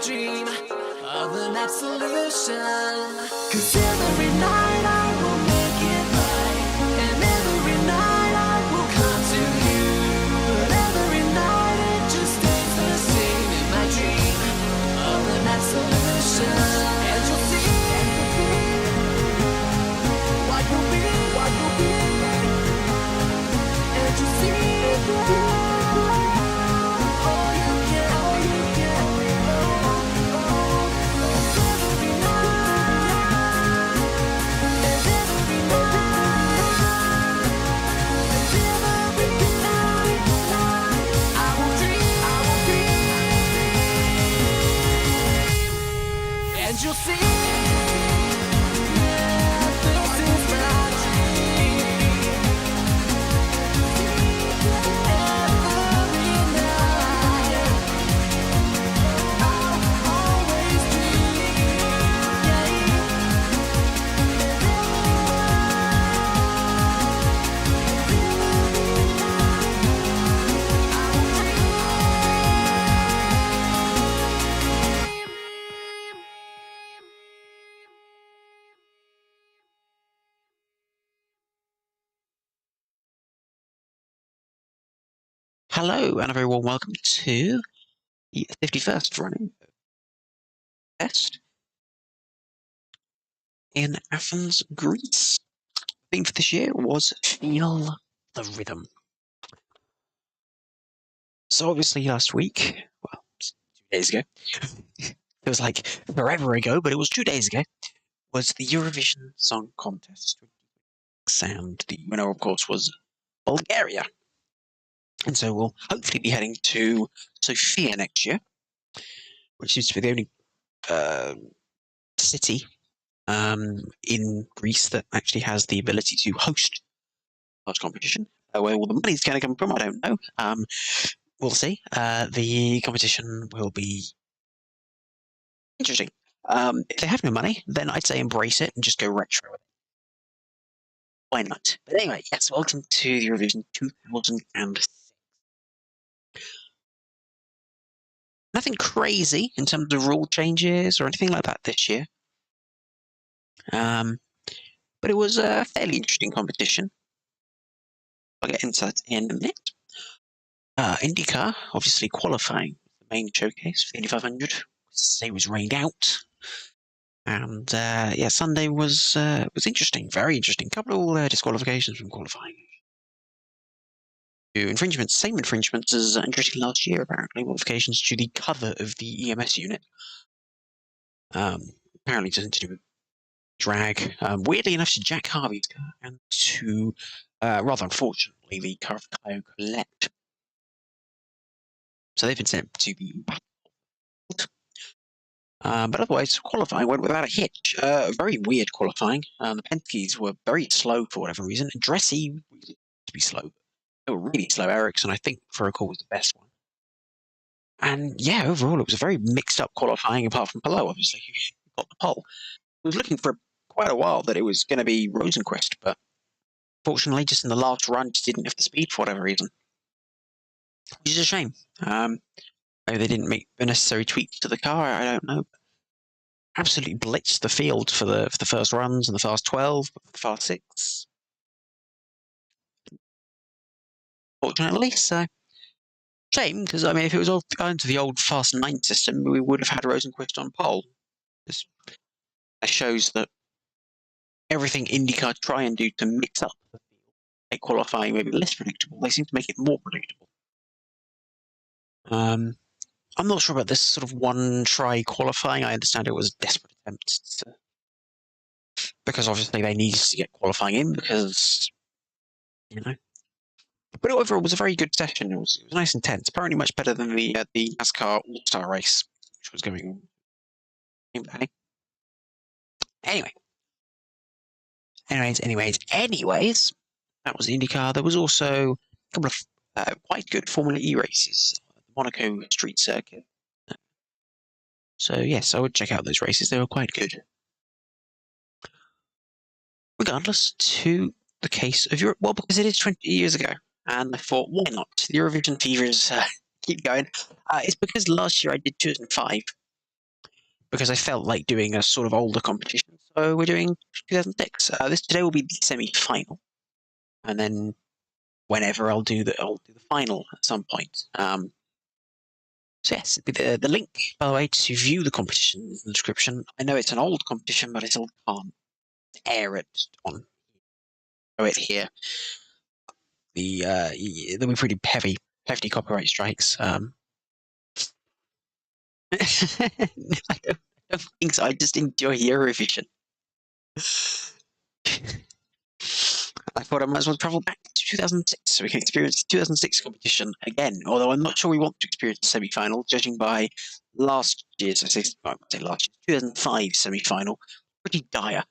dream of an absolution. 'Cause every night I will make it right, and every night I will come to you. But every night it just stays the same in my dream of an absolution. And you'll see what will be, and you'll see. You'll see, yeah, this is my dream. Every night, I'll always dream. Hello, and a very warm welcome to the 51st running test in Athens, Greece. The theme for this year was Feel the Rhythm. So obviously last week, well, 2 days ago, it was like forever ago, but it was 2 days ago, was the Eurovision Song Contest. And the winner, of course, was Bulgaria. And so we'll hopefully be heading to Sofia next year, which seems to be the only city in Greece that actually has the ability to host large competition. Where all the money's going to come from, I don't know. We'll see. The competition will be interesting. If they have no money, then I'd say embrace it and just go retro with it. Why not? But anyway, yes, welcome to the Eurovision 2006. Nothing crazy in terms of rule changes or anything like that this year. But it was a fairly interesting competition. I'll get into that in a minute. IndyCar, obviously qualifying, the main showcase for the Indy 500. Today was rained out. And yeah, Sunday was interesting, very interesting. Couple of disqualifications from qualifying. Infringements, same infringements as interesting last year, apparently. Modifications to the cover of the EMS unit. Apparently something to do with drag. Weirdly enough, to Jack Harvey's car and to, rather unfortunately, the car of Caio Colette. So they've been sent to be battled. But otherwise, qualifying went without a hitch. Very weird qualifying. The Penske's were very slow for whatever reason. Dressy to be slow. They were really slow. Ericsson, I think, for a call, was the best one. And yeah, overall, it was a very mixed up qualifying, apart from Palou, obviously, who got the pole. I was looking for quite a while that it was going to be Rosenquist, but fortunately, just in the last run, just didn't have the speed for whatever reason. Which is a shame. Maybe they didn't make the necessary tweaks to the car, I don't know. absolutely blitzed the field for the first runs and the fast 12, but the fast 6, fortunately. So shame, because I mean, if it was all going to the old fast 9 system, we would have had Rosenquist on pole. This shows that everything IndyCar try and do to mix up the field, make qualifying maybe less predictable, they seem to make it more predictable. I'm not sure about this sort of one-try qualifying. I understand it was a desperate attempt because obviously they needed to get qualifying in because, you know. But overall, it was a very good session. It was nice and tense. Apparently much better than the NASCAR All-Star race, which was going on. Anyway. Anyways, that was IndyCar. There was also a couple of quite good Formula E races. The Monaco Street Circuit. So yes, I would check out those races. They were quite good. Regardless, to the case of Europe, well, because it is 20 years ago, and I thought, why not? The Eurovision fevers keep going. It's because last year I did 2005, because I felt like doing a sort of older competition. So we're doing 2006. Today will be the semi-final, and then whenever I'll do the final at some point. So yes, the link, by the way, to view the competition is in the description. I know it's an old competition, but I still can't air it on it here. There'll be pretty hefty copyright strikes. I don't think so. I just enjoy Eurovision. I thought I might as well travel back to 2006 so we can experience the 2006 competition again. Although I'm not sure we want to experience the semi-final, judging by last year's, 2005 semi-final, pretty dire.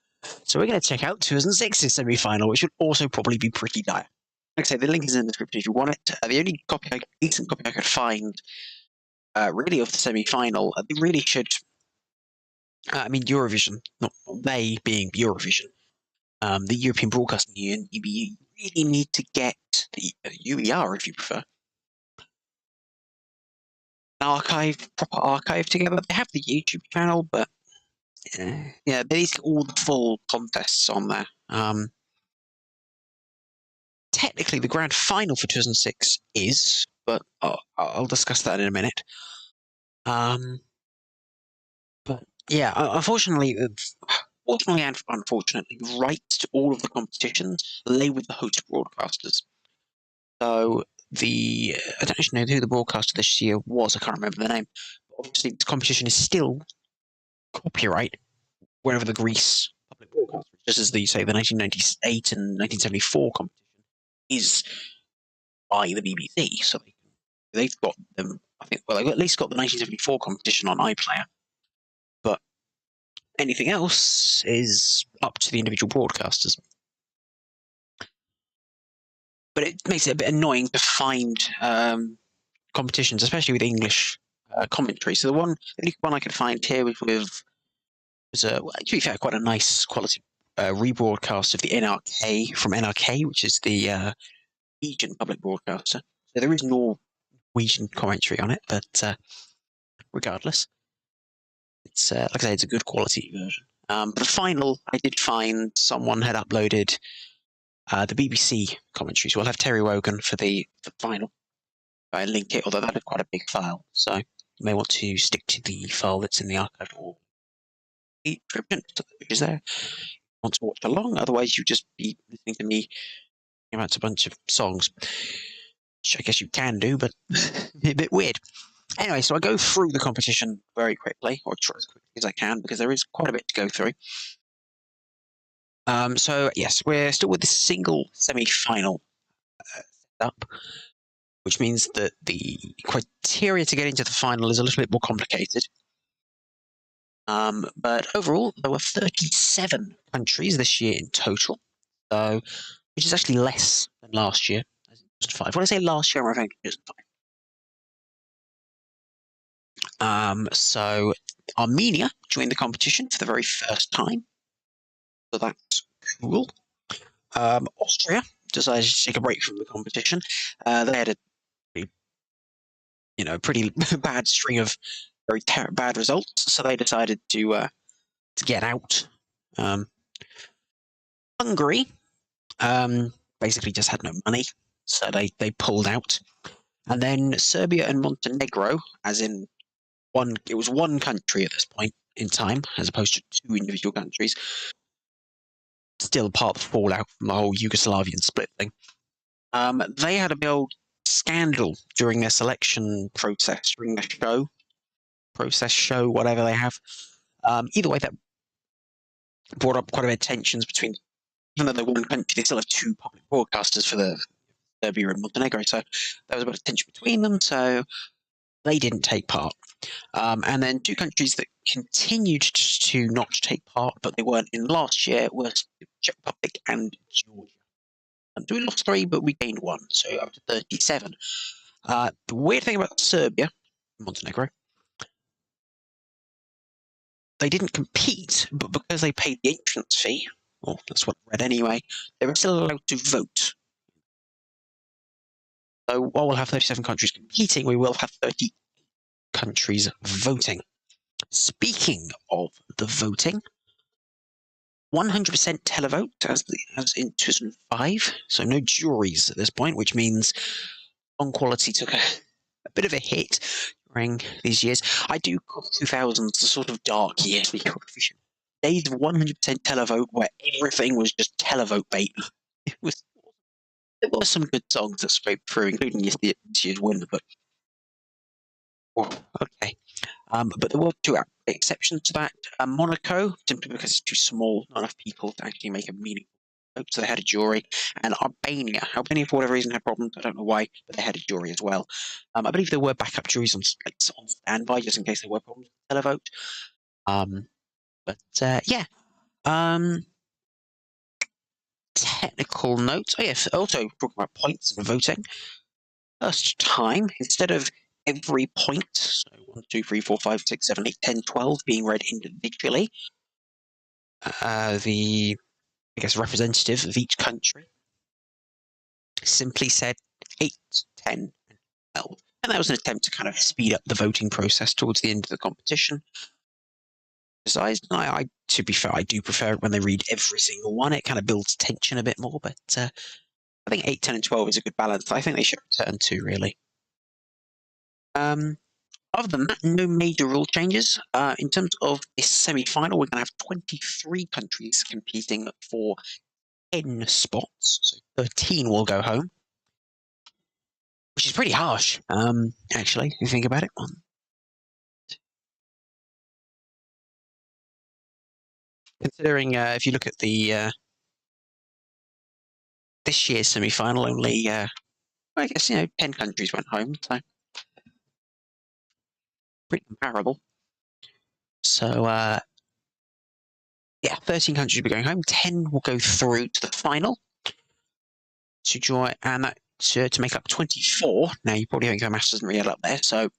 So we're going to check out 2006's semi-final, which should also probably be pretty dire. Like I say, the link is in the description if you want it. The only decent copy I could find, really, of the semi-final, they really should. I mean, Eurovision, not they being Eurovision. The European Broadcasting Union, you really need to get the UER, if you prefer, an proper archive together. They have the YouTube channel, but yeah, they need to get all the full contests on there. Technically, the grand final for 2006 is, but I'll discuss that in a minute. But yeah, unfortunately, and unfortunately, the rights to all of the competitions lay with the host broadcasters. So I don't actually know who the broadcaster this year was. I can't remember the name. But obviously, the competition is still copyright wherever the Greece public broadcaster, just as the 1998 and 1974 competition is by the BBC. So they've got them. I think. Well, they've at least got the 1974 competition on iPlayer. But anything else is up to the individual broadcasters. But it makes it a bit annoying to find competitions, especially with English commentary. So the only one I could find here was to be fair, quite a nice quality rebroadcast of the NRK from NRK, which is the Norwegian public broadcaster. So there is Norwegian commentary on it, but regardless, it's like I say, it's a good quality version. But the final, I did find someone had uploaded the BBC commentary, so we'll have Terry Wogan for the final. I link it, although that is quite a big file, so you may want to stick to the file that's in the archive or the description, which is there. If you want to watch along, otherwise you'll just be listening to me about a bunch of songs, which I guess you can do, but a bit weird. Anyway, so I go through the competition very quickly, or try as quickly as I can, because there is quite a bit to go through. So yes, we're still with the single semi-final setup, which means that the criteria to get into the final is a little bit more complicated. But overall, there were 37 countries this year in total, so which is actually less than last year. 5. When I say last year, I'm referring to 2005. So Armenia joined the competition for the very first time, so that's cool. Austria decided to take a break from the competition. They had a pretty bad string of very bad results, so they decided to to get out. Hungary basically just had no money, so they pulled out. And then Serbia and Montenegro, as in it was one country at this point in time, as opposed to two individual countries, still part of the fallout from the whole Yugoslavian split thing. They had a big old scandal during their selection process, during the show, whatever they have. Either way, that brought up quite a bit of tensions between, even though they're one country, they still have two public broadcasters for the Serbia and Montenegro, so there was a bit of tension between them, so they didn't take part. And then two countries that continued to not take part, but they weren't in last year, were the Czech Republic and Georgia. And we lost 3, but we gained 1, so up to 37. The weird thing about Serbia, Montenegro, they didn't compete, but because they paid the entrance fee, well, that's what I read anyway, they were still allowed to vote. So while we'll have 37 countries competing, we will have 30 countries voting. Speaking of the voting, 100% televote as in 2005, so no juries at this point, which means song quality took a bit of a hit during these years. I do call the 2000s the sort of dark years for Eurovision. Days of 100% televote where everything was just televote bait. There were some good songs that scraped through, including this year's winner, but okay. But there were 2 exceptions to that. Monaco, simply because it's too small, not enough people to actually make a meaningful vote, so they had a jury. And Albania, for whatever reason, had problems. I don't know why, but they had a jury as well. I believe there were backup juries on standby, just in case there were problems with the televote. Yeah. Technical notes. Oh, yes. Also, talking about points and voting. First time, instead of every point, so 1, 2, 3, 4, 5, 6, 7, 8, 10, 12 being read individually, the, representative of each country simply said 8, 10, and 12. And that was an attempt to kind of speed up the voting process towards the end of the competition. Besides, to be fair, I do prefer it when they read every single one. It kind of builds tension a bit more, but I think 8, 10, and 12 is a good balance. I think they should return to, really. Other than that, no major rule changes. In terms of this semi-final, we're going to have 23 countries competing for 10 spots. So 13 will go home, which is pretty harsh, actually, if you think about it. Considering if you look at the this year's semi-final, only, 10 countries went home, so pretty comparable. So, 13 countries will be going home. 10 will go through to the final to join, and that to make up 24. Now, you probably think the maths doesn't really add up there, so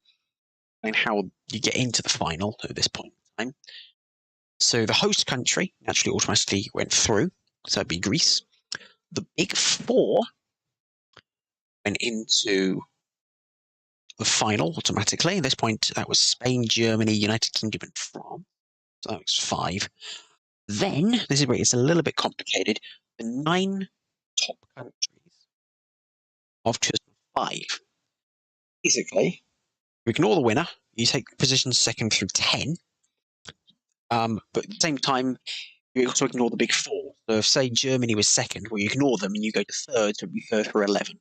how you get into the final at this point in time. So the host country naturally automatically went through, so it'd be Greece. The big 4 went into the final automatically. At this point, that was Spain, Germany, United Kingdom, and France. So that was 5. Then, this is where it's a little bit complicated, the 9 top countries of 2005. Basically, you ignore the winner, you take positions 2nd through 10, but at the same time, you also ignore the big 4. So if, say, Germany was 2nd, well, you ignore them and you go to 3rd, so it'd be 3rd through 11.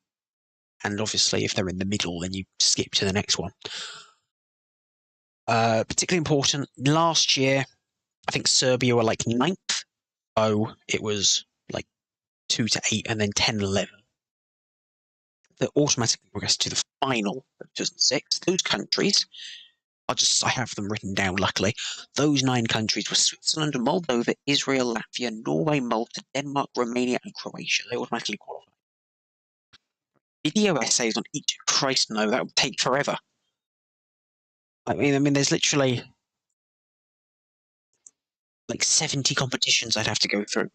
And obviously, if they're in the middle, then you skip to the next one. Particularly important, last year, I think Serbia were like 9th. So it was like 2 to 8 and then 10 and 11. That automatically progressed to the final of 2006. Those countries, I have them written down, luckily. Those 9 countries were Switzerland, Moldova, Israel, Latvia, Norway, Malta, Denmark, Romania, and Croatia. They automatically qualified. Video essays on each. Christ, no, that would take forever. I mean, there's literally like 70 competitions I'd have to go through.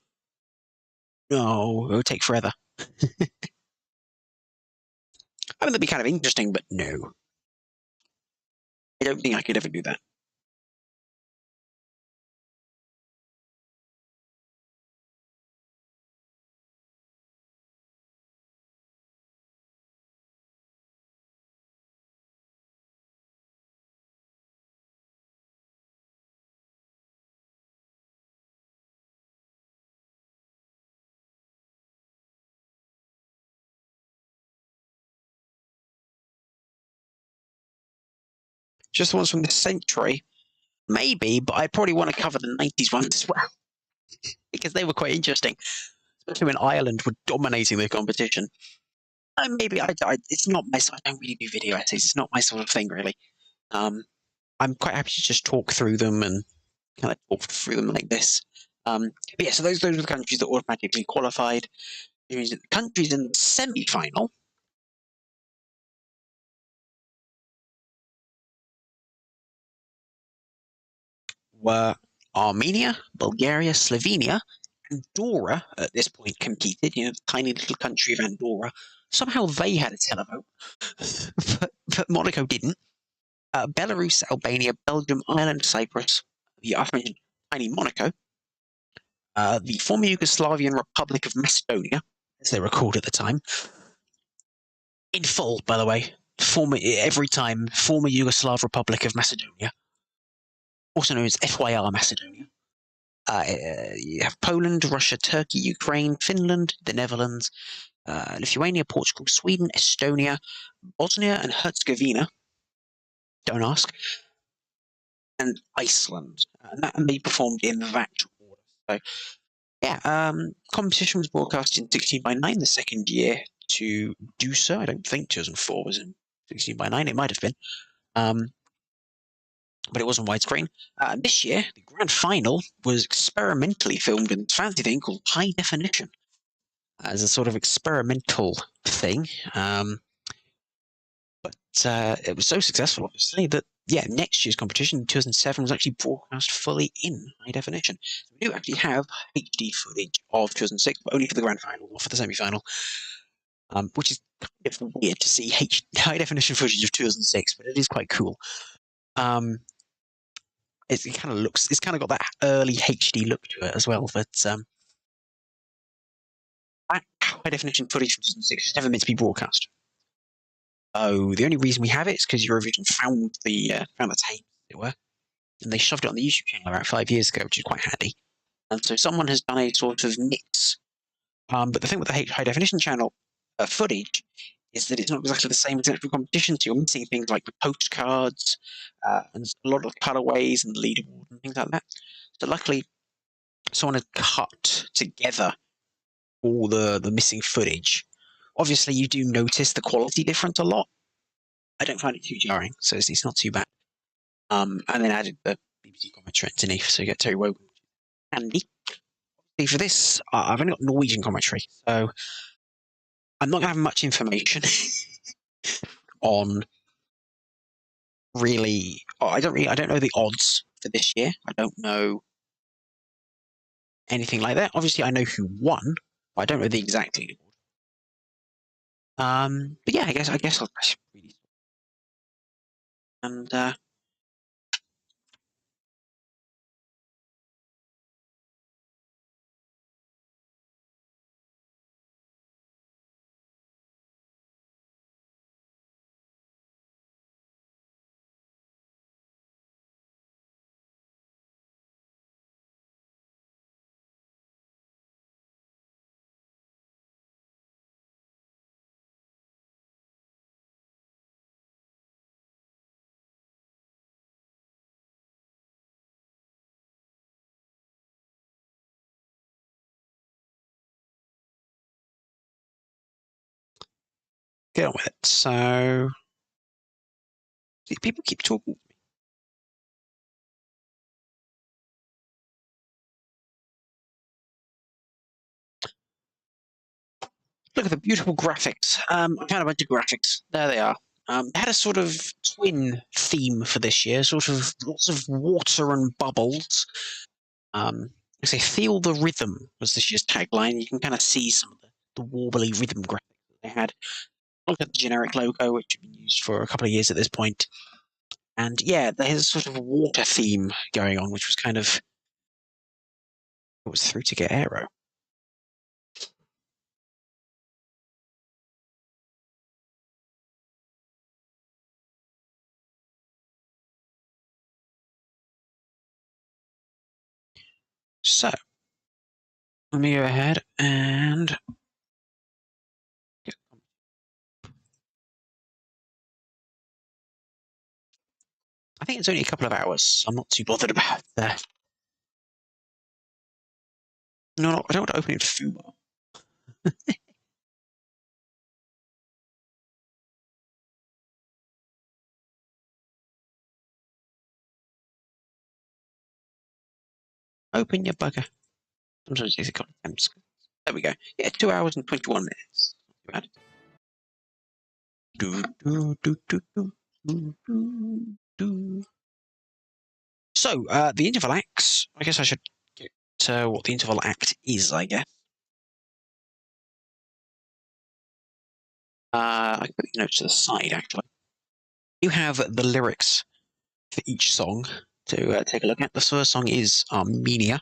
No, it would take forever. I mean, that'd be kind of interesting, but no. I don't think I could ever do that. Just the ones from this century. Maybe, but I probably want to cover the 90s ones as well. Because they were quite interesting. Especially when Ireland were dominating the competition. Maybe it's not my sort. I don't really do video essays. It's not my sort of thing, really. I'm quite happy to just talk through them and kind of talk through them like this. But yeah, so those were the countries that automatically qualified. The countries in the semi-final were Armenia, Bulgaria, Slovenia. Andorra at this point competed, the tiny little country of Andorra. Somehow they had a televote, but Monaco didn't. Belarus, Albania, Belgium, Ireland, Cyprus, the aforementioned tiny Monaco, the former Yugoslavian Republic of Macedonia, as they were called at the time, in full, by the way, former Yugoslav Republic of Macedonia, also known as FYR Macedonia. You have Poland, Russia, Turkey, Ukraine, Finland, the Netherlands, Lithuania, Portugal, Sweden, Estonia, Bosnia and Herzegovina. Don't ask. And Iceland. And they performed in that order. So, yeah, competition was broadcast in 16:9, the second year to do so. I don't think 2004 was in 16:9. It might have been. But it wasn't widescreen. This year, the grand final was experimentally filmed in a fancy thing called high definition, as a sort of experimental thing. But it was so successful, obviously, that next year's competition, 2007, was actually broadcast fully in high definition. So we do actually have HD footage of 2006, but only for the grand final, not for the semi-final. Which is kind of weird to see high definition footage of 2006, but it is quite cool. It kind of looks, it's kind of got that early HD look to it as well. But that high definition footage from 2006 is never meant to be broadcast. Oh, the only reason we have it is because Eurovision found the tape, as it were, and they shoved it on the YouTube channel about 5 years ago, which is quite handy. And so someone has done a sort of mix. But the thing with the high definition channel footage is that it's not exactly the same as the actual competition. So you're missing things like the postcards and a lot of colorways and the leaderboard and things like that. So luckily, someone had cut together all the missing footage. Obviously, you do notice the quality difference a lot. I don't find it too jarring, so it's not too bad. And then added the BBC commentary underneath, so you get Terry Wogan. Handy. For this, I've only got Norwegian commentary, so I'm not going to have much information on really. I don't know the odds for this year. I don't know anything like that. Obviously, I know who won, but I don't know the exact leaderboard. But yeah, I guess I'll really. And get on with it. So people keep talking. Look at the beautiful graphics. I found a bunch of graphics. There they are. They had a sort of twin theme for this year, sort of lots of water and bubbles. I say, feel the rhythm was this year's tagline. You can kind of see some of the warbly rhythm graphics that they had. Look at the generic logo, which had been used for a couple of years at this point. And yeah, there's a sort of water theme going on, which was kind of, it was through to get aero. So, let me go ahead and I think it's only a couple of hours. So I'm not too bothered about that. No, I don't want to open it Fumo. Open your bugger. Sometimes it takes a couple of attempts. There we go. Yeah, 2 hours and 21 minutes. Not too bad. So, the interval acts. I guess I should get to what the interval act is, I guess. I can put the notes to the side, actually. You have the lyrics for each song to take a look at. The first song is Armenia.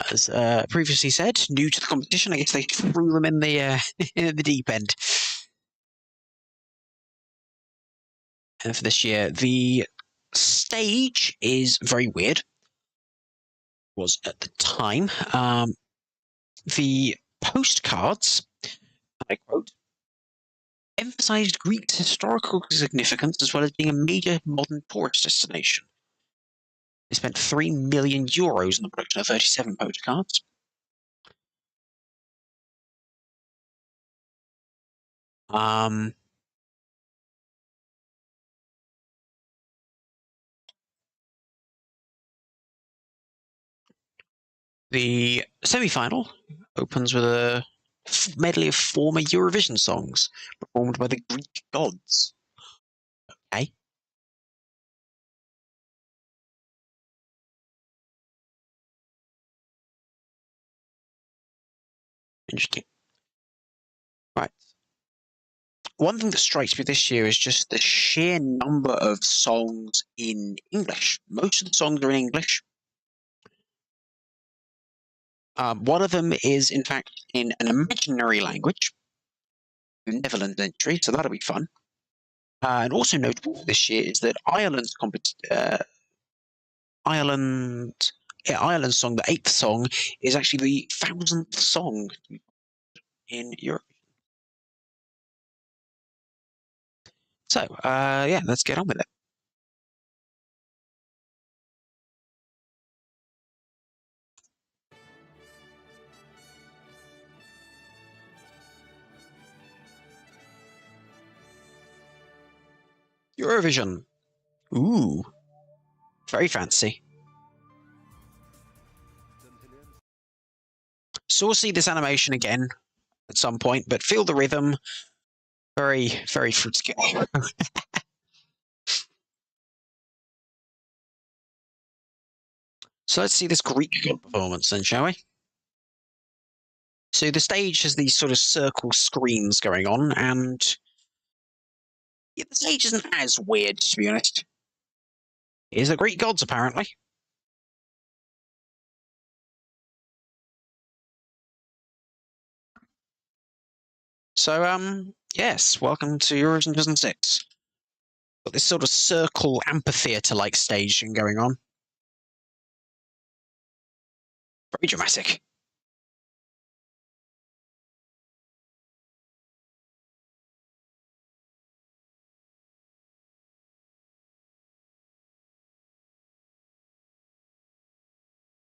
As previously said, new to the competition, I guess they threw them in the in the deep end. And for this year, the stage is very weird. Was at the time. The postcards, I quote, emphasized Greece's historical significance as well as being a major modern tourist destination. They spent €3 million on the production of 37 postcards. The semi-final opens with a medley of former Eurovision songs performed by the Greek gods. Okay. Interesting. Right. One thing that strikes me this year is just the sheer number of songs in English. Most of the songs are in English. One of them is, in fact, in an imaginary language, the Netherlands entry, so that'll be fun. And also notable for this year is that Ireland's Ireland's song, the 8th song, is actually the 1000th song in Europe. So, yeah, let's get on with it. Eurovision. Ooh, very fancy. So we'll see this animation again at some point, but feel the rhythm. Very, very fruity. So let's see this Greek god performance then, shall we? So the stage has these sort of circle screens going on, and yeah, the stage isn't as weird, to be honest. It is the Greek gods, apparently. So, yes, welcome to Eurovision 2006. Got this sort of circle amphitheatre-like stage going on. Very dramatic.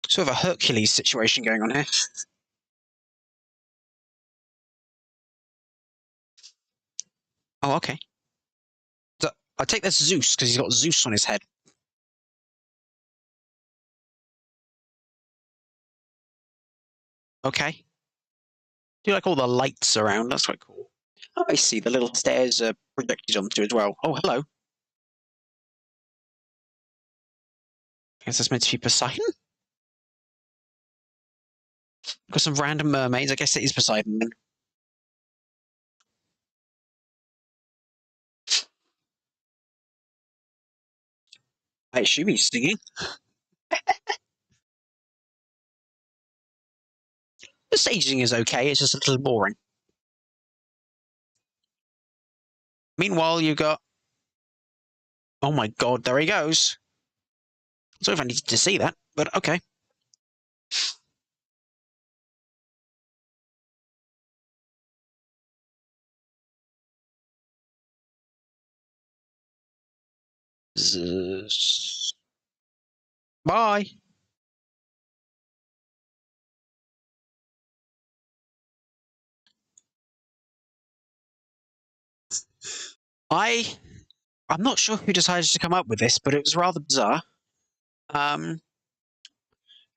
Sort of a Hercules situation going on here. Oh, okay. So I take that's Zeus because he's got Zeus on his head. Okay. Do you like all the lights around? That's quite cool. Oh, I see. The little stairs are projected onto as well. Oh, hello. I guess that's meant to be Poseidon? Got some random mermaids. I guess it is Poseidon then. I assume he's singing. The staging is okay. It's just a little boring. Meanwhile, you got. Oh my god, there he goes. So if I needed to see that, but okay. Bye. I'm not sure who decided to come up with this, but it was rather bizarre. And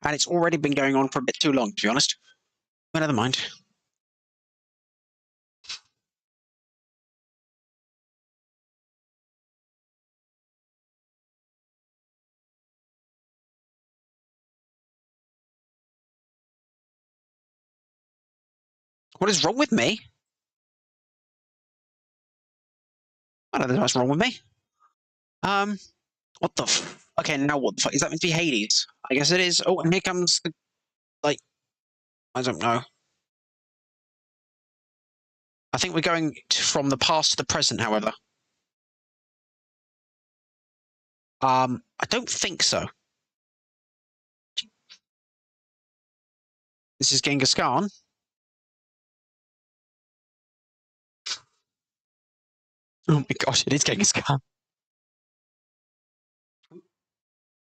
it's already been going on for a bit too long, to be honest. But never mind. What is wrong with me? I don't know what's wrong with me. What the okay, now what the fuck? Is that meant to be Hades? I guess it is. Oh, and here comes the, like, I don't know. I think we're going from the past to the present, however. I don't think so. This is Genghis Khan. Oh my gosh, it is Genghis Khan.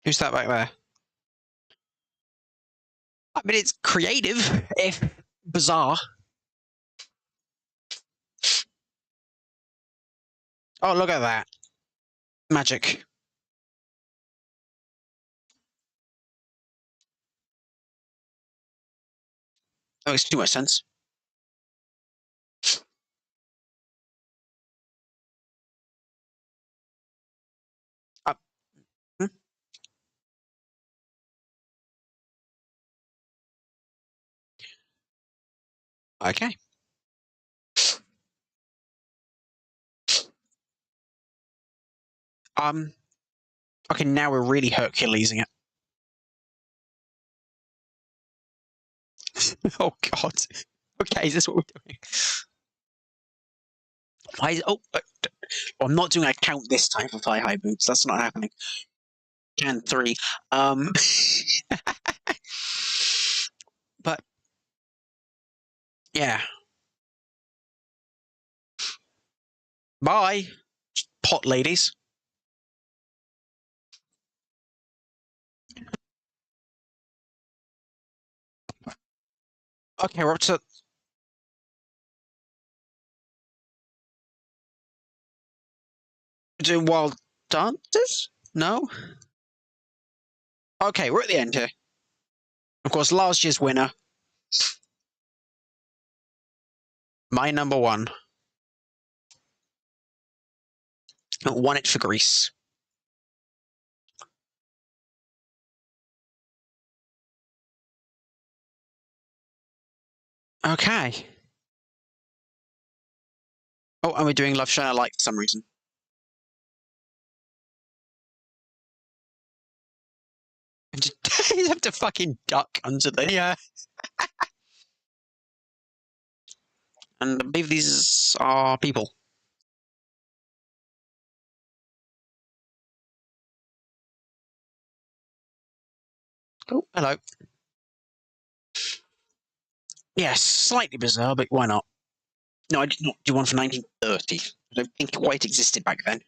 Who's that back there? I mean, it's creative, if bizarre. Oh, look at that. Magic. That makes too much sense. Hmm? Okay. Okay, now we're really Herculesing it. Oh god. Okay, is this what we're doing? Why is, I'm not doing a count this time for Fly High Boots. That's not happening. Can 3. But yeah. Bye, pot ladies. Okay, we're up to. Do wild dances? No? Okay, we're at the end here. Of course, last year's winner. My number 1. Won it for Greece. Okay. Oh, and we're doing Love Shine a Light for some reason. You have to fucking duck under the. Yeah. And I believe these are people. Oh, hello. Yes, slightly bizarre, but why not? No, I did not do one for 1930. I don't think it quite existed back then.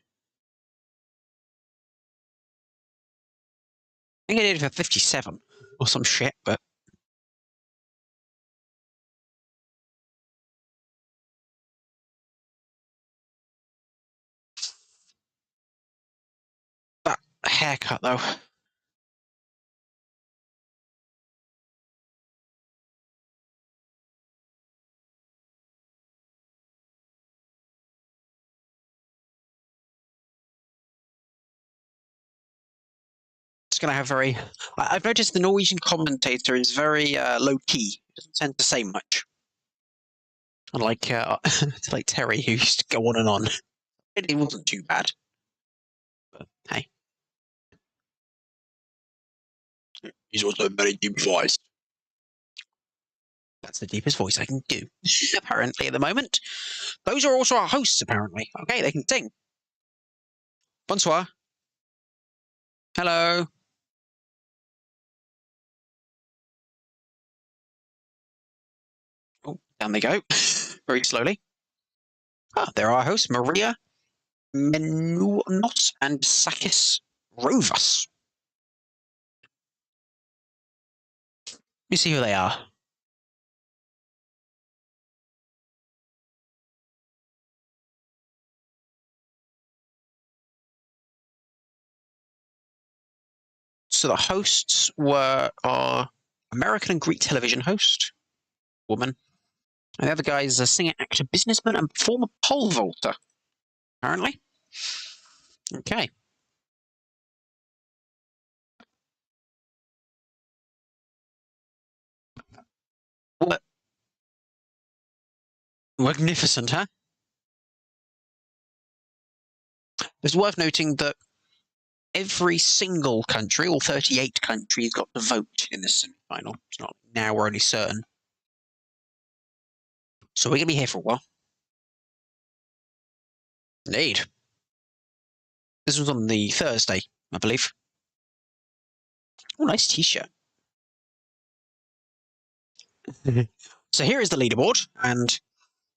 I think I did it for 57 or some shit, but. That haircut, though. It's going to have very. I've noticed the Norwegian commentator is very low key. Doesn't tend to say much. Unlike like Terry, who used to go on and on. It wasn't too bad. But hey. He's also very deep voiced. That's the deepest voice I can do, apparently, at the moment. Those are also our hosts, apparently. Okay, they can sing. Bonsoir. Hello. Oh, down they go. Very slowly. Ah, there are our hosts, Maria Menunos and Sakis Rovas. Let me see who they are. So the hosts were our American and Greek television host, woman. And the other guy is a singer, actor, businessman, and former pole vaulter, apparently. Okay. What? Magnificent, huh? It's worth noting that every single country, all 38 countries, got to vote in this semi-final. It's not now we're only certain. So we're going to be here for a while. Indeed. This was on the Thursday, I believe. Oh, nice t-shirt. So here is the leaderboard, and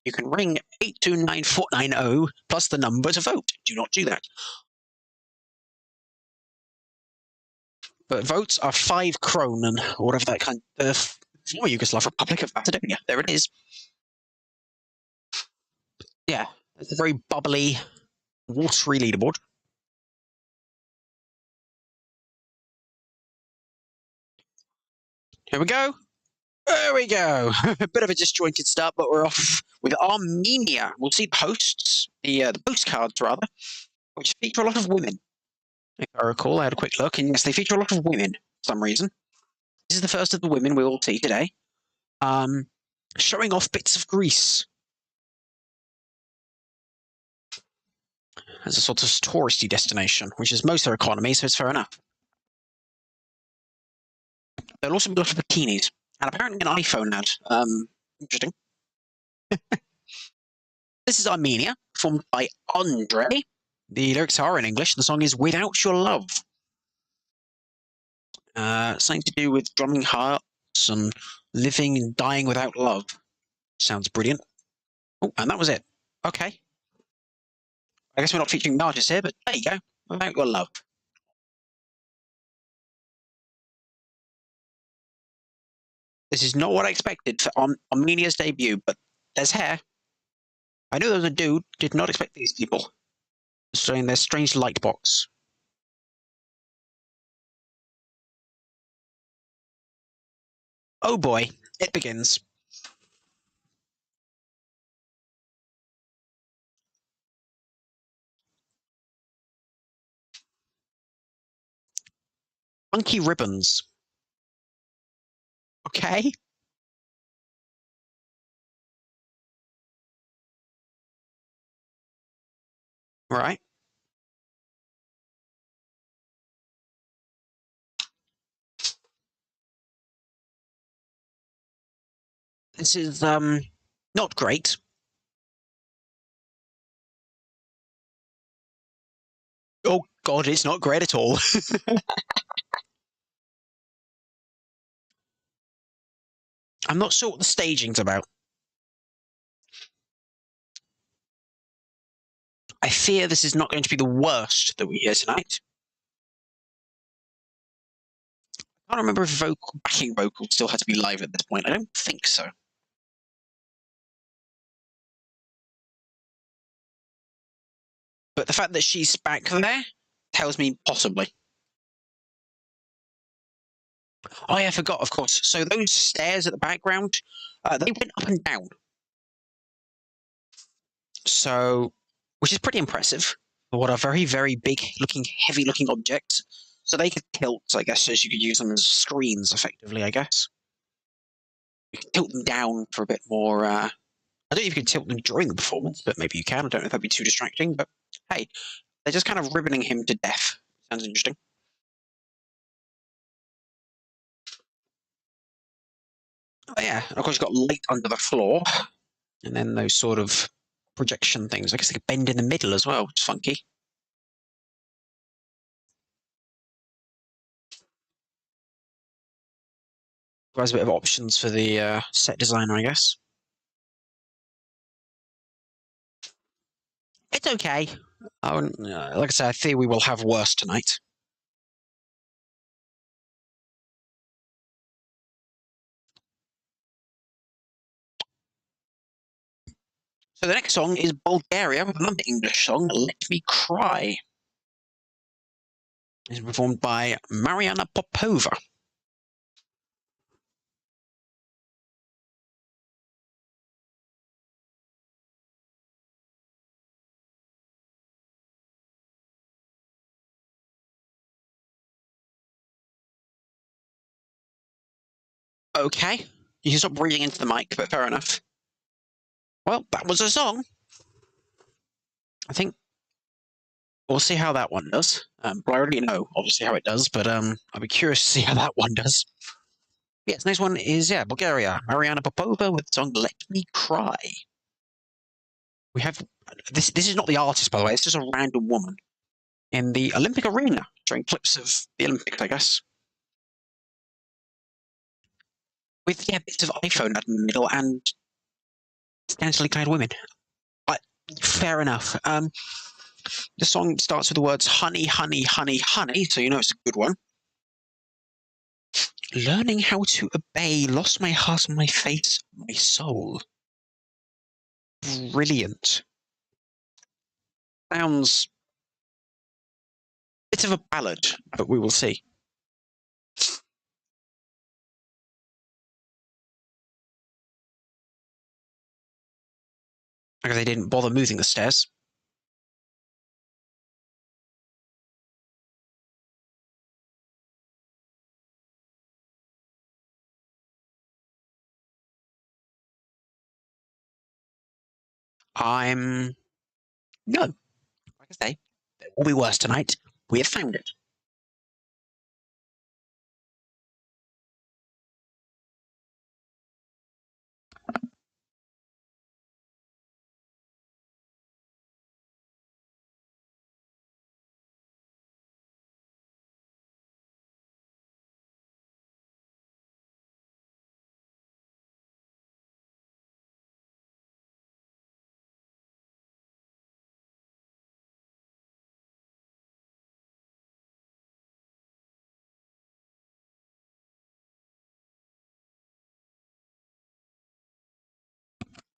you can ring 829490 plus the number to vote. Do not do that. But votes are 5 kronen, or whatever that kind of former Yugoslav Republic of Macedonia. There it is. Yeah, it's a very bubbly, watery leaderboard. Here we go. There we go. A bit of a disjointed start, but we're off with Armenia. We'll see the hosts, the postcards rather, which feature a lot of women. If I recall, I had a quick look, and yes, they feature a lot of women for some reason. This is the first of the women we will see today. Showing off bits of Greece as a sort of touristy destination, which is most of their economy, so it's fair enough. There'll also be a lot of bikinis, and apparently an iPhone ad. Interesting. This is Armenia, formed by Andre. The lyrics are in English. The song is Without Your Love. Something to do with drumming hearts and living and dying without love. Sounds brilliant. Oh, and that was it. Okay. I guess we're not featuring the artist here, but there you go. Without Your Love. This is not what I expected for Armenia's debut, but there's hair. I knew there was a dude, did not expect these people. Showing their strange light box. Oh boy, it begins. Funky ribbons. Okay. Right. This is not great. Oh god, it's not great at all. I'm not sure what the staging's about. I fear this is not going to be the worst that we hear tonight. I can't remember if backing vocal still had to be live at this point. I don't think so. But the fact that she's back there tells me possibly. Oh yeah, I forgot, of course. So those stairs at the background, they went up and down. So, which is pretty impressive for what are very, very big looking, heavy looking objects. So they could tilt, I guess, so you could use them as screens effectively, I guess. You can tilt them down for a bit more, I don't know if you can tilt them during the performance, but maybe you can. I don't know if that'd be too distracting, but hey, they're just kind of ribboning him to death. Sounds interesting. Oh yeah, and of course you've got light under the floor, and then those sort of projection things. I guess they could bend in the middle as well, which is funky. Provides a bit of options for the set designer, I guess. It's okay. Like I said, I think we will have worse tonight. So the next song is Bulgaria with another English song, Let Me Cry. It's performed by Mariana Popova. Okay, you can stop breathing into the mic, but fair enough. Well, that was a song. I think we'll see how that one does. But I already know, obviously, how it does, but I'll be curious to see how that one does. Yes, next one is, Bulgaria. Mariana Popova with the song Let Me Cry. We have, this is not the artist, by the way, it's just a random woman in the Olympic arena, showing clips of the Olympics, I guess. With, bits of iPhone in the middle and scantily clad women. Fair enough. The song starts with the words honey, honey, honey, honey, so you know it's a good one. Learning how to obey, lost my heart, my face, my soul. Brilliant. Sounds a bit of a ballad, but we will see. Because they didn't bother moving the stairs. No. Like I say, it will be worse tonight. We have found it.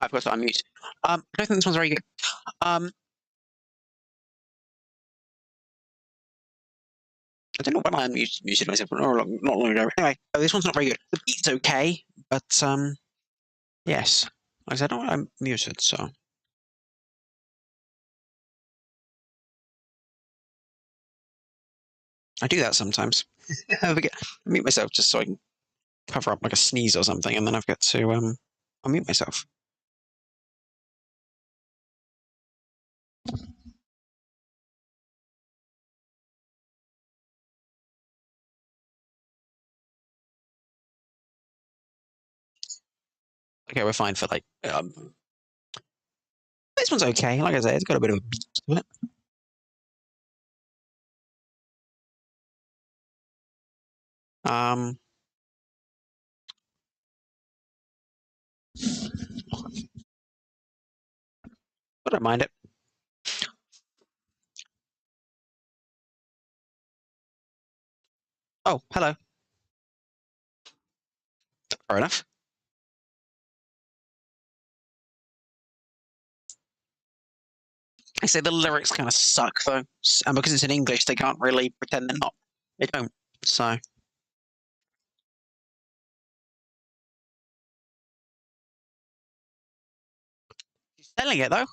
I've got to unmute. I don't think this one's very good. I don't know when I muted myself, but not long ago. Anyway, this one's not very good. The beat's okay, but yes. Like I said, I'm muted, so. I do that sometimes. I mute myself just so I can cover up like a sneeze or something, and then I've got to unmute myself. Okay, we're fine for like this one's okay. Like I said, it's got a bit of a beat to it. I don't mind it. Oh, hello. Fair enough. I say the lyrics kind of suck though, and because it's in English, they can't really pretend they're not. They don't. So. She's selling it though.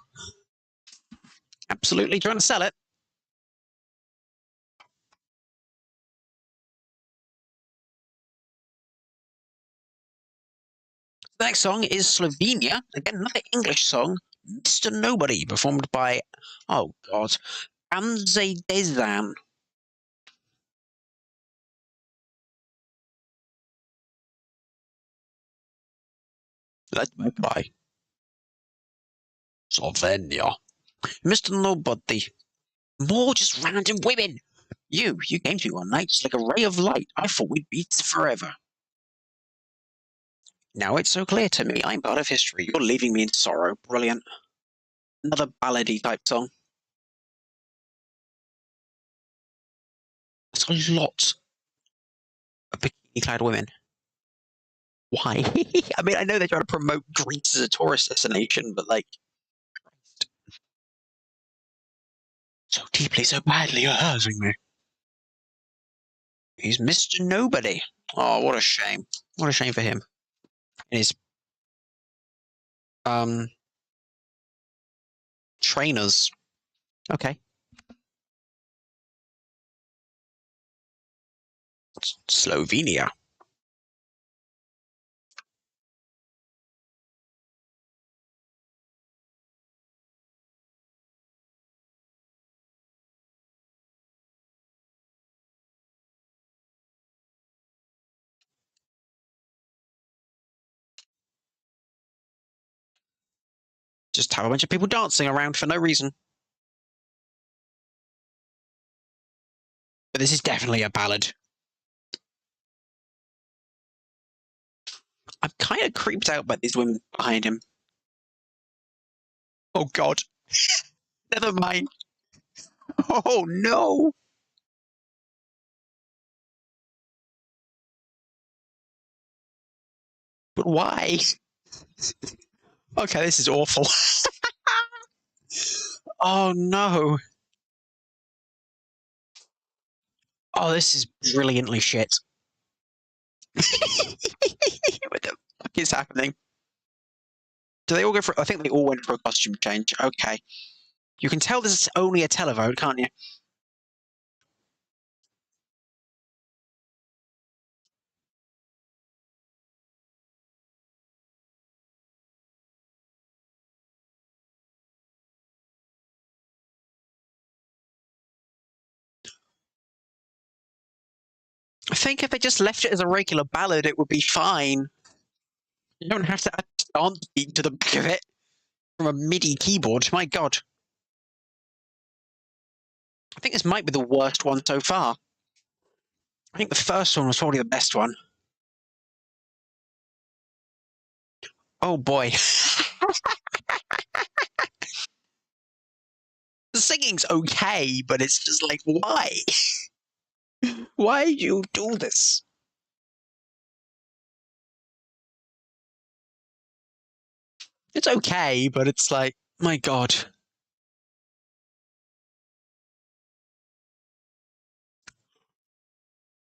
Absolutely trying to sell it. The next song is Slovenia. Again, another English song. Mr. Nobody, performed by, oh god, Anze Dezan. Let me buy. Slovenia. Mr. Nobody. More just random women. You came to me one night just like a ray of light. I thought we'd be forever. Now it's so clear to me. I'm part of history. You're leaving me in sorrow. Brilliant. Another ballady type song. a lot of bikini-clad women. Why? I mean, I know they're trying to promote Greece as a tourist destination, but like, so deeply, so badly, you're hurting me. He's Mr. Nobody. Oh, what a shame. What a shame for him. And his trainers. Okay. Slovenia. Just have a bunch of people dancing around for no reason. But this is definitely a ballad. I'm kind of creeped out by these women behind him. Oh, God. Never mind. Oh, no. But why? Okay, this is awful. Oh, no. Oh, this is brilliantly shit. What the fuck is happening? Do they all go for... I think they all went for a costume change. Okay. You can tell this is only a televote, can't you? I think if they just left it as a regular ballad, it would be fine. You don't have to add dance beat to the back of it from a MIDI keyboard. My God. I think this might be the worst one so far. I think the first one was probably the best one. Oh boy. The singing's okay, but it's just like, why? Why do you do this? It's okay, but it's like, my God.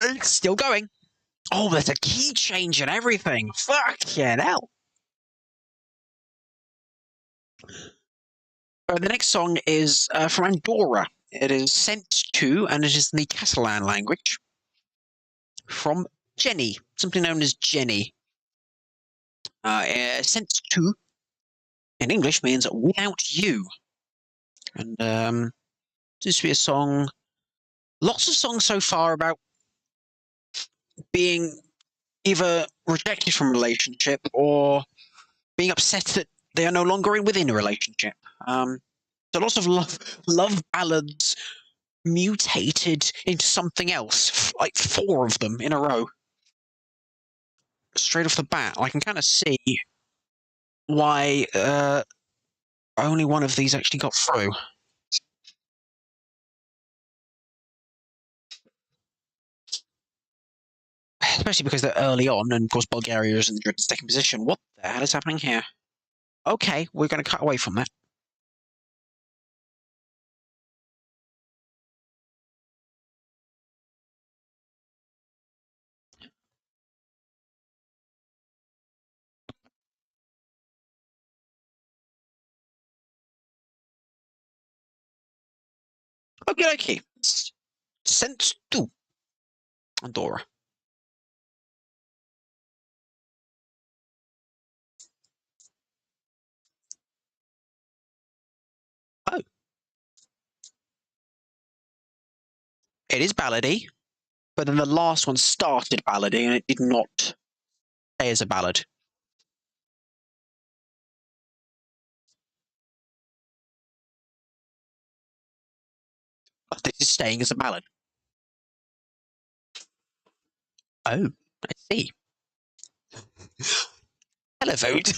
It's still going. Oh, there's a key change and everything. Fucking hell. The next song is from Andorra. It is sent to, and it is in the Catalan language, from Jenny, simply known as Jenny. Sent to, in English, means without you. And seems to be a song. Lots of songs so far about being either rejected from a relationship or being upset that they are no longer within a relationship. So lots of love ballads mutated into something else, like 4 of them in a row. Straight off the bat, I can kind of see why only one of these actually got through. Especially because they're early on, and of course Bulgaria is in the second position. What the hell is happening here? Okay, we're going to cut away from that. Okay. Sent to Andorra. Oh. It is ballady, but then the last one started ballady and it did not stay as a ballad. But this is staying as a ballad. Oh, I see. Televote.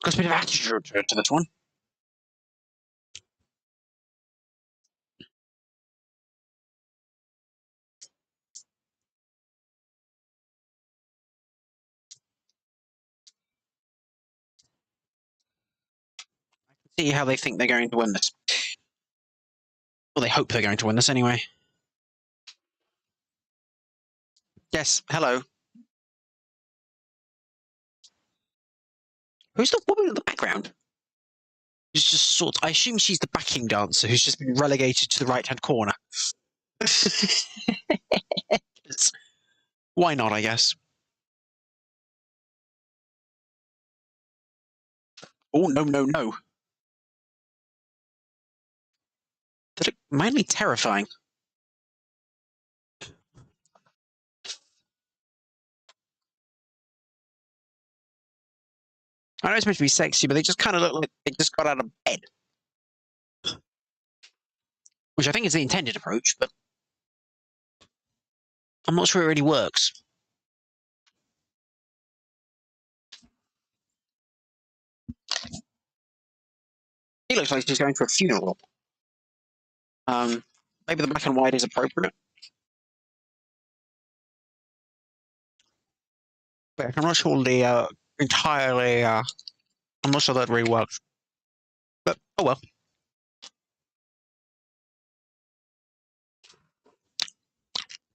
Got a bit of attitude to this one. See how they think they're going to win this. Well, they hope they're going to win this anyway. Yes, hello. Who's the woman in the background? Who's just sort of, I assume she's the backing dancer who's just been relegated to the right-hand corner. Why not, I guess. Oh, no, no, no. That look mildly terrifying. I know it's meant to be sexy, but they just kind of look like they just got out of bed. Which I think is the intended approach, but I'm not sure it really works. He looks like he's going for a funeral. Maybe the black and white is appropriate. But I'm not sure the entirely. I'm not sure that really works. But oh well.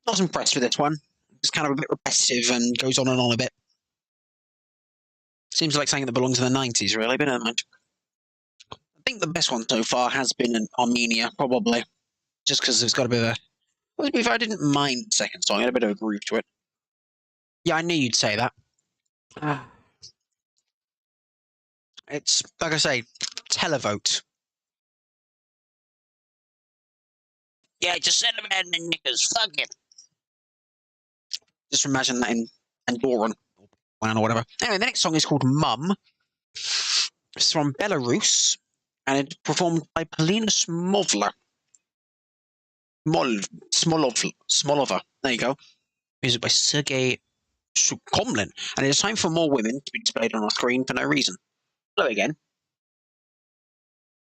Not impressed with this one. It's kind of a bit repetitive and goes on and on a bit. Seems like something that belongs in the 90s, really, but never mind. I think the best one so far has been in Armenia, probably. Just because it's got a bit of a. Well, to be fair, I didn't mind the second song. It had a bit of a groove to it. Yeah, I knew you'd say that. It's, like I say, televote. Yeah, just send them in the knickers. Fuck it. Just imagine that in Andorran or whatever. Anyway, the next song is called Mum. It's from Belarus, and it's performed by Polina Smovla. Smolova. There you go. Music by Sergei Sukomlin. And it's time for more women to be displayed on our screen for no reason. Hello again.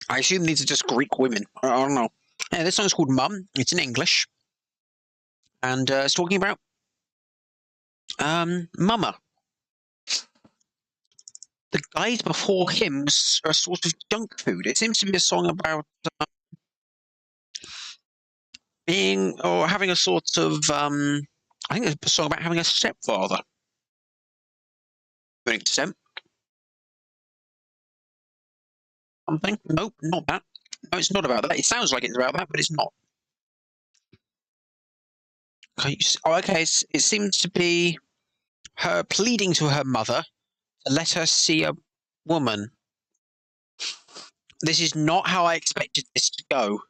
I assume these are just Greek women. I don't know. Yeah, this song's called Mum. It's in English. And it's talking about Mama. The guys before him are sort of junk food. It seems to be a song about being or having a sort of I think it's a song about having a stepfather. To an extent. Something? Nope, not that. No, it's not about that. It sounds like it's about that, but it's not. Okay, it seems to be her pleading to her mother to let her see a woman. This is not how I expected this to go.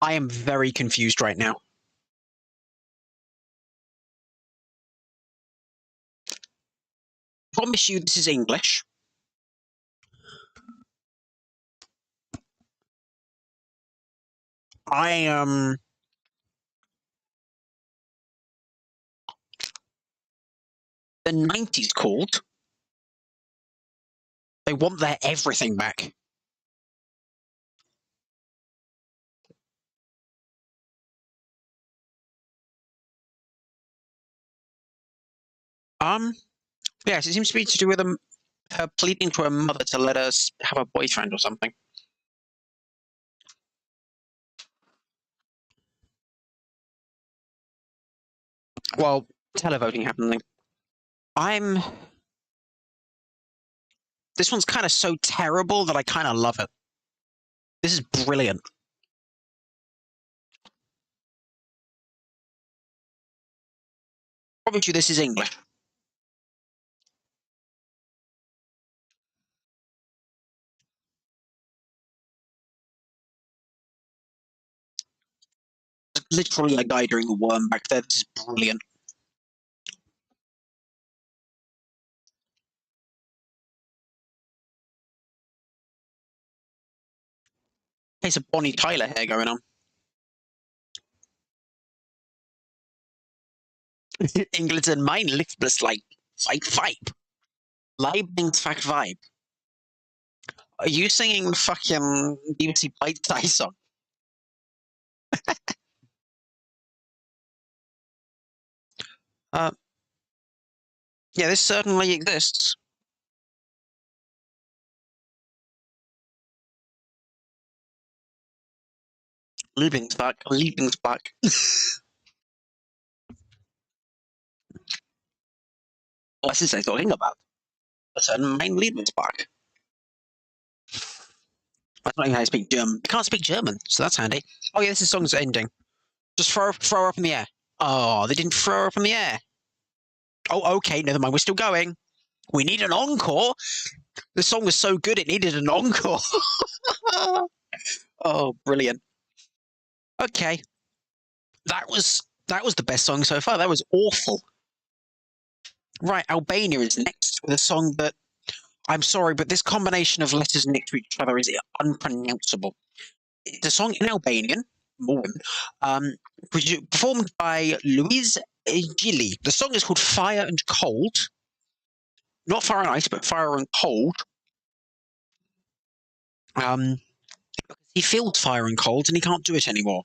I am very confused right now. I promise you this is English. The 90s called. They want their everything back. Yes, it seems to be to do with her pleading to her mother to let her have a boyfriend or something. Well, televoting happening. This one's kind of so terrible that I kind of love it. This is brilliant. Promise you this is English. Literally a guy during the worm back there. This is brilliant. Case of Bonnie Tyler hair going on. England's and mine lifeless like fight. Lieblingsfakt Vibe. Are you singing fucking BBC Bite Size song? Uh, yeah, this certainly exists. Lieblingsfakt. Was ist er talking about? Das ist mein Lieblingsfakt. I don't know how to speak German. I can't speak German, so that's handy. Oh yeah, this song's ending. Just throw her up in the air. Oh, they didn't throw her up in the air. Oh, okay, never mind. We're still going. We need an encore. The song was so good it needed an encore. Oh, brilliant. Okay. That was the best song so far. That was awful. Right, Albania is next with a song that I'm sorry, but this combination of letters next to each other is unpronounceable. It's a song in Albanian, performed by Luis Gili. The song is called Fire and Cold. Not Fire and Ice, but Fire and Cold. He feels fire and cold and he can't do it anymore.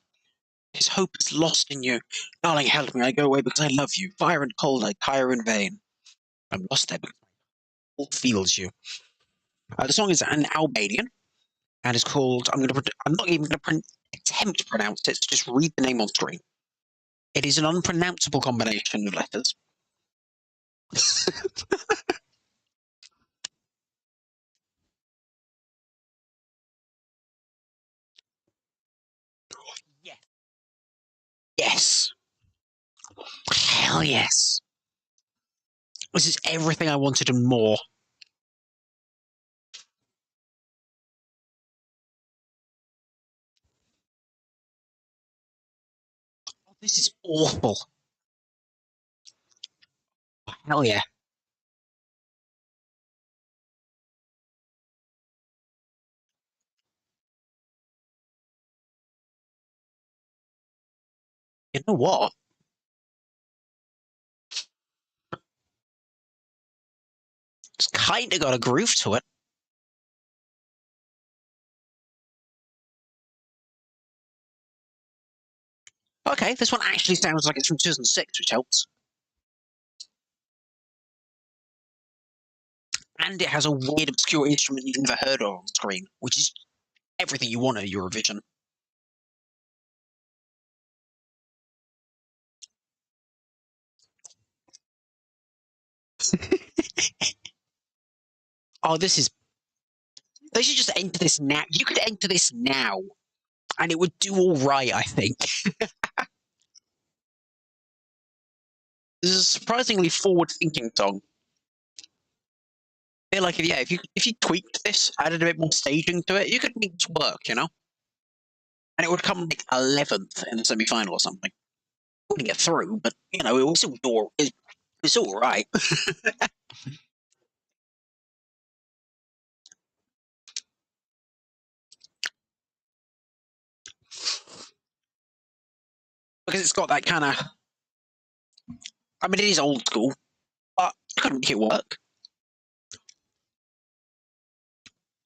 His hope is lost in you. Darling, help me, I go away because I love you. Fire and cold, I tire in vain. I'm lost there because my soul feels you. The song is an Albanian and is called, I'm not even going to attempt to pronounce it, so just read the name on screen. It is an unpronounceable combination of letters. Yes. Yes. Hell yes. This is everything I wanted and more. This is awful. Hell yeah. You know what? It's kind of got a groove to it. Okay, this one actually sounds like it's from 2006, which helps. And it has a weird, obscure instrument you've never heard of on screen, which is everything you want at Eurovision. Oh, this is. They should just enter this now. You could enter this now, and it would do all right, I think. This is a surprisingly forward-thinking song. I feel like if you tweaked this, added a bit more staging to it, you could make this work, you know. And it would come like 11th in the semi-final or something. Wouldn't get through, but you know, it was still it's all right. Because it's got that kind of. I mean, it is old school, but you can make it work.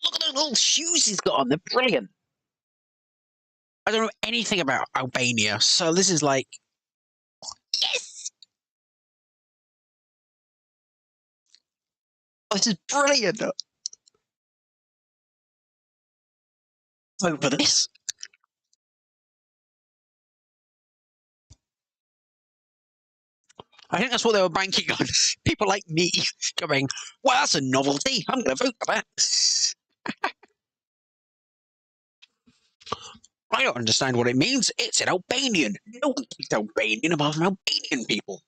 Look at those little shoes he's got on; they're brilliant. I don't know anything about Albania, so this is like, yes, oh, this is brilliant. Vote for this. I think that's what they were banking on. People like me going, well, that's a novelty. I'm going to vote for that. I don't understand what it means. It's an Albanian. No one speaks Albanian apart from Albanian people.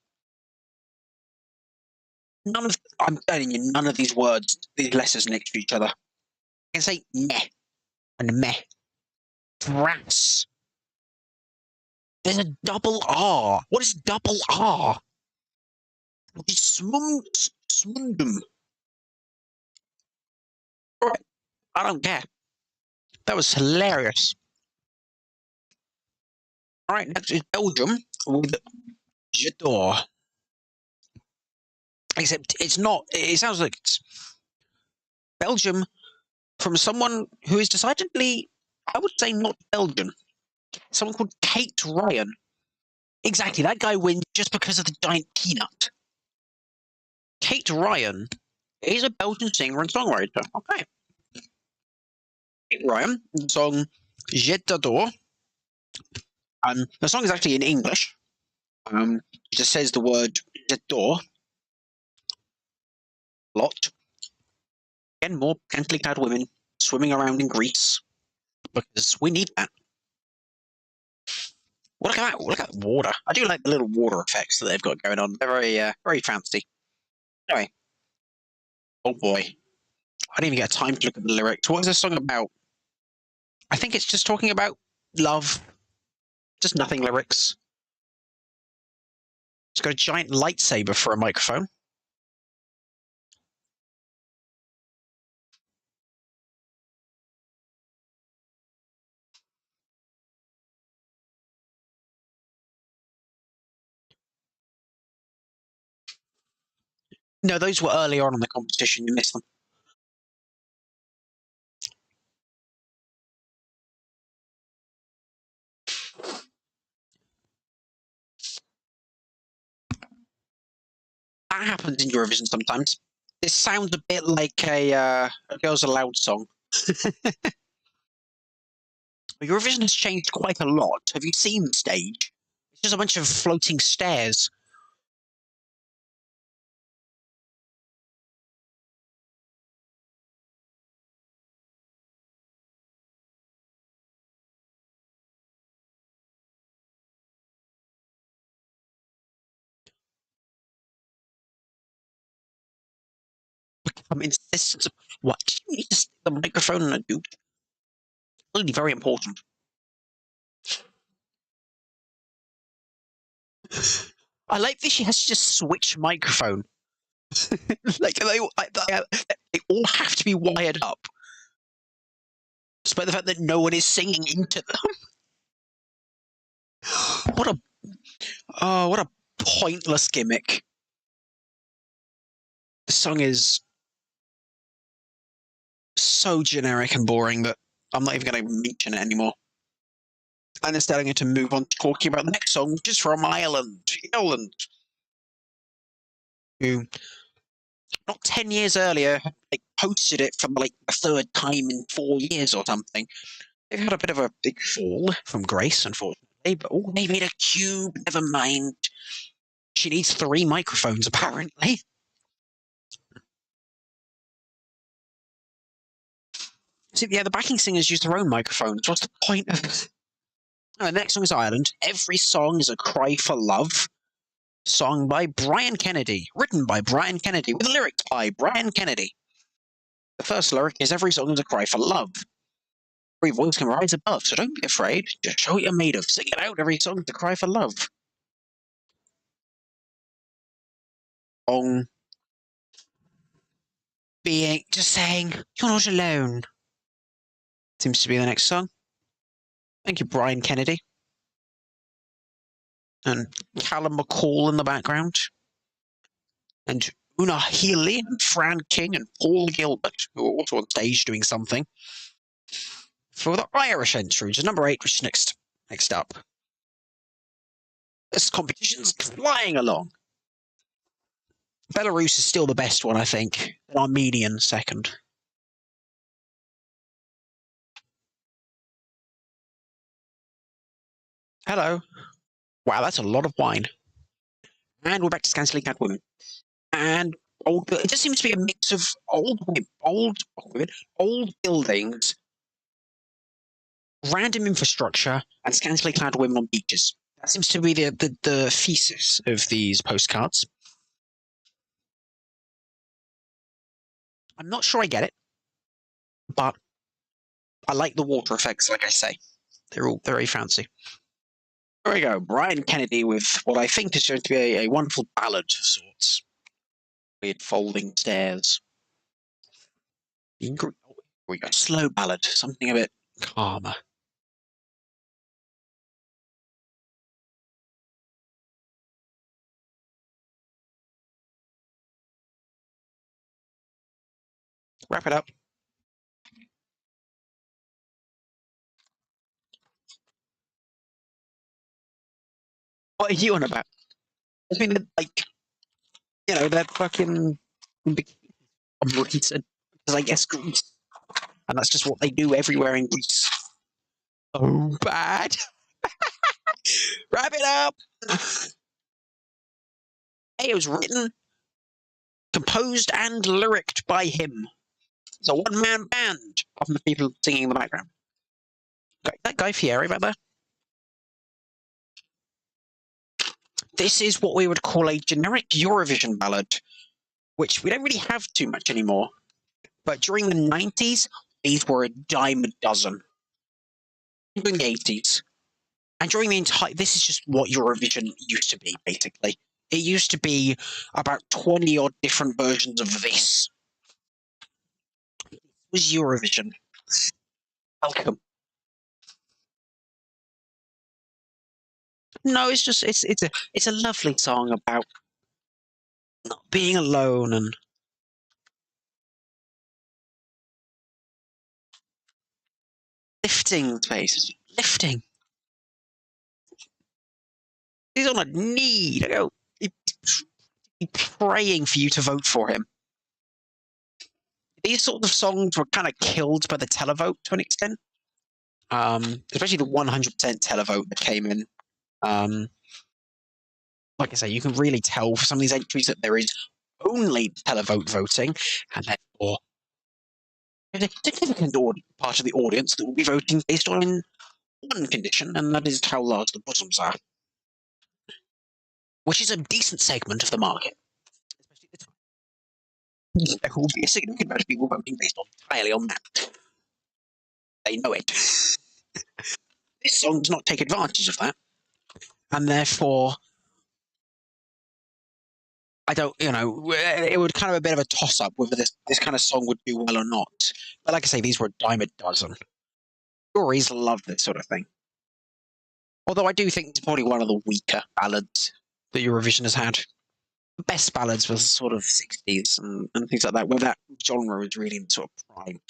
I'm telling you, none of these words, these letters next to each other. I can say meh and meh. Brass. There's a double R. What is double R? It's smundum. Right. I don't care. That was hilarious. All right, next is Belgium with J'adore. Except it's not. It sounds like it's Belgium from someone who is decidedly, I would say, not Belgian. Someone called Kate Ryan. Exactly, that guy wins just because of the giant peanut. Kate Ryan is a Belgian singer and songwriter. Okay. Kate Ryan, the song Je t'adore. The song is actually in English. It just says the word j'adore a lot. Again, more scantily clad women swimming around in Greece because we need that. Well, look at that! Look at that water. I do like the little water effects that they've got going on. They're very fancy. Anyway, oh boy, I didn't even get time to look at the lyrics. What is this song about? I think it's just talking about love. Just nothing lyrics. It's got a giant lightsaber for a microphone. No, those were earlier on in the competition. You missed them. That happens in Eurovision sometimes. This sounds a bit like a Girls Aloud song. Eurovision has changed quite a lot. Have you seen the stage? It's just a bunch of floating stairs. Become insistent. What? You need to stick the microphone on a dude. Really very important. I like that she has to just switch microphone. Like they all have to be wired up, despite the fact that no one is singing into them. What a pointless gimmick. The song is so generic and boring that I'm not even going to mention it anymore. And instead, I'm going to move on to talking about the next song, which is from Ireland, who not 10 years earlier like posted it for like the third time in 4 years or something. They've had a bit of a big fall from grace, unfortunately, but they made a cube. Never mind. She needs 3 microphones, apparently. So, yeah, the backing singers use their own microphones. What's the point of it? The next song is Ireland. Every song is a cry for love. Song by Brian Kennedy. Written by Brian Kennedy. With lyrics by Brian Kennedy. The first lyric is every song is a cry for love. Every voice can rise above, so don't be afraid. Just show what you're made of. Sing it out. Every song is a cry for love. Song being just saying you're not alone. Seems to be the next song. Thank you, Brian Kennedy. And Callum McCall in the background. And Una Healy and Fran King and Paul Gilbert, who are also on stage doing something. For the Irish entries, number 8, which is next up. This competition's flying along. Belarus is still the best one, I think. And Armenian second. Hello. Wow, that's a lot of wine. And we're back to scantily clad women. And it just seems to be a mix of old buildings, random infrastructure, and scantily clad women on beaches. That seems to be the thesis of these postcards. I'm not sure I get it, but I like the water effects, like I say. They're all very fancy. There we go. Brian Kennedy with what I think is going to be a wonderful ballad of sorts. Weird folding stairs. We got a slow ballad, something a bit calmer. wrap it up. What are you on about? I mean, like, you know, they're fucking reason, because I guess Greece, and that's just what they do everywhere in Greece. Oh, bad. Wrap it up. Hey, it was written, composed, and lyricked by him. It's a one-man band, apart from the people singing in the background. That Guy Fieri back there? This is what we would call a generic Eurovision ballad, which we don't really have too much anymore. But during the 90s, these were a dime a dozen. During the 80s. And during the entire... This is just what Eurovision used to be, basically. It used to be about 20-odd different versions of this. It was Eurovision. Welcome. No, it's just... It's a lovely song about not being alone and... lifting spaces. Lifting. He's on a knee. He's praying for you to vote for him. These sorts of songs were kind of killed by the televote to an extent. Especially the 100% televote that came in. Like I say, you can really tell for some of these entries that there is only televote voting, and therefore a significant part of the audience that will be voting based on one condition, and that is how large the bottoms are. Which is a decent segment of the market. Especially at the time. There will be a significant amount of people voting based entirely on that. They know it. This song does not take advantage of that. And therefore, I don't, you know, it would kind of a bit of a toss-up whether this kind of song would do well or not. But like I say, these were a dime a dozen. Juries love this sort of thing. Although I do think it's probably one of the weaker ballads that Eurovision has had. The best ballads was sort of 60s and things like that, where that genre was really in sort of prime.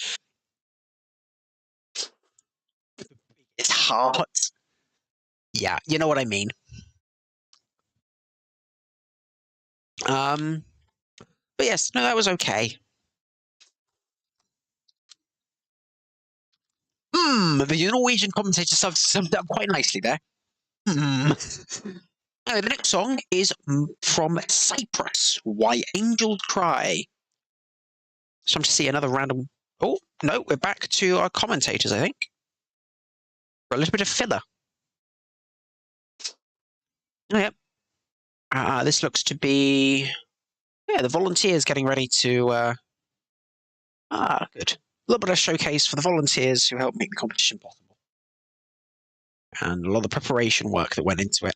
It's hard. Yeah, you know what I mean. But yes, no, that was okay. The Norwegian commentator summed up quite nicely there. The next song is from Cyprus, Why Angels Cry. So I'm to see another random... Oh, no, we're back to our commentators, I think. For a little bit of filler. Oh, yep. This looks to be... Yeah, the volunteers getting ready to... good. A little bit of showcase for the volunteers who helped make the competition possible. And a lot of the preparation work that went into it.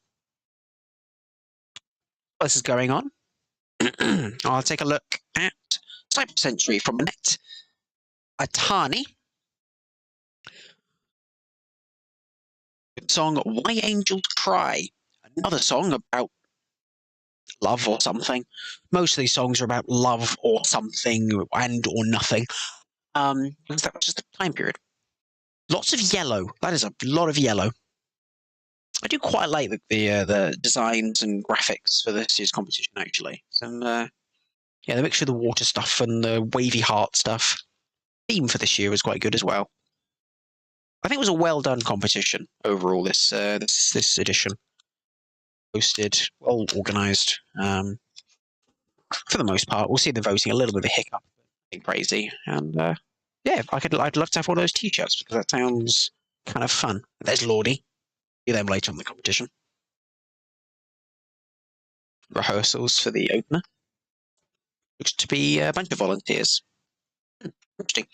This is going on. I'll take a look at Cyprus entry from Annette Atani. Song Why Angels Cry. Another song about love or something. Most of these songs are about love or something and or nothing. Because that was just the time period. Lots of yellow. That is a lot of yellow. I do quite like the designs and graphics for this year's competition, actually. Some, yeah, the mixture of the water stuff and the wavy heart stuff. The theme for this year was quite good as well. I think it was a well done competition overall. This edition, hosted, well organised. For the most part, we'll see the voting a little bit of a hiccup, nothing crazy, and yeah, I'd love to have one of those T-shirts because that sounds kind of fun. There's Lordy. See them later on the competition. Rehearsals for the opener. Looks to be a bunch of volunteers. Interesting.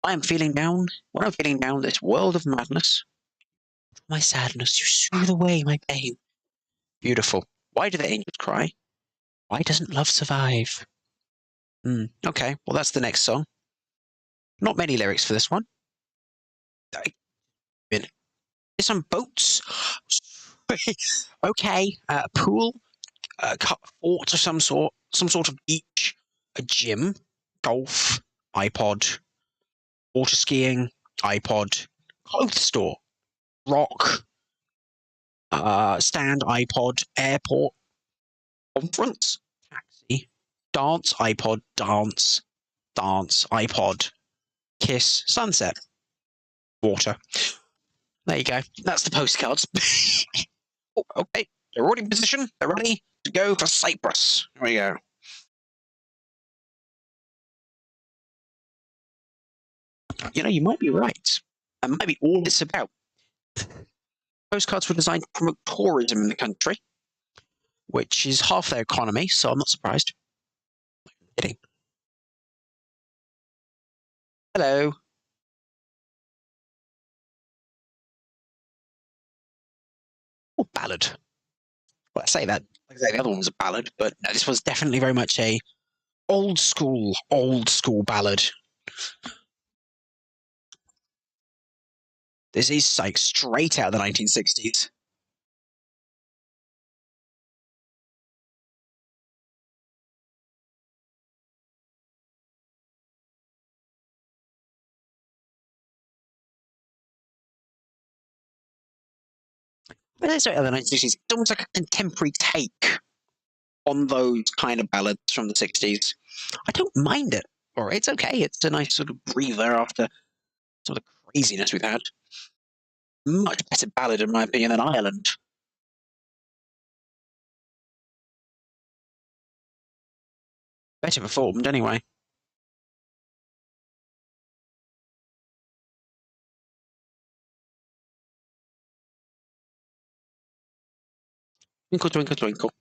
I am feeling down. When I'm feeling down this world of madness, my sadness, you soothe away my pain. Beautiful. Why do the angels cry? Why doesn't love survive? Okay, well that's the next song. Not many lyrics for this one. Some boats. Okay, a pool, a fort of some sort of beach, a gym, golf, iPod, water skiing, iPod, clothes store, rock, stand, iPod, airport, conference, taxi, dance, iPod, dance, iPod, kiss, sunset, water. There you go. That's the postcards. Oh, okay, they're already in position. They're ready to go for Cyprus. Here we go. You know, you might be right. That might be all it's about. Postcards were designed to promote tourism in the country, which is half their economy, so I'm not surprised. I'm kidding. Hello. Oh, ballad. Well, I say that. Like I say, the other one was a ballad, but no, this was definitely very much a old school ballad. This is like straight out of the 1960s. But it's straight out of the 1960s. It's almost like a contemporary take on those kind of ballads from the 60s. I don't mind it, or it's okay. It's a nice sort of breather after some of the craziness we've had. Much better ballad, in my opinion, than Ireland. Better performed, anyway. Twinkle, twinkle, twinkle.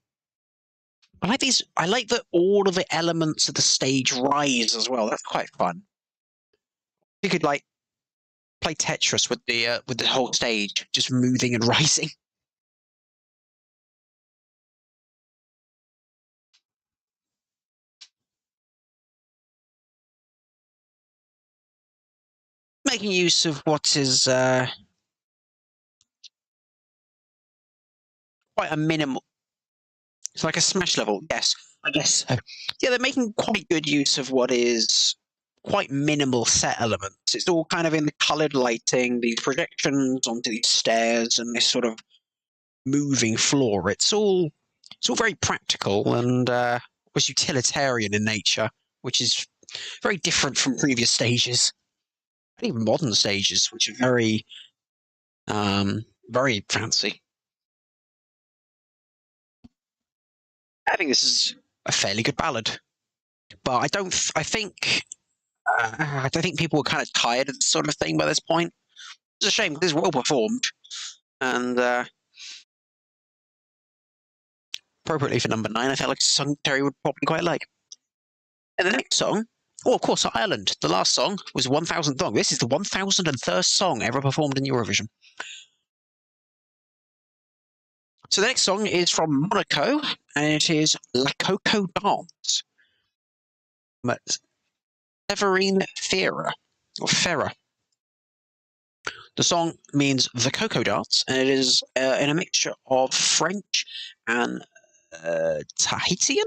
I like these. I like that all of the elements of the stage rise as well. That's quite fun. You could like play Tetris with the whole stage just moving and rising. Making use of what is quite a minimal. It's like a Smash level, yes, I guess so. Yeah, they're making quite good use of what is quite minimal set elements. It's all kind of in the coloured lighting, these projections onto these stairs, and this sort of moving floor. It's all very practical and was utilitarian in nature, which is very different from previous stages, and even modern stages, which are very fancy. I think this is a fairly good ballad, but I don't. I don't think people were kind of tired of this sort of thing by this point. It's a shame because it's well performed and appropriately for number 9. I felt like a song Terry would probably quite like. And the next song, oh, of course, Ireland. The last song was 1000th song. This is the 1001st song ever performed in Eurovision. So the next song is from Monaco, and it is La Coco Dance. But Severine Ferrer, or Ferrer. The song means the Coco Dance, and it is in a mixture of French and Tahitian.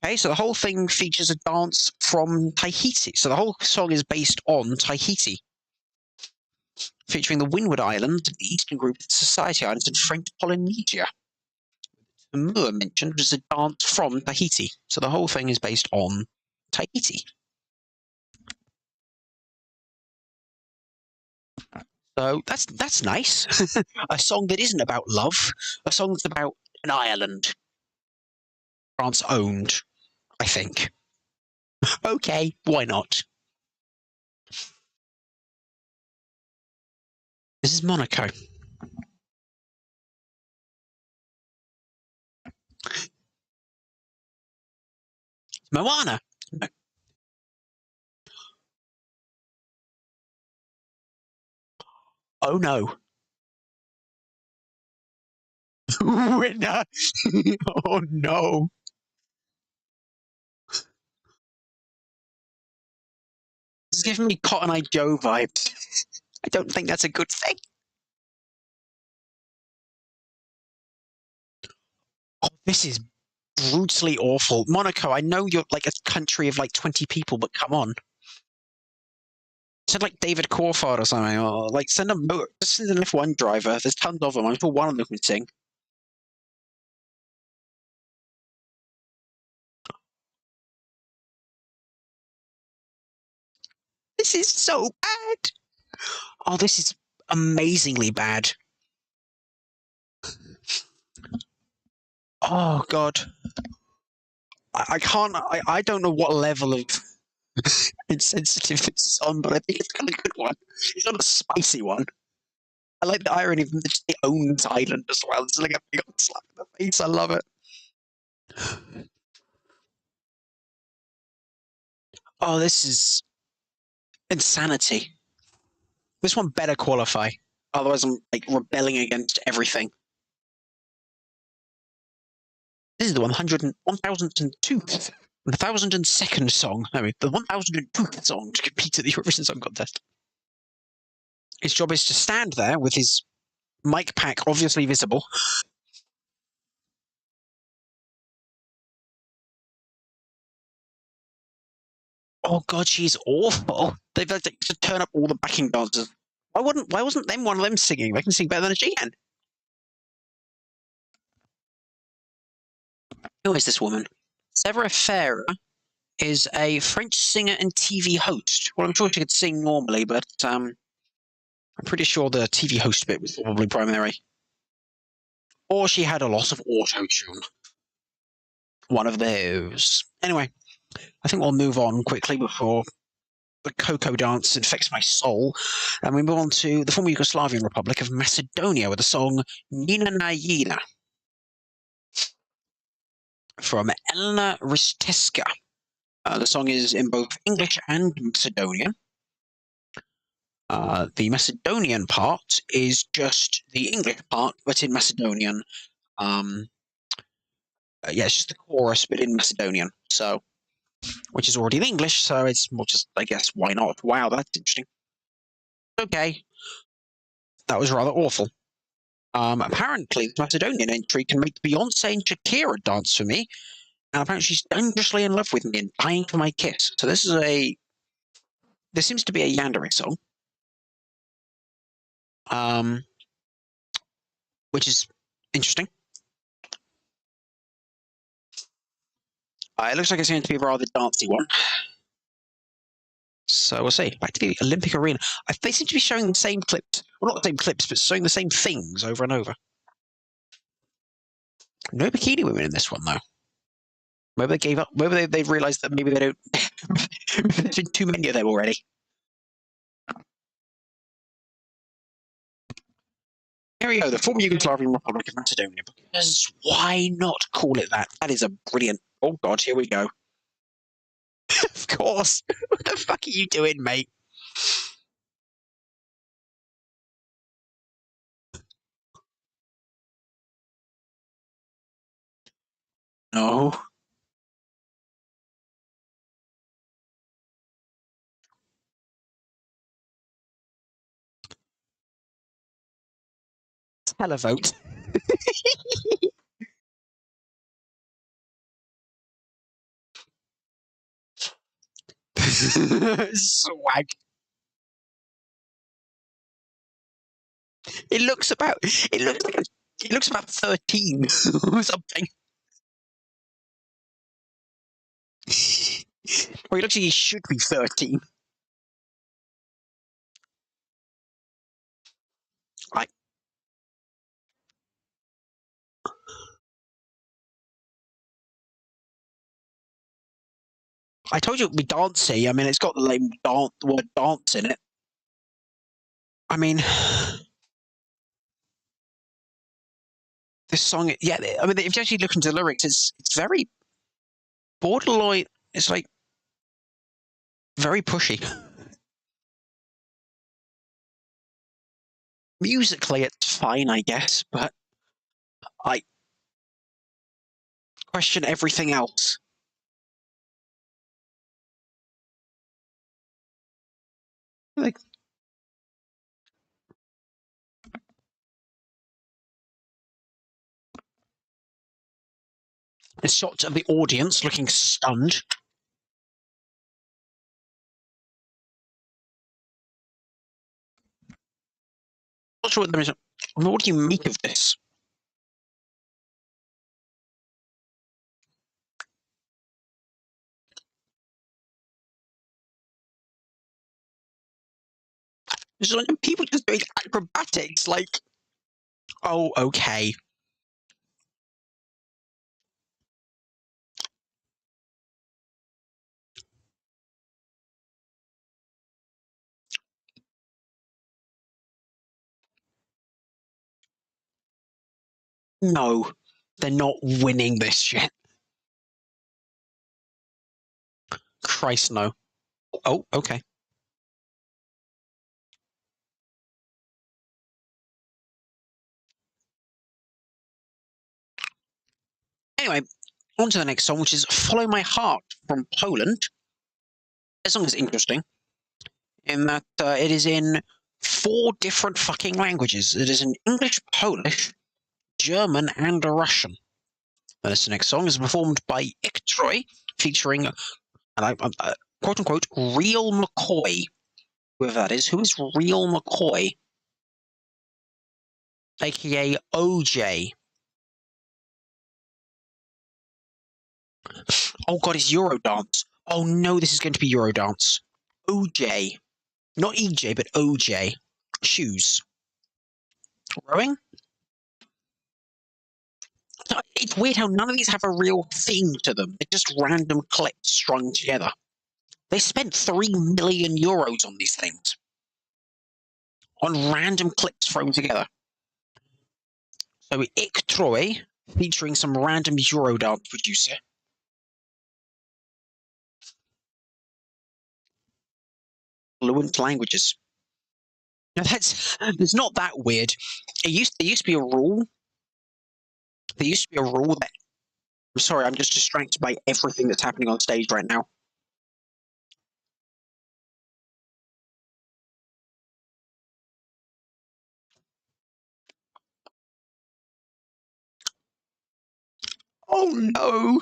Okay, so the whole thing features a dance from Tahiti. So the whole song is based on Tahiti, featuring the Windward Islands, the eastern group of the Society Islands, and French Polynesia. The Moor mentioned was a dance from Tahiti. So the whole thing is based on Tahiti. So that's nice. A song that isn't about love, a song that's about an island. France owned, I think. Okay, why not? This is Monaco. Moana. No. Oh no. Winner. Oh no. This is giving me Cotton Eye Joe vibes. I don't think that's a good thing. Oh, This is brutally awful. Monaco, I know you're like a country of like 20 people, but come on. Send like David Crawford or something, or like send a motor. Just send an F1 driver. There's tons of them. I'm sure one of them can sing. This is so bad. Oh, this is amazingly bad. Oh God. I can't. I don't know what level of insensitive this is on, but I think it's got a good one. It's not a spicy one. I like the irony of them that they own this island as well. It's like a big old slap in the face. I love it. Oh, this is insanity. This one better qualify. Otherwise, I'm like rebelling against everything. This is the 1002nd song. I mean, the 1002nd song to compete at the Eurovision Song Contest. His job is to stand there with his mic pack obviously visible. Oh God, she's awful. They've had to turn up all the backing dancers. Why wasn't them one of them singing? They can sing better than she can. Who is this woman? Severa Farah is a French singer and TV host. Well, I'm sure she could sing normally, but I'm pretty sure the TV host bit was probably primary. Or she had a lot of auto tune. One of those. Anyway, I think we'll move on quickly before the Coco dance infects my soul. And we move on to the former Yugoslavian Republic of Macedonia with the song Nina Najina from Elena Risteska. The song is in both English and Macedonian. The Macedonian part is just the English part, but in Macedonian. Yeah, it's just the chorus, but in Macedonian. So, which is already in English, so it's more just, I guess, why not? Wow, that's interesting. Okay, that was rather awful. Apparently, the Macedonian entry can make Beyonce and Shakira dance for me, and apparently she's dangerously in love with me and dying for my kiss. So this seems to be a Yandere song, um, which is interesting. It looks like it's going to be a rather dancey one. So we'll see. Back to the Olympic arena. They seem to be showing the same clips. Well, not the same clips, but showing the same things over and over. No bikini women in this one, though. Maybe they gave up. Maybe they've realised that maybe they don't. There's been too many of them already. Here we go, the former Yugoslavian Republic of Macedonia. Because why not call it that? That is a brilliant. Oh God, here we go. Of course. What the fuck are you doing, mate? No. Televote. Swag. It looks about. It looks like. It looks about 13 or something. Or it looks like he should be 13. I I told you it would be dancey. I mean, it's got the word dance in it. I mean, this song, yeah. I mean, if you actually look into the lyrics, it's very borderline. It's like very pushy. Musically, it's fine, I guess, but I question everything else. Like, A shot of the audience looking stunned. Not sure what there is. What do you make of this? There's like people just doing acrobatics, like, oh, okay. No, they're not winning this shit. Christ, no. Oh, okay. Anyway, on to the next song, which is Follow My Heart from Poland. This song is interesting in that it is in 4 different fucking languages. It is in English, Polish, German, and Russian. This next song is performed by Iktroy, featuring, quote unquote, Real McCoy. Whoever that is. Who is Real McCoy? AKA OJ. Oh god, it's Eurodance. Oh no, this is going to be Eurodance. OJ. Not EJ, but OJ. Shoes. Rowing? It's weird how none of these have a real theme to them. They're just random clips strung together. They spent 3 million euros on these things. On random clips thrown together. So Iktroy, featuring some random Eurodance producer. Fluent languages. Now it's not that weird. There used to be a rule. There used to be a rule that. I'm sorry, I'm just distracted by everything that's happening on stage right now. Oh no!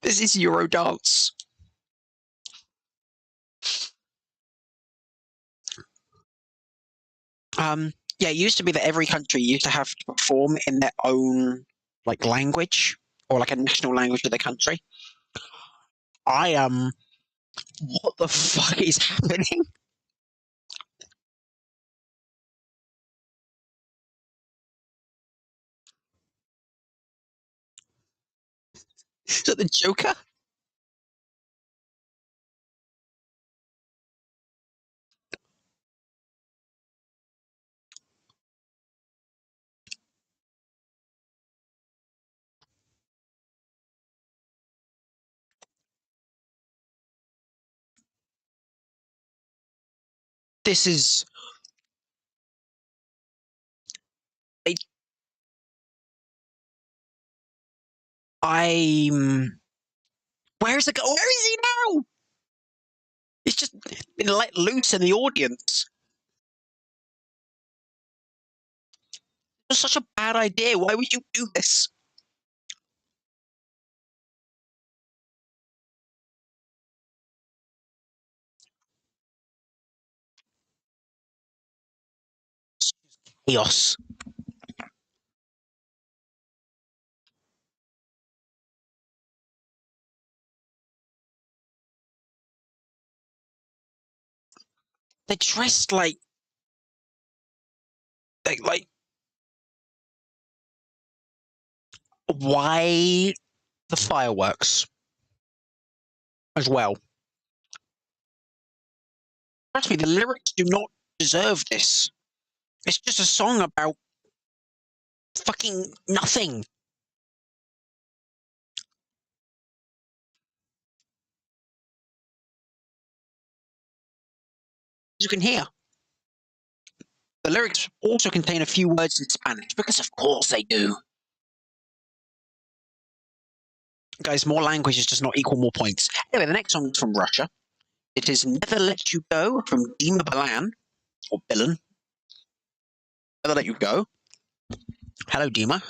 This is Eurodance. Yeah, it used to be that every country used to have to perform in their own like language or like a national language of the country. What the fuck is happening? Is that the Joker? This is. I'm. Where is it? Where is he now? It's just been let loose in the audience. It was such a bad idea. Why would you do this? Chaos. They're dressed like. Why the fireworks as well? Trust me, the lyrics do not deserve this. It's just a song about fucking nothing. As you can hear. The lyrics also contain a few words in Spanish, because of course they do. Guys, more languages does not equal more points. Anyway, the next song is from Russia. It is Never Let You Go from Dima Bilan, or Bilan. Never Let You Go. Hello, Dima.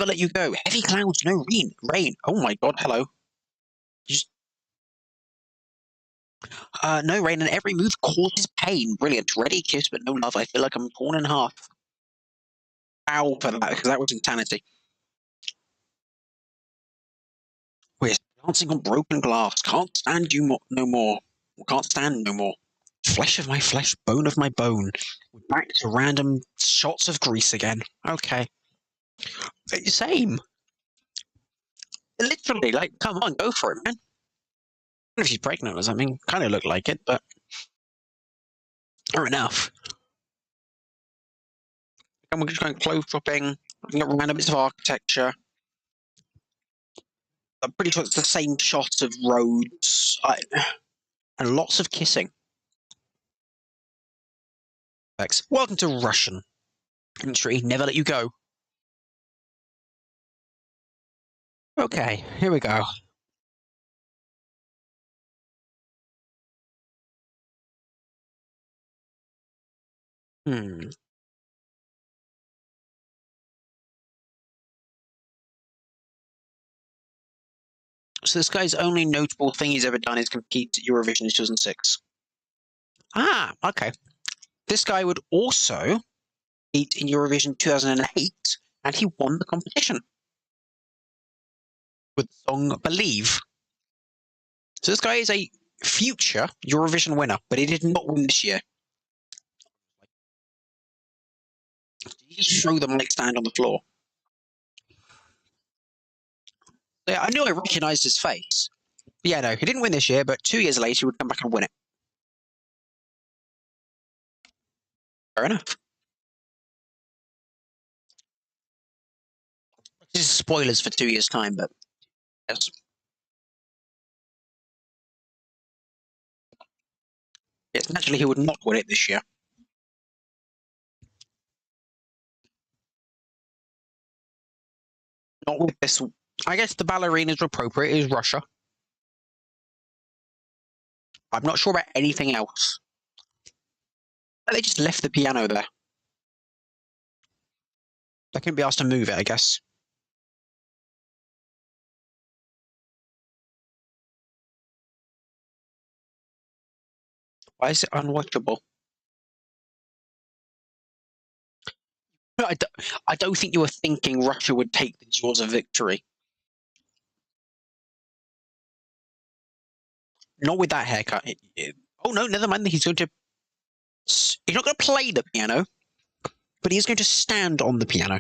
Never Let You Go. Heavy clouds, no rain. Oh my god, hello. Just, no rain and every move causes pain. Brilliant. Ready, kiss, but no love. I feel like I'm torn in half. Ow for that, because that was insanity. We're dancing on broken glass. Can't stand you no more. Can't stand no more. Flesh of my flesh, bone of my bone. We're back to random shots of grease again. Okay. Same. Literally, like, come on, go for it, man. I don't know if she's pregnant or something. Kind of looked like it, but fair enough. And we're just going close shopping, looking at random bits of architecture. I'm pretty sure it's the same shot of roads and lots of kissing. Thanks. Welcome to Russian entry. Never Let You Go. Okay, here we go. So this guy's only notable thing he's ever done is compete at Eurovision in 2006. Ah, okay. This guy would also compete in Eurovision 2008, and he won the competition with the song Believe. So this guy is a future Eurovision winner, but he did not win this year. Did he just throw the mic stand on the floor? Yeah, I knew I recognised his face. But yeah, no, he didn't win this year, but 2 years later he would come back and win it. Fair enough. This is spoilers for 2 years' time, but yes. Yes, naturally he would not win it this year. Not with this. I guess the ballerinas were appropriate. It is Russia. I'm not sure about anything else. They just left the piano there. They couldn't be asked to move it, I guess. Why is it unwatchable? I don't think you were thinking Russia would take the jaws of victory. Not with that haircut. Oh no, never mind. He's not going to play the piano, but he's going to stand on the piano.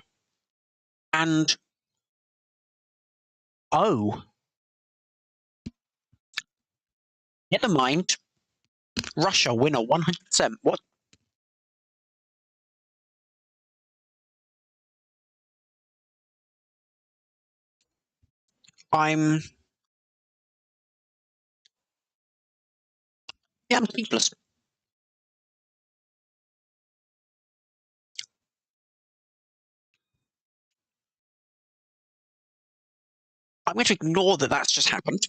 And oh, never mind. Russia winner 100%. What? I'm speechless. I'm going to ignore that that's just happened.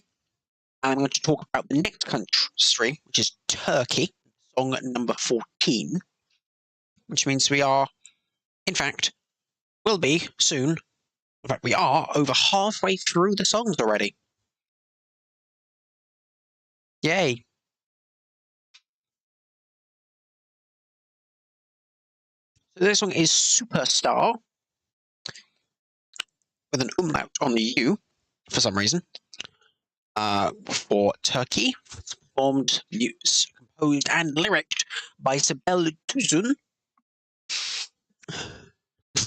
And I'm going to talk about the next country, which is Turkey, song number 14, which means we are, in fact, will be soon. In fact, we are over halfway through the songs already. Yay. So this song is Superstar, with an umlaut on the U, for some reason. For Turkey, it's performed, composed, and lyricked by Sibel Tuzun.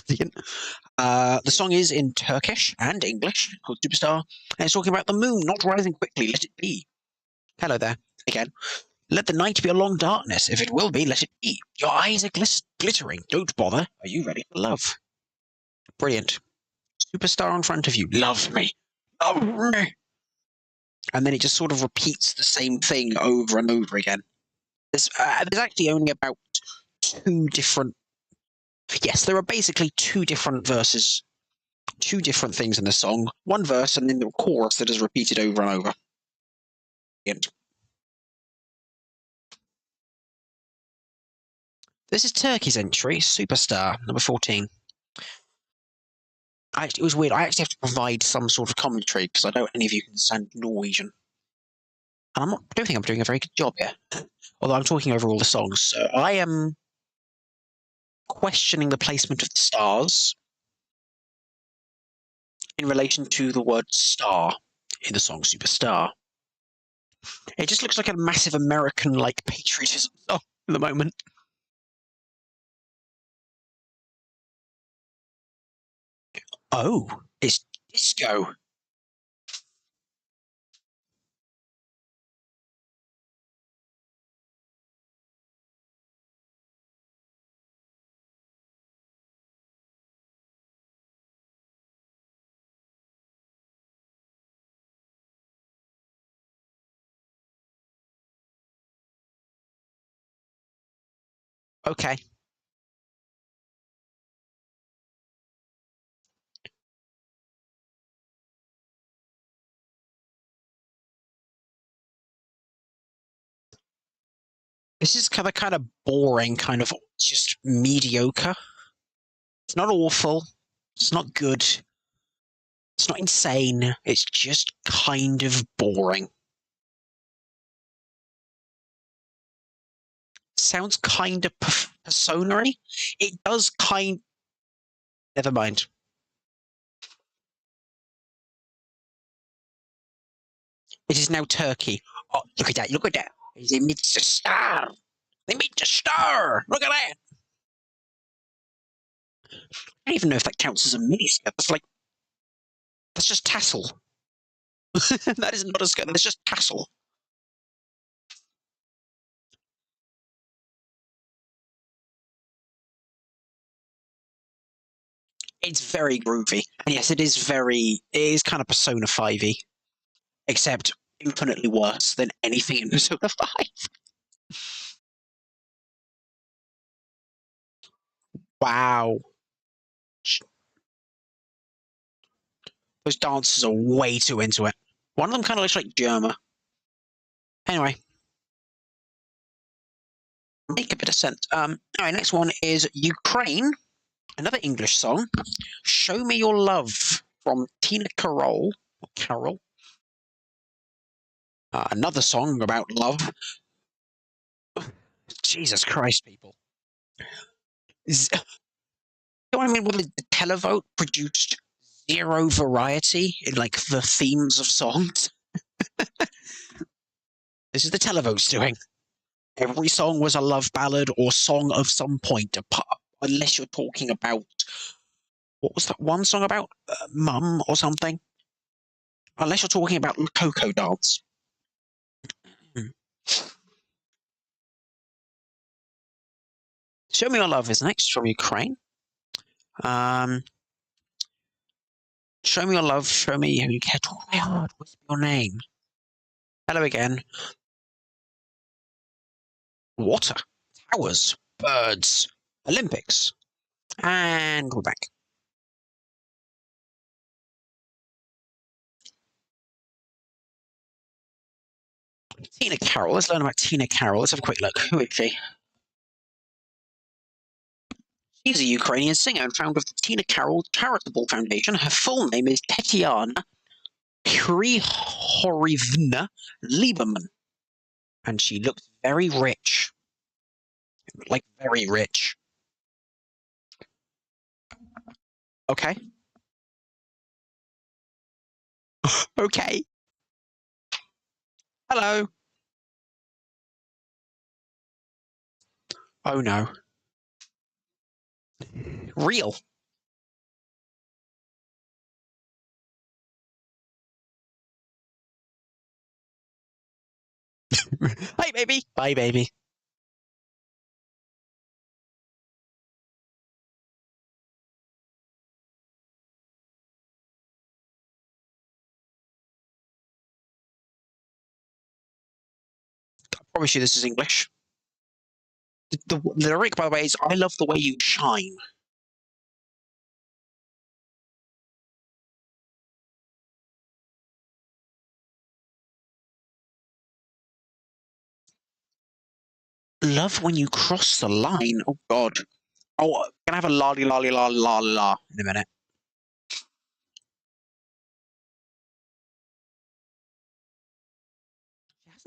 The song is in Turkish and English, called Superstar, and it's talking about the moon not rising quickly, let it be. Hello there, again. Let the night be a long darkness. If it will be, let it be. Your eyes are glittering. Don't bother. Are you ready for love? Brilliant. Superstar in front of you. Love me. Love me. And then it just sort of repeats the same thing over and over again. There's actually only about two different... Yes, there are basically two different verses. Two different things in the song. One verse and then the chorus that is repeated over and over. Brilliant. This is Turkey's entry, Superstar, number 14. it was weird. I actually have to provide some sort of commentary because I don't any of you can understand Norwegian. And I don't think I'm doing a very good job here. Although I'm talking over all the songs, so I am questioning the placement of the stars in relation to the word star in the song Superstar. It just looks like a massive American like patriotism song at the moment. Oh, it's disco. Okay. This is kind of boring, kind of just mediocre. It's not awful. It's not good. It's not insane. It's just kind of boring. Sounds kind of persona-y. It does kind. Never mind. It is now Turkey. Oh, look at that! Look at that! They made a star. They made a star. Look at that! I don't even know if that counts as a mini skirt. That's just tassel. That is not a skirt. That's just tassel. It's very groovy, and yes, it is kind of Persona 5y, except infinitely worse than anything in Persona 5. Wow. Those dancers are way too into it. One of them kind of looks like Germa. Anyway. Make a bit of sense. Alright, next one is Ukraine. Another English song. Show Me Your Love from Tina Carroll. Carol. Another song about love. Jesus Christ, people. You know what I mean? When the televote produced zero variety in like the themes of songs. This is the televote's doing. Every song was a love ballad or song of some point, unless you're talking about what was that one song about? Mum or something. Unless you're talking about Coco Dance. Show Me Your Love is next from Ukraine. Show me your love, show me who you care. Talk my heart, whisper your name. Hello again. Water, towers, birds, Olympics. And we're back. Tina Carroll. Let's learn about Tina Carroll. Let's have a quick look. Who is she? She's a Ukrainian singer and founder of the Tina Carroll Charitable Foundation. Her full name is Tetiana Krihorivna Lieberman. And she looks very rich. Like, very rich. Okay. Okay. Hello. Oh no. Real. Hi, baby. Bye, baby. I promise you this is English. The lyric, by the way, is I love the way you shine. Love when you cross the line. Oh, God. Oh, I'm going to have a lolly, lolly, la, la, la in a minute.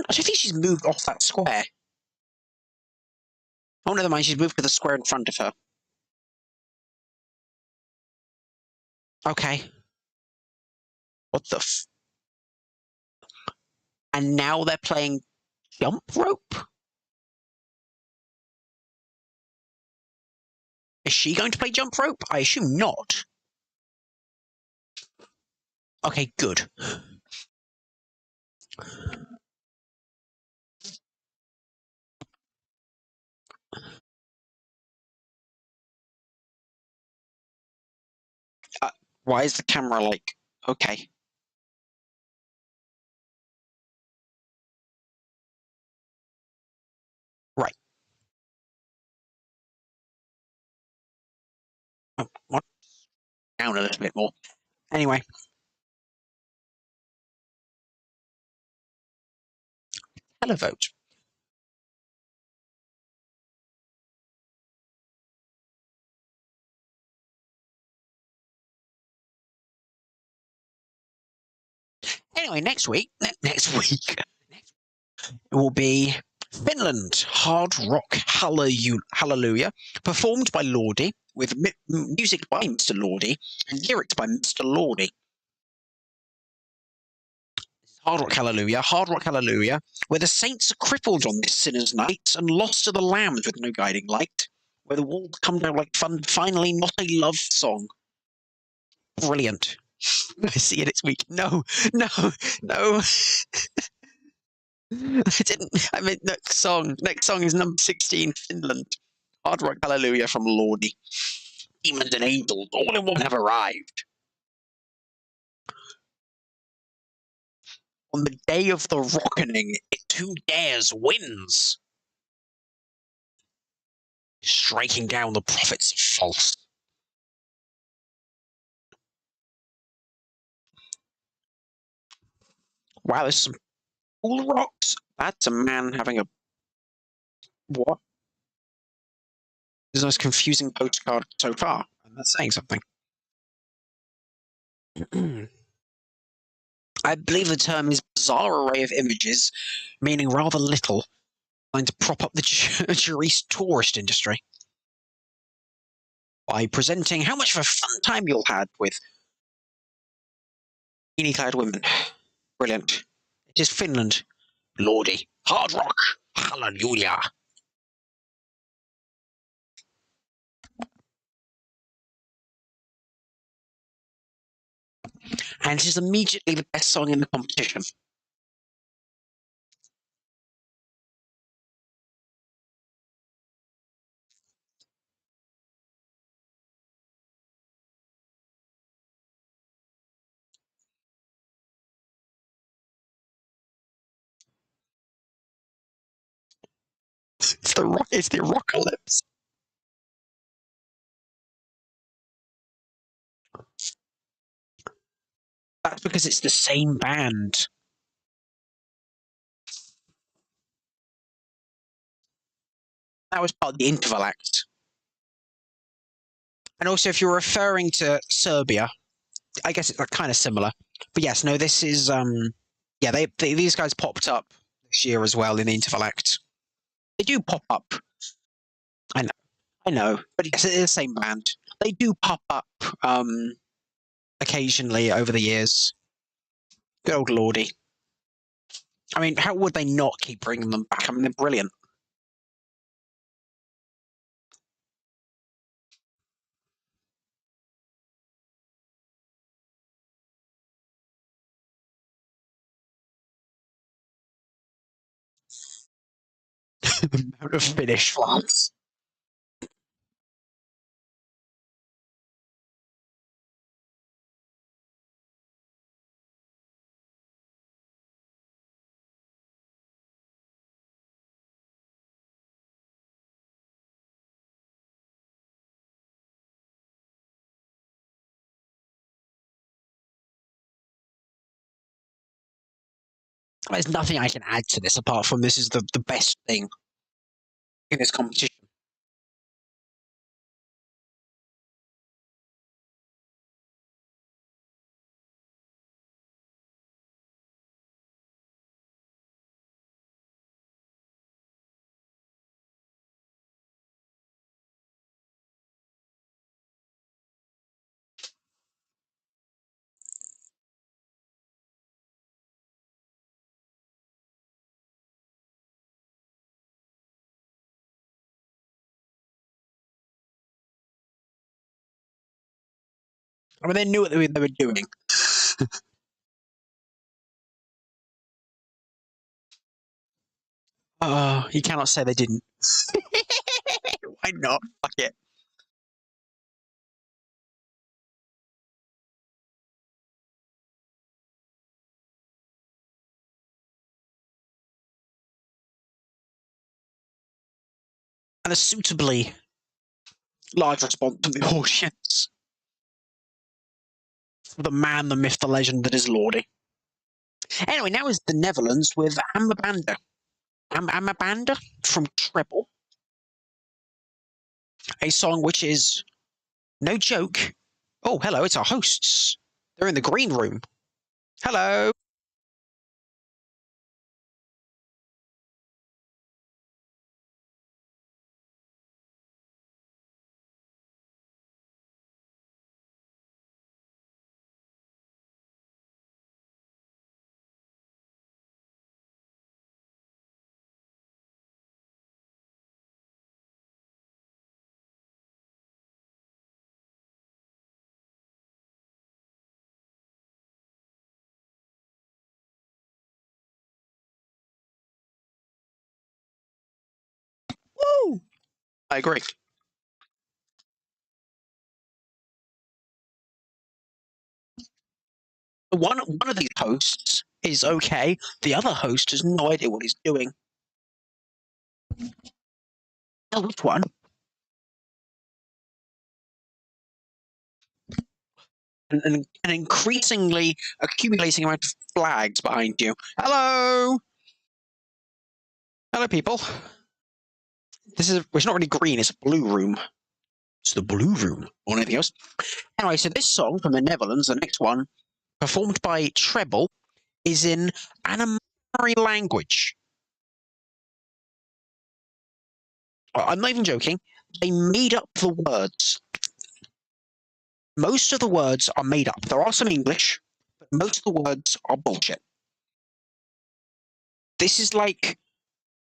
I don't think she's moved off that square. Oh, never mind. She's moved to the square in front of her. Okay. What the f... And now they're playing jump rope? Is she going to play jump rope? I assume not. Okay, good. Why is the camera like... Okay. Right. Oh, what? Down a little bit more. Anyway. Televote. Anyway, next week, it will be Finland Hard Rock Hallelujah, performed by Lordi, with music by Mr. Lordi and lyrics by Mr. Lordi. Hard Rock Hallelujah, where the saints are crippled on this sinner's night and lost to the lambs with no guiding light, where the walls come down like fun, finally not a love song. Brilliant. I see you next week. No. I didn't. I meant next song. Next song is number 16, Finland. Hard Rock Hallelujah from Lordi. Demons and angels, all in one, have arrived. On the day of the reckoning, it too dares wins, striking down the prophets of false. Wow, there's some cool rocks. That's a man having a... What? This is the most confusing postcard so far. And that's saying something. I believe the term is bizarre array of images, meaning rather little, trying to prop up the Charisse tourist industry by presenting how much of a fun time you'll had with bikini-clad women. Brilliant. It is Finland. Lordi. Hard rock. Hallelujah. And it is immediately the best song in the competition. It's the Rockalypse. That's because it's the same band. That was part of the interval act. And also, if you're referring to Serbia, I guess it's kind of similar. But yes, no, this is yeah, these guys popped up this year as well in the interval act. They do pop up. I know, but yes, it is the same band. They do pop up occasionally over the years. Good old Lordi. I mean, how would they not keep bringing them back? I mean, they're brilliant. The amount of Finnish flags. There's nothing I can add to this apart from this is the best thing in this competition. I mean, they knew what they were doing. Oh, you cannot say they didn't. Why not? Fuck it. And a suitably large response from the audience. For the man, the myth, the legend that is Lordy. Anyway, now is the Netherlands with Amabanda. Amabanda from Treble. A song which is no joke. Oh, hello, it's our hosts. They're in the green room. Hello. Woo! I agree. One of these hosts is okay. The other host has no idea what he's doing. Oh, which one? An increasingly accumulating amount of flags behind you. Hello! Hello, people. It's not really green, it's a blue room. It's the blue room, or anything else. Anyway, so this song from the Netherlands, the next one, performed by Treble, is in Animari language. I'm not even joking. They made up the words. Most of the words are made up. There are some English, but most of the words are bullshit. This is like,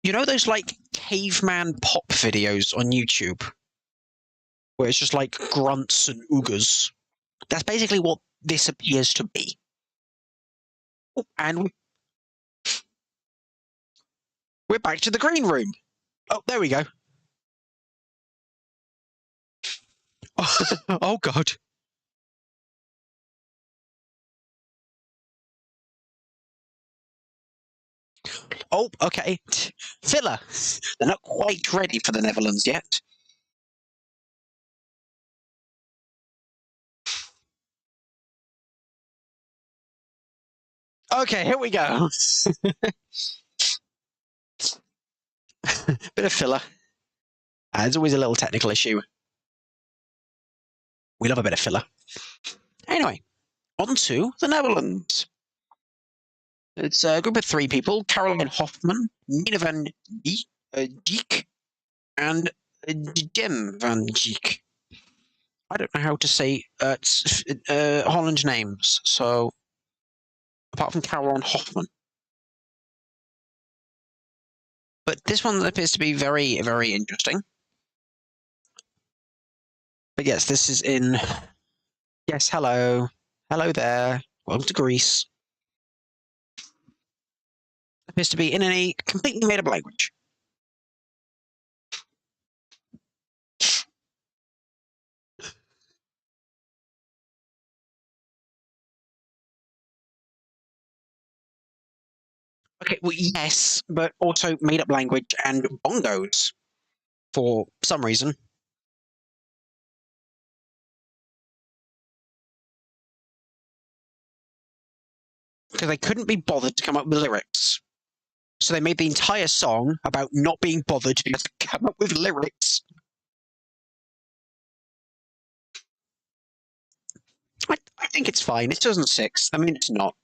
you know those like caveman pop videos on YouTube? Where it's just like grunts and oogers. That's basically what this appears to be. Oh, and we're back to the green room. Oh, there we go. Oh, God. Oh, okay. Filler. They're not quite ready for the Netherlands yet. Okay, here we go. Bit of filler. There's always a little technical issue. We love a bit of filler. Anyway, on to the Netherlands. It's a group of 3 people: Caroline Hoffman, Nina van Dijk, and Jem van Dijk. I don't know how to say Holland names, so apart from Caroline Hoffman. But this one appears to be very, very interesting. But yes, this is in. Yes, hello. Hello there. Welcome to Greece. Appears to be in a completely made up language. Okay, well, yes, but also made up language and bongos for some reason. Because they couldn't be bothered to come up with lyrics. So they made the entire song about not being bothered to come up with lyrics. I think it's fine. It's 2006. I mean, it's not.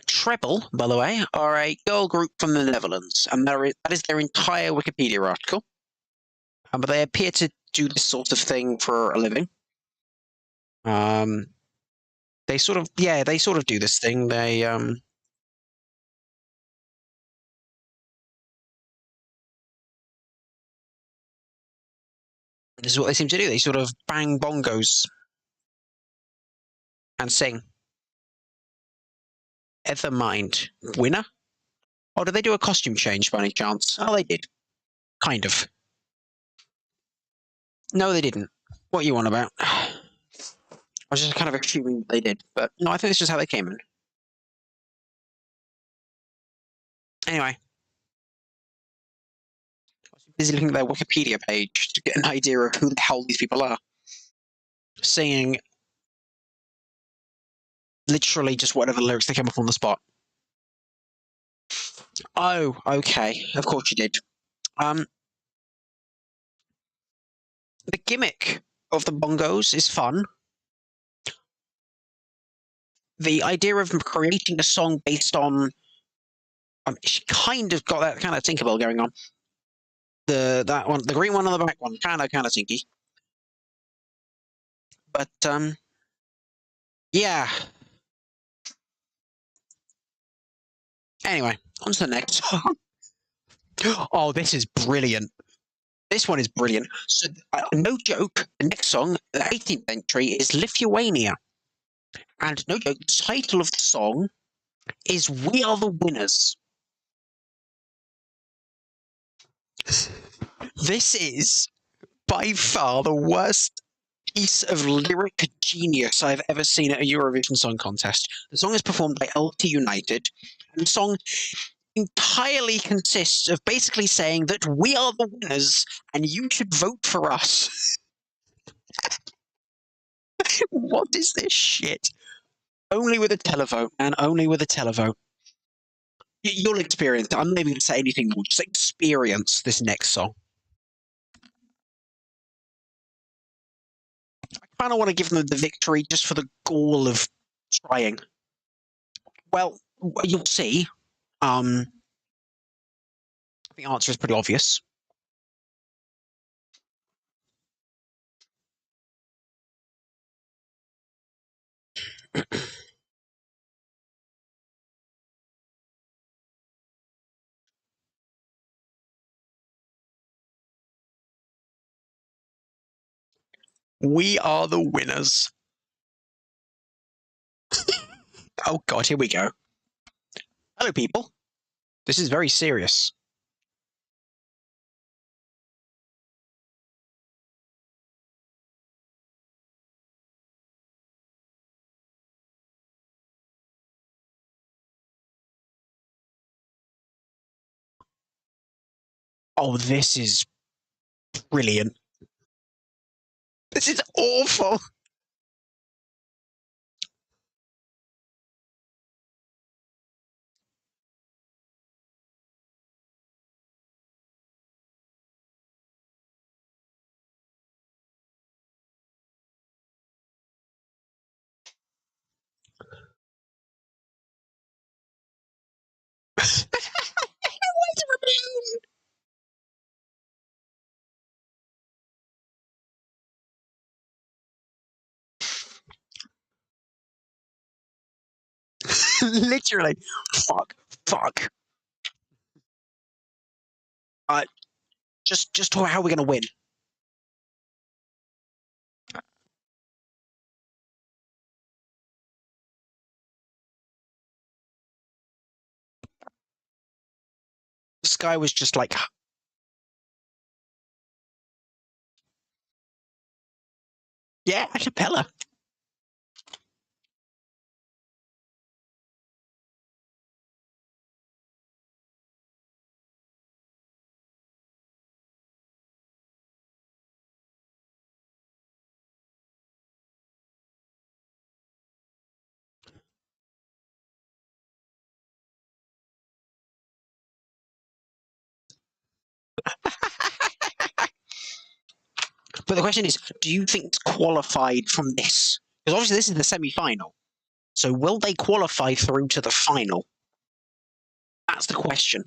Treble, by the way, are a girl group from the Netherlands, and that is their entire Wikipedia article. But they appear to do this sort of thing for a living. They sort of do this thing. This is what they seem to do. They sort of bang bongos and sing. Ever mind. Winner? Or did they do a costume change by any chance? Oh, they did. Kind of. No, they didn't. What you on about? I was just kind of assuming they did, but no, I think this is how they came in. Anyway, I was busy looking at their Wikipedia page to get an idea of who the hell these people are. Singing literally just whatever lyrics they came up on the spot. Oh, okay. Of course you did. The gimmick of the bongos is fun. The idea of creating a song based on she kind of got that kind of Tinkerbell going on. That one, the green one on the back one, kind of tinky. But yeah. Anyway, on to the next song. Oh, this is brilliant. This one is brilliant. So, no joke, the next song, the 18th entry, is Lithuania. And no joke, the title of the song is We Are the Winners. This is by far the worst piece of lyric genius I've ever seen at a Eurovision Song Contest. The song is performed by LT United, and the song entirely consists of basically saying that we are the winners and you should vote for us. What is this shit? Only with a televote, man. Only with a televote. You'll experience it. I'm not even going to say anything more. Just experience this next song. I kind of want to give them the victory just for the gall of trying. Well, you'll see. The answer is pretty obvious. We are the winners. Oh god, here we go. Hello, people. This is very serious. Oh, this is brilliant. This is awful. Literally. Fuck. Just how we're gonna win. This guy was just like, yeah, a cappella. But the question is, do you think it's qualified from this? Because obviously this is the semi-final. So will they qualify through to the final? That's the question.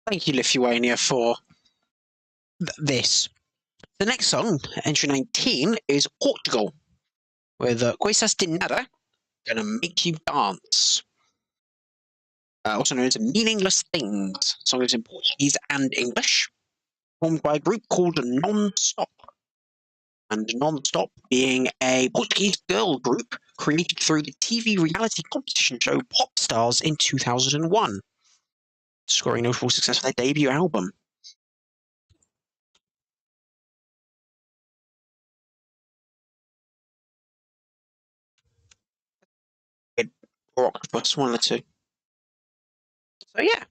Thank you, Lithuania, for this. The next song, entry 19, is Portugal, with Coisas de Nada, Gonna Make You Dance. Also known as Meaningless Things. The song is in Portuguese and English, formed by a group called Non-Stop. And Non-Stop being a Portuguese girl group created through the TV reality competition show Pop Stars in 2001, scoring notable success with their debut album. Or Octopus, one or two. So yeah,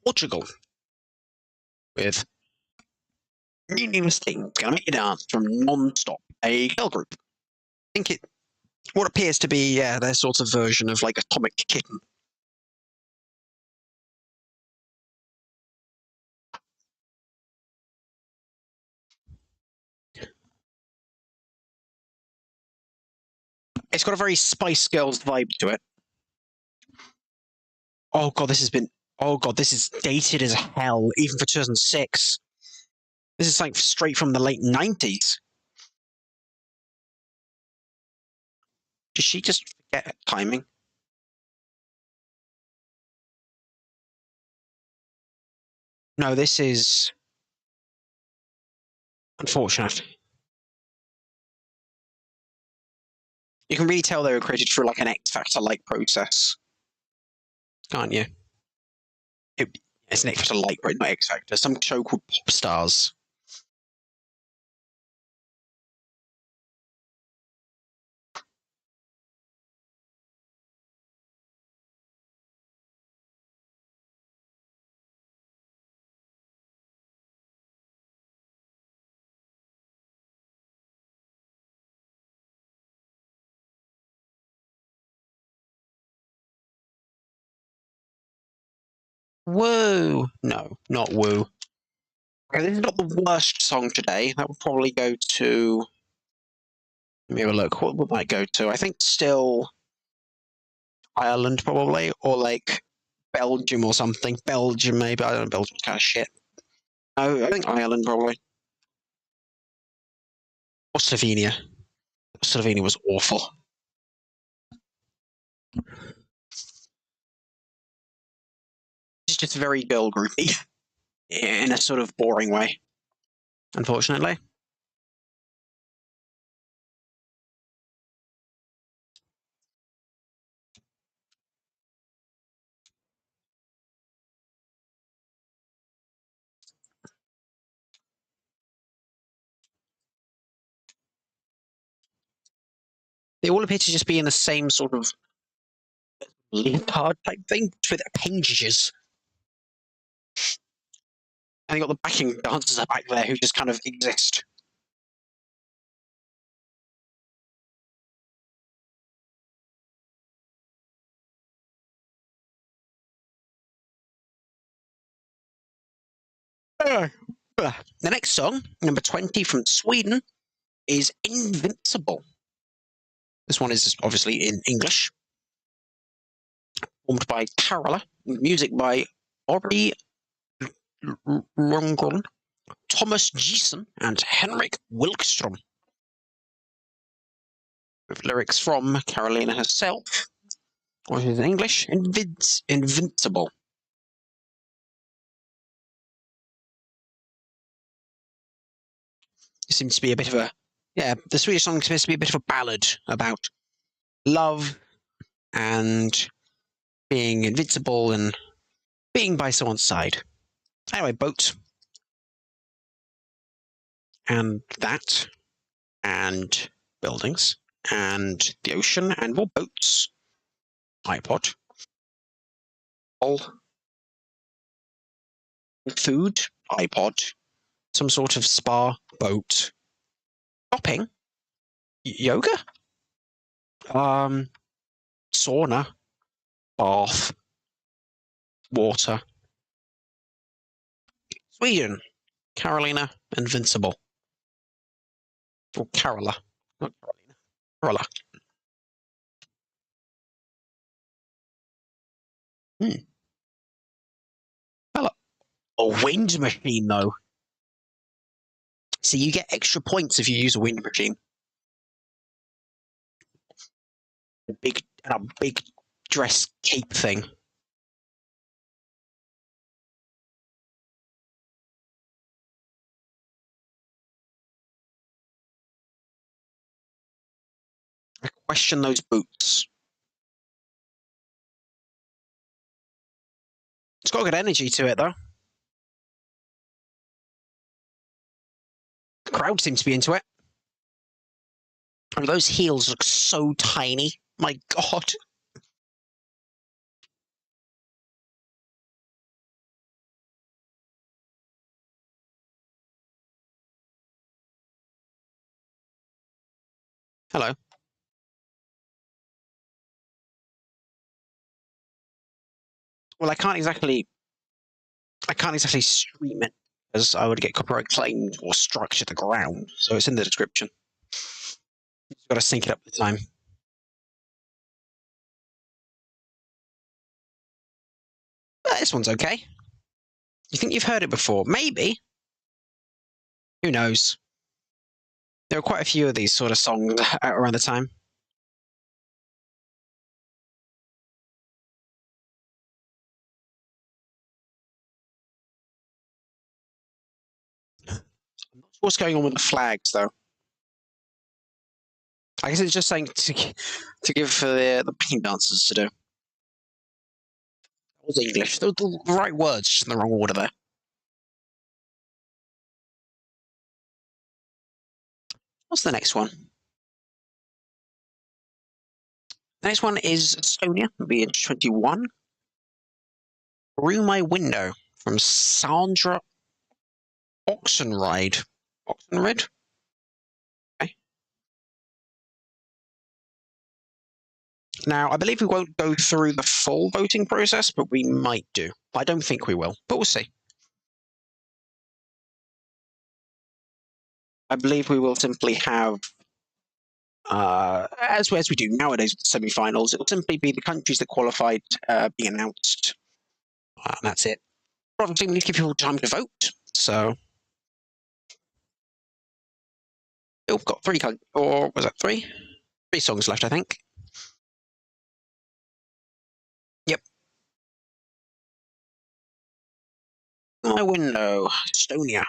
Portugal with Meaningless Things, Gonna Make You Dance from Non-Stop, a girl group. I think it what appears to be their sort of version of like Atomic Kitten. It's got a very Spice Girls vibe to it. Oh god, this is dated as hell, even for 2006. This is like straight from the late 90s. Did she just forget timing? No, this is unfortunate. You can really tell they were created through like an X Factor-like process, can't you? It's an X Factor-like, right? Not X Factor. Some show called Pop Stars. Woo! No, not woo. Okay, this is not the worst song today. That would probably go to. Let me have a look. What would that go to? I think still Ireland, probably, or like Belgium or something. Belgium, maybe. I don't know. Belgium's kind of shit. No, I think Ireland, probably. Or Slovenia. Slovenia was awful. It's just very girl groupy in a sort of boring way, unfortunately. They all appear to just be in the same sort of leotard type thing with appendages. And you got the backing dancers back there who just kind of exist. The next song, number 20 from Sweden, is Invincible. This one is obviously in English. Formed by Carola, music by Ori Rungren, Thomas Giesen, and Henrik Wilkstrom. With lyrics from Carolina herself, which is in English, Invincible. It seems to be a bit of a, the Swedish song seems to be a bit of a ballad about love and being invincible and being by someone's side. Anyway, boats. And that. And buildings. And the ocean. And more boats. iPod. All. Food. iPod. Some sort of spa. Boat. Shopping. Yoga. Sauna. Bath. Water. Sweden. Carolina. Invincible. Or Carola. Not Carolina. Carola. A wind machine, though. So you get extra points if you use a wind machine. A big dress cape thing. I question those boots. It's got good energy to it, though. The crowd seems to be into it. And those heels look so tiny. My God. Hello. Well, I can't exactly stream it, as I would get copyright claimed or struck to the ground. So it's in the description. You've got to sync it up with time. This one's okay. You think you've heard it before? Maybe. Who knows? There were quite a few of these sort of songs around the time. I'm not sure what's going on with the flags, though. I guess it's just saying to give for the paint dancers to do. That was English. The right words, just in the wrong order there. What's the next one? The next one is Estonia, being 21. Through My Window from Sandra Oxenride. Oxenrid? Okay. Now, I believe we won't go through the full voting process, but we might do. I don't think we will, but we'll see. I believe we will simply have, as we do nowadays with the semi-finals, it will simply be the countries that qualified being announced. And that's it. Obviously, we need to give people time to vote, so... We've got three, or was that three? 3 songs left, I think. Yep. My Window, Estonia.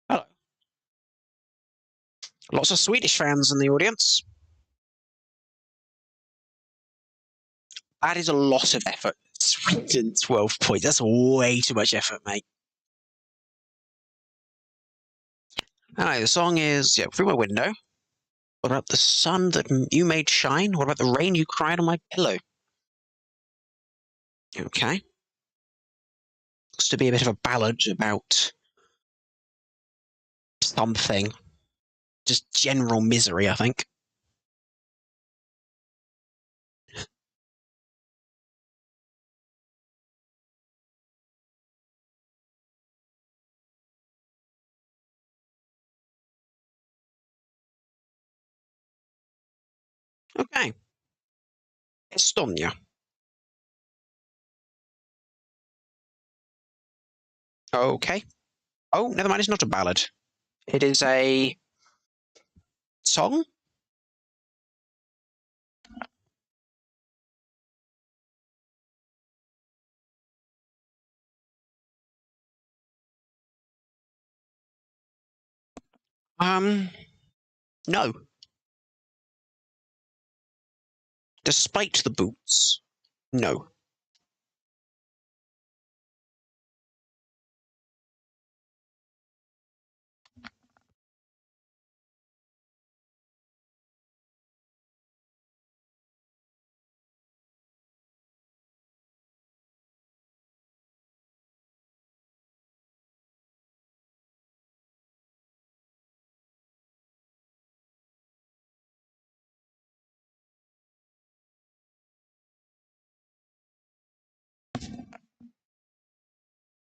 Hello. Lots of Swedish fans in the audience. That is a lot of effort. Sweden, 12 points. That's way too much effort, mate. Alright, the song is, Through My Window. What about the sun that you made shine? What about the rain you cried on my pillow? Okay. Looks to be a bit of a ballad about something. Just general misery, I think. Okay. Estonia. Okay. Oh, never mind, it's not a ballad. It is a song? No. Despite the boots, no.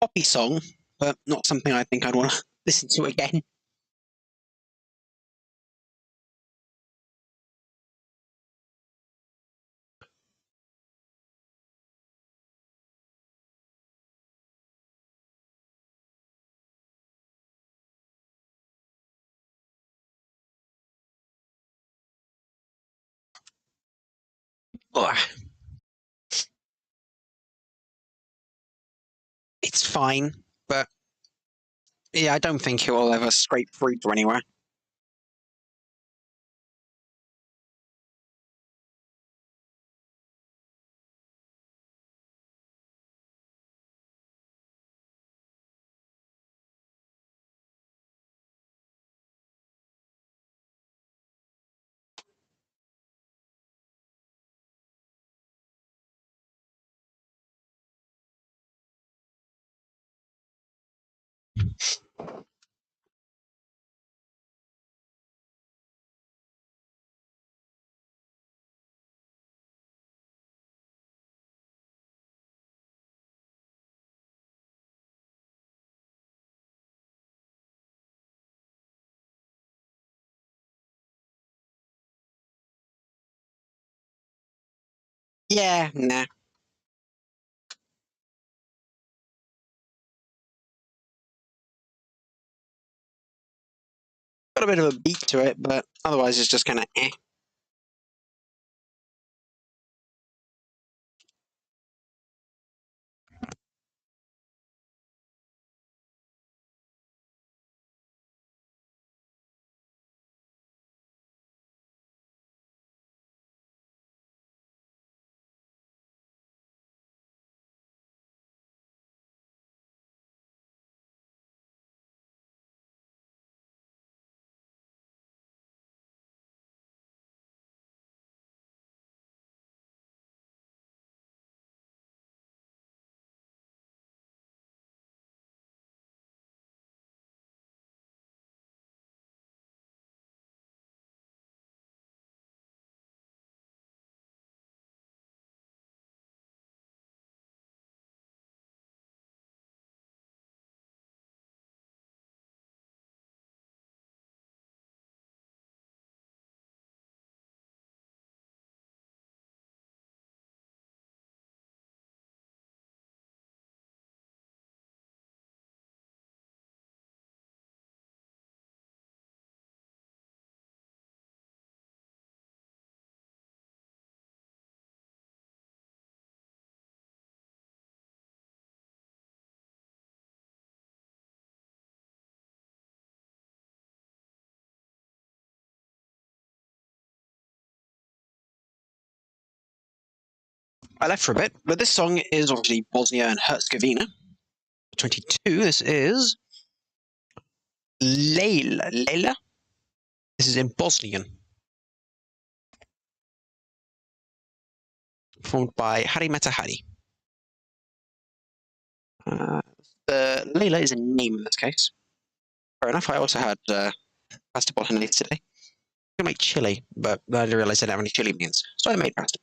Poppy song, but not something I think I'd want to listen to again. Oh, it's fine, but yeah, I don't think it will ever scrape through to anywhere. Yeah, nah. Got a bit of a beat to it, but otherwise it's just kind of eh. I left for a bit, but this song is obviously Bosnia and Herzegovina. 22, this is Leila. Leila? This is in Bosnian. Performed by Hari Matahari. Leila is a name in this case. Fair enough, I also had pasta bolognese today. I'm gonna make chili, but I didn't realize I didn't have any chili beans, so I made pasta.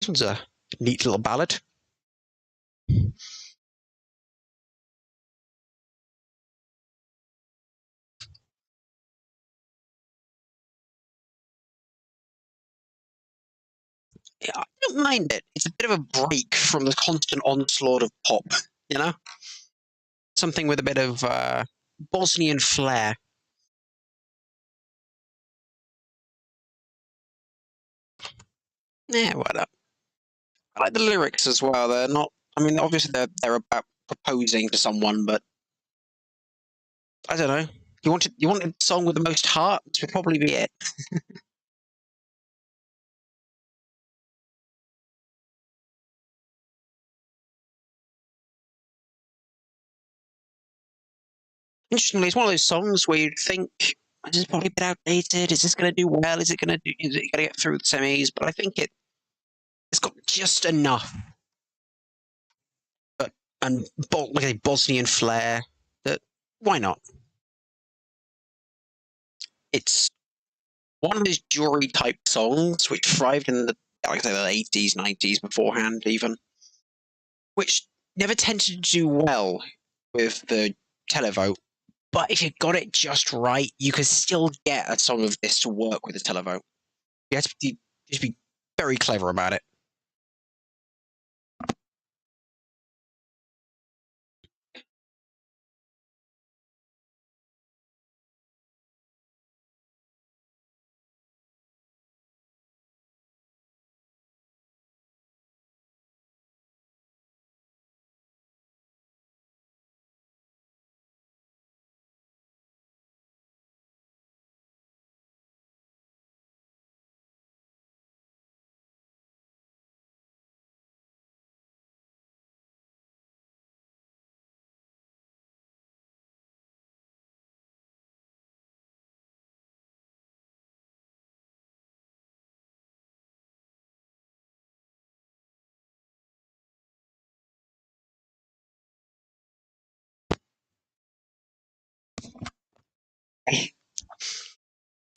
This one's a neat little ballad. Yeah, I don't mind it. It's a bit of a break from the constant onslaught of pop, you know? Something with a bit of Bosnian flair. Yeah, why not? I like the lyrics as well. They're not. I mean, obviously they're about proposing to someone, but I don't know. You wanted a song with the most heart. This would probably be it. Interestingly, it's one of those songs where you'd think this is probably a bit outdated. Is this going to do well? Is it going to do? Is it going to get through the semis? But I think it's got just enough, but and like a Bosnian flair that why not? It's one of those jewelry type songs which thrived in the like I say the 80s, 90s beforehand even, which never tended to do well with the televote. But if you got it just right, you could still get a song of this to work with the televote. You have to just be very clever about it.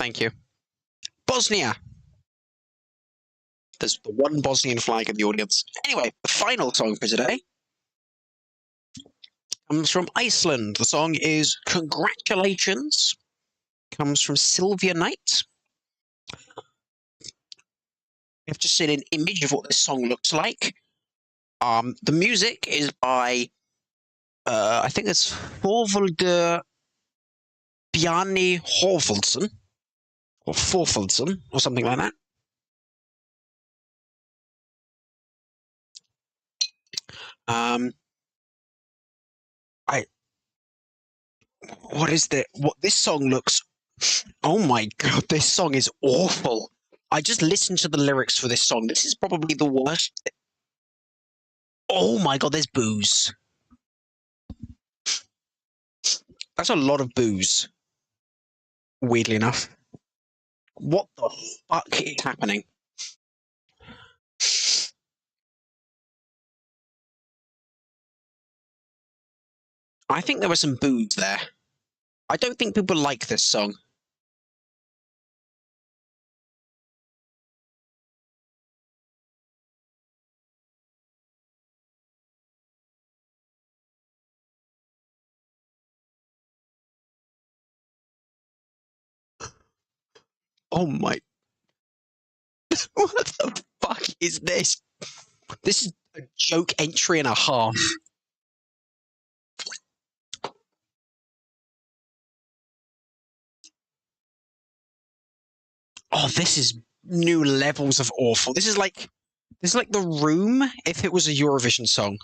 Thank you. Bosnia. There's the one Bosnian flag in the audience. Anyway, the final song for today comes from Iceland. The song is Congratulations. Comes from Sylvia Knight. I've just seen an image of what this song looks like. The music is by, I think it's Thorvaldur Bjarni Horfulsson, or Forfulsson, or something like that. What is the what this song looks? Oh my god, this song is awful. I just listened to the lyrics for this song. This is probably the worst. Oh my god, there's booze. That's a lot of booze. Weirdly enough. What the fuck is happening? I think there was some booze there. I don't think people like this song. Oh my. What the fuck is this? This is a joke entry and a half. Oh, this is new levels of awful. This is like The Room if it was a Eurovision song.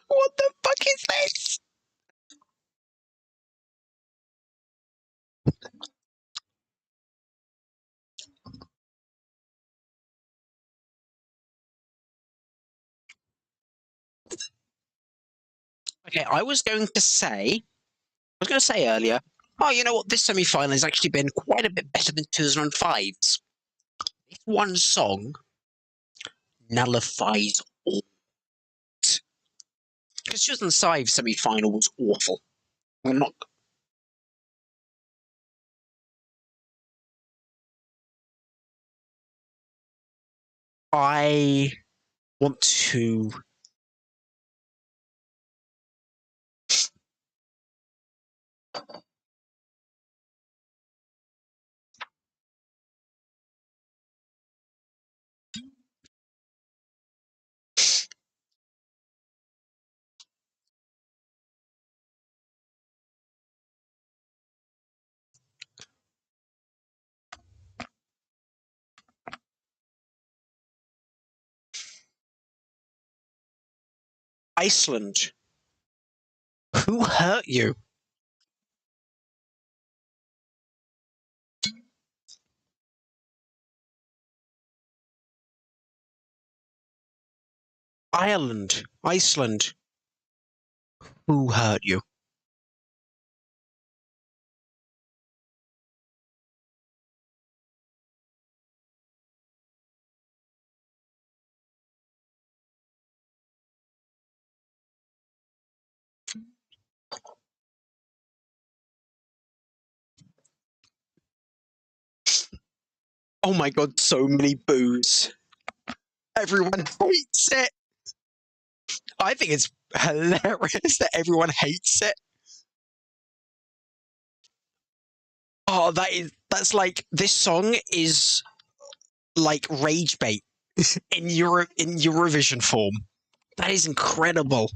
What the fuck is this? Okay, I was going to say earlier, oh, you know what? This semi-final has actually been quite a bit better than 2005's. This one song nullifies all. Because 2005's semi-final was awful. I'm not. I want to. Iceland. Who hurt you? Ireland. Iceland. Who hurt you? Oh my god, so many boos. Everyone hates it. I think it's hilarious that everyone hates it. Oh, that's like this song is like rage bait in Eurovision form. That is incredible.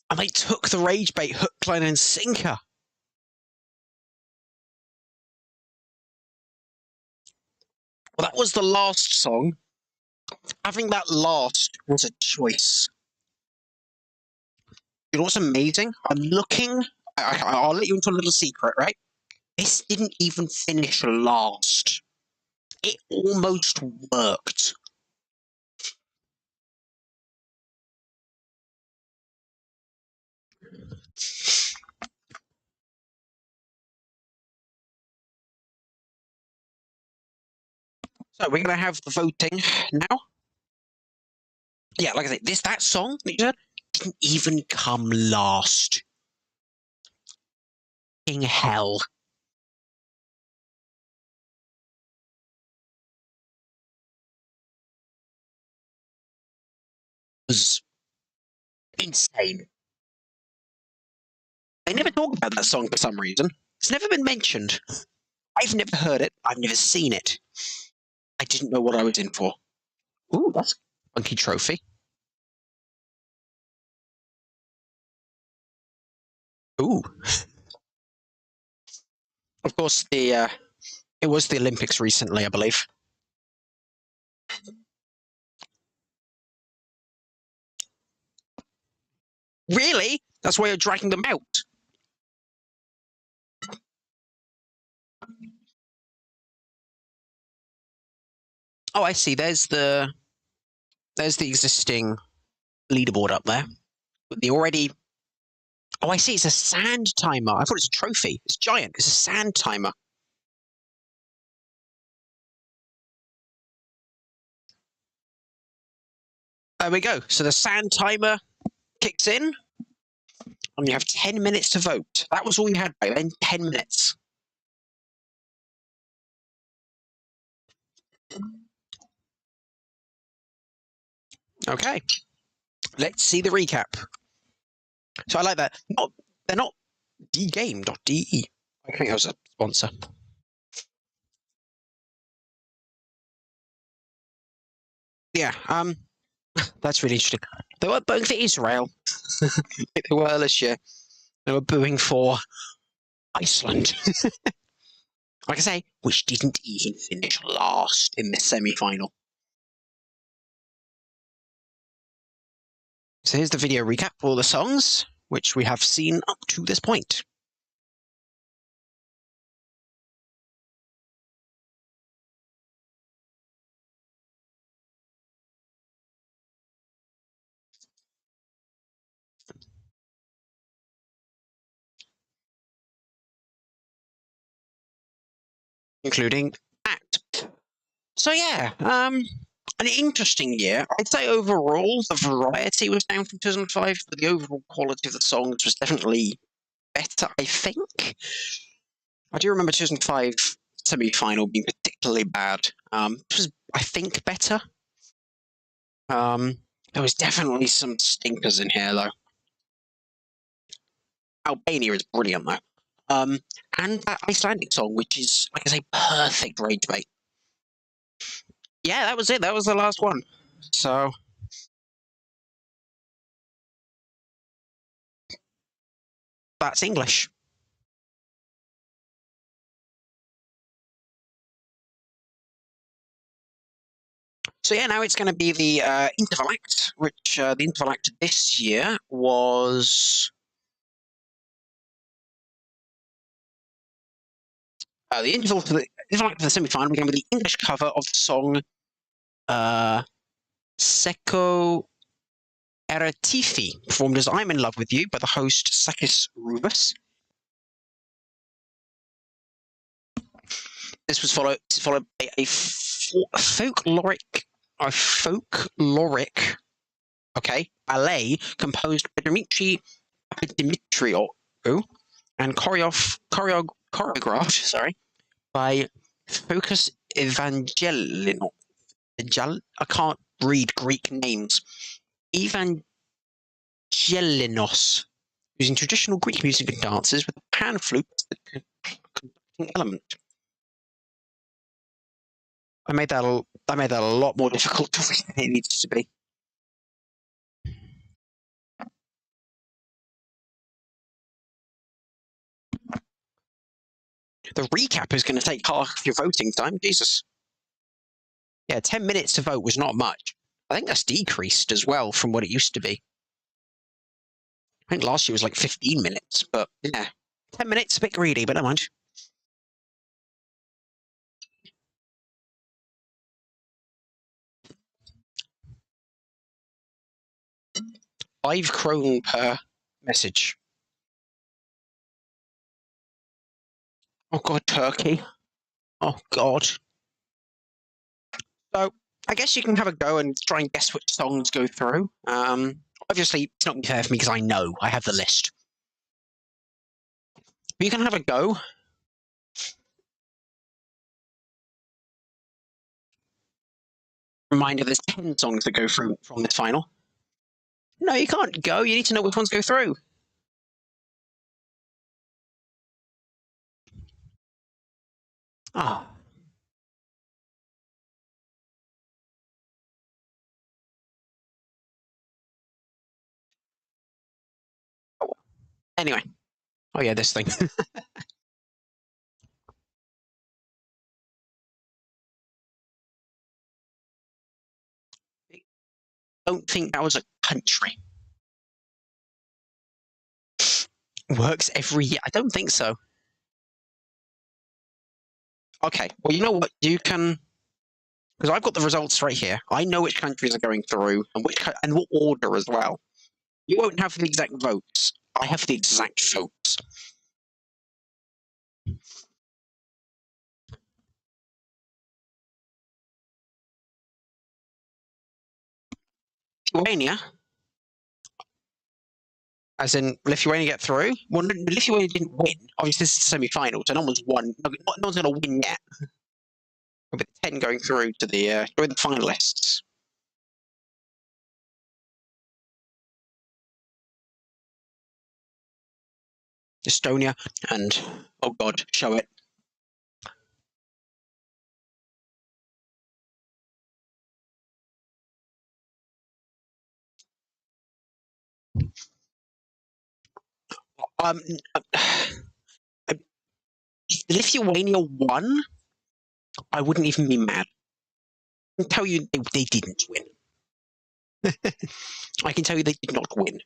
And they took the rage bait hook, line, and sinker. Well, that was the last song. Having that last was a choice. You know what's amazing? I'm looking. I'll let you into a little secret, right? This didn't even finish last. It almost worked. So we're going to have the voting now. Yeah, like I said, that song that you heard didn't even come last. In hell. It was insane. They never talk about that song for some reason. It's never been mentioned. I've never heard it. I've never seen it. I didn't know what I was in for. Ooh, that's a funky trophy. Ooh. Of course, it was the Olympics recently, I believe. Really? That's why you're dragging them out. Oh, I see. There's the existing leaderboard up there. With the already. Oh, I see. It's a sand timer. I thought it was a trophy. It's giant. It's a sand timer. There we go. So the sand timer kicks in, and you have 10 minutes to vote. That was all you had by then. 10 minutes. Okay. Let's see the recap. So I like that. They're not dgame.de. I think that was a sponsor. Yeah, that's really interesting. They were booing for Israel. They were this year. They were booing for Iceland. Like I say, which didn't even finish last in the semi-final. So here's the video recap for all the songs, which we have seen up to this point. Including Act. So yeah, an interesting year. I'd say overall the variety was down from 2005, but the overall quality of the songs was definitely better, I think. I do remember 2005 semi-final being particularly bad. It was, I think, better. There was definitely some stinkers in here, though. Albania is brilliant, though. And that Icelandic song, which is, like I say, perfect rage bait. Yeah, that was it. That was the last one. So that's English. So yeah, now it's going to be the interval act, which the interval act this year was the interval for the semi-final. We're going with the English cover of the song "Seko Eratifi," performed as "I'm in Love with You" by the host Sakis Rubus. This was followed by a folkloric, ballet composed by Dimitri Dimitriou and choreographed by Focus Evangelino. I can't read Greek names. Evangelinos, using traditional Greek music and dances with a pan flute as the conducting element. I made that a lot more difficult to read than it needs to be. The recap is going to take half your voting time. Jesus. Yeah, 10 minutes to vote was not much. I think that's decreased as well from what it used to be. I think last year was like 15 minutes, but yeah. 10 minutes, a bit greedy, but never mind. 5 krone per message. Oh god, Turkey. Oh god. So I guess you can have a go and try and guess which songs go through. Obviously, it's not fair for me because I know I have the list. But you can have a go. Reminder: there's 10 songs that go through from this final. No, you can't go. You need to know which ones go through. Ah. Oh. Anyway. Oh yeah, this thing. I don't think that was a country. Works every year. I don't think so. Okay. Well, you know what? You can, because I've got the results right here. I know which countries are going through and and what order as well. You won't have the exact votes. I have the exact votes. Lithuania, as in Lithuania get through. Well, Lithuania didn't win. Obviously, this is the semi-final, so no one's won. No one's going to win yet. With 10 going through to the finalists. Estonia and oh god, show it. Um, if Lithuania won, I wouldn't even be mad. I can tell you they didn't win. I can tell you they did not win.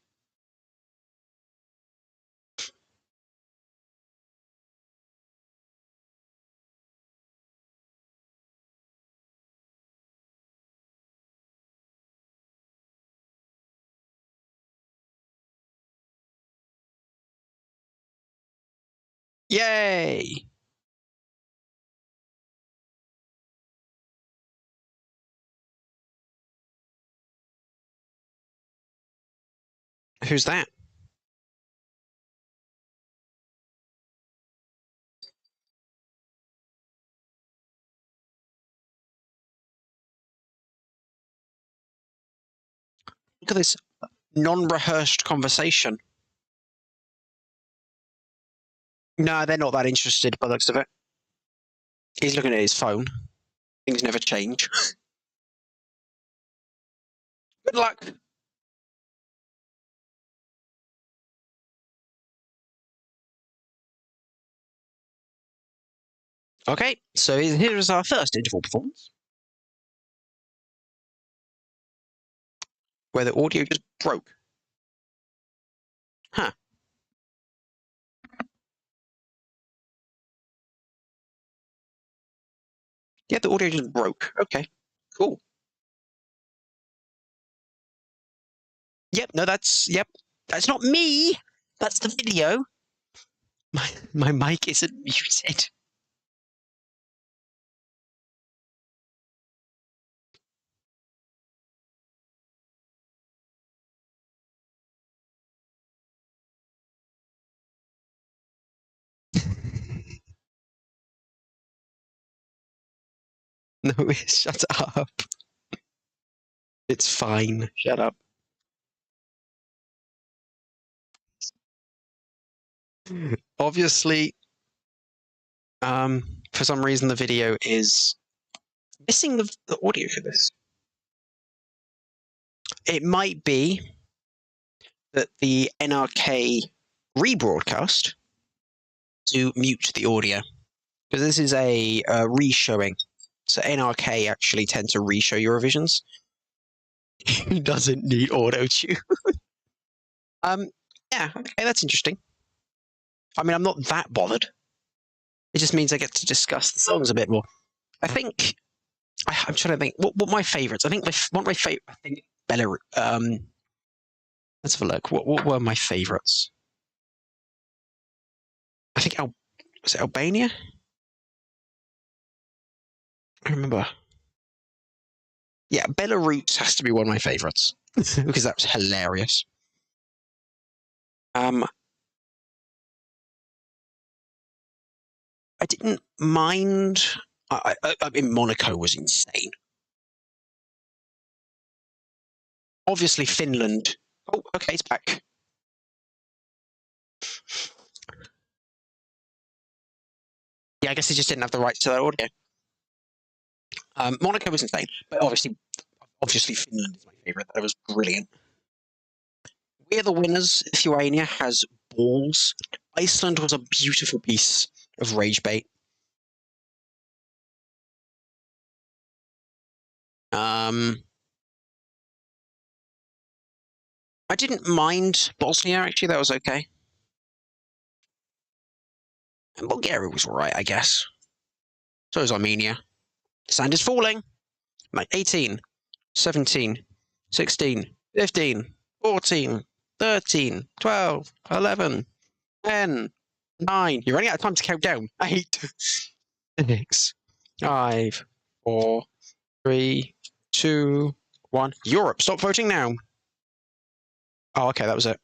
Yay! Who's that? Look at this non-rehearsed conversation. No, they're not that interested by the looks of it. He's looking at his phone. Things never change. Good luck. Okay, so here is our first interval performance, where the audio just broke. Huh. Yeah, the audio just broke. Okay, cool. Yep, no, yep. That's not me. That's the video. My mic isn't muted. No, shut up. It's fine. Shut up. Obviously, for some reason, the video is missing the audio for this. It might be that the NRK rebroadcast to mute the audio, because this is a re-showing. So NRK actually tend to re-show Eurovisions. Who doesn't need auto tune? Yeah, okay, that's interesting. I mean, I'm not that bothered. It just means I get to discuss the songs a bit more. I think I'm trying to think what my favorites. I think one of my favorite. I think Belarus. Let's have a look. What were my favorites? I think was it Albania? I remember. Yeah, Belarus has to be one of my favourites because that was hilarious. I didn't mind. I mean, Monaco was insane. Obviously, Finland. Oh, okay, it's back. Yeah, I guess they just didn't have the rights to that audio. Monaco was insane, but obviously Finland is my favourite. That was brilliant. We're the winners. Lithuania has balls. Iceland was a beautiful piece of rage bait. I didn't mind Bosnia, actually. That was okay. And Bulgaria was alright, I guess. So is Armenia. The sand is falling. Like 18, 17, 16, 15, 14, 13, 12, 11, 10, 9. You're running out of time to count down. 8, 6, 5, 4, 3, 2, 1. Europe, stop voting now. Oh, okay, that was it.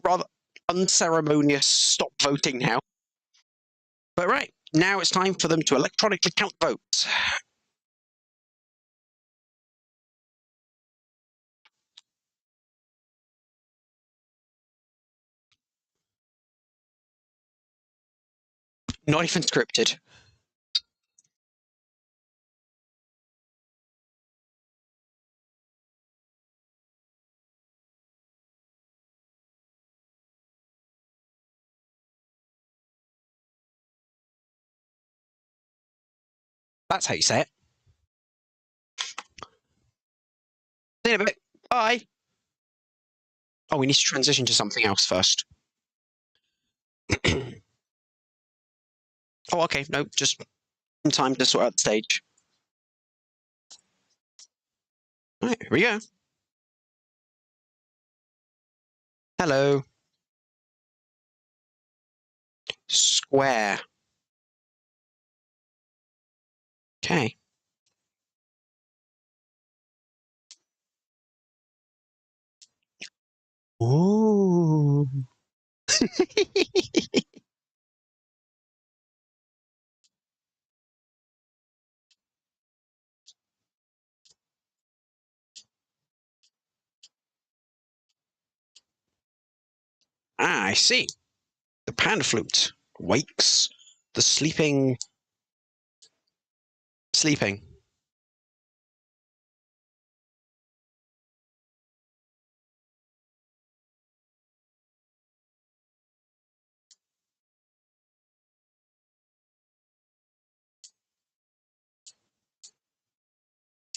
Rather unceremonious stop voting now. But right, now it's time for them to electronically count votes. Not even scripted. That's how you say it. See you in a bit. Bye. Oh, we need to transition to something else first. Oh, okay. No, just in time to sort out the stage. All right, here we go. Hello. Square. Okay. Ooh. Ah, I see. The pan flute wakes the sleeping.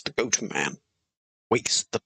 The goat man wakes the.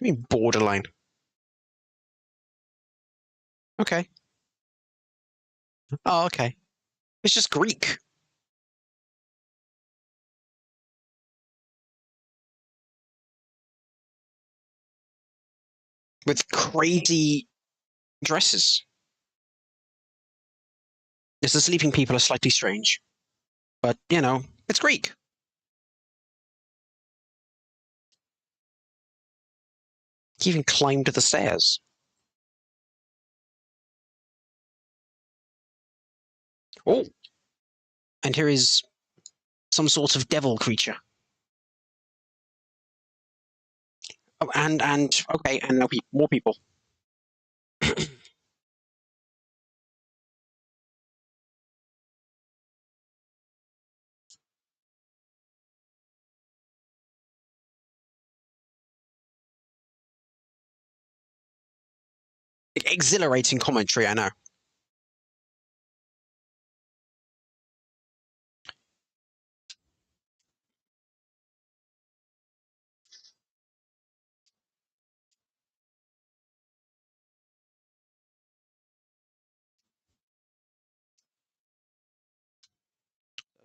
I mean, borderline. Okay. Oh, okay. It's just Greek. With crazy dresses. Yes, the sleeping people are slightly strange. But, it's Greek. He even climbed the stairs. Oh. And here is some sort of devil creature. Oh, and okay, and now more people. Exhilarating commentary, I know.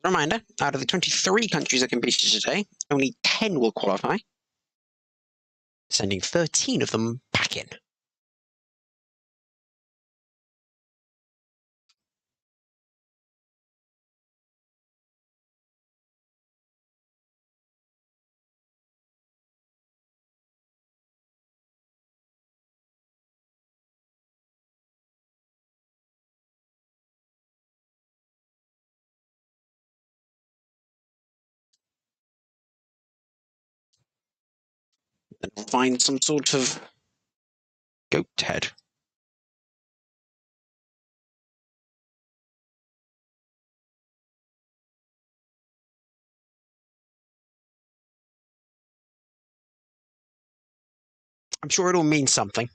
Reminder, out of the 23 countries that competed today, only 10 will qualify, sending 13 of them back in. And find some sort of goat head. I'm sure it'll mean something.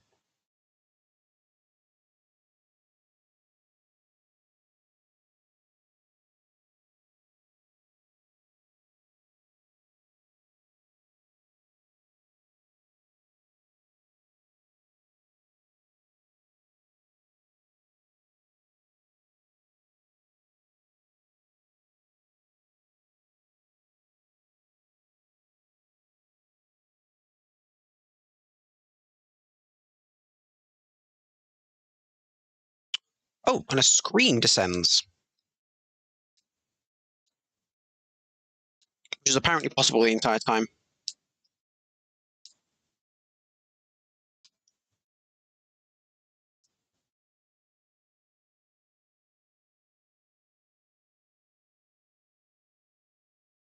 Oh, and a screen descends, which is apparently possible the entire time.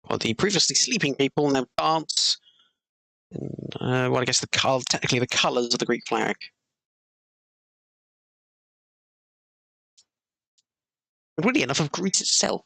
Well, the previously sleeping people now dance. And, well, I guess technically the colours of the Greek flag. But really enough of Greece itself.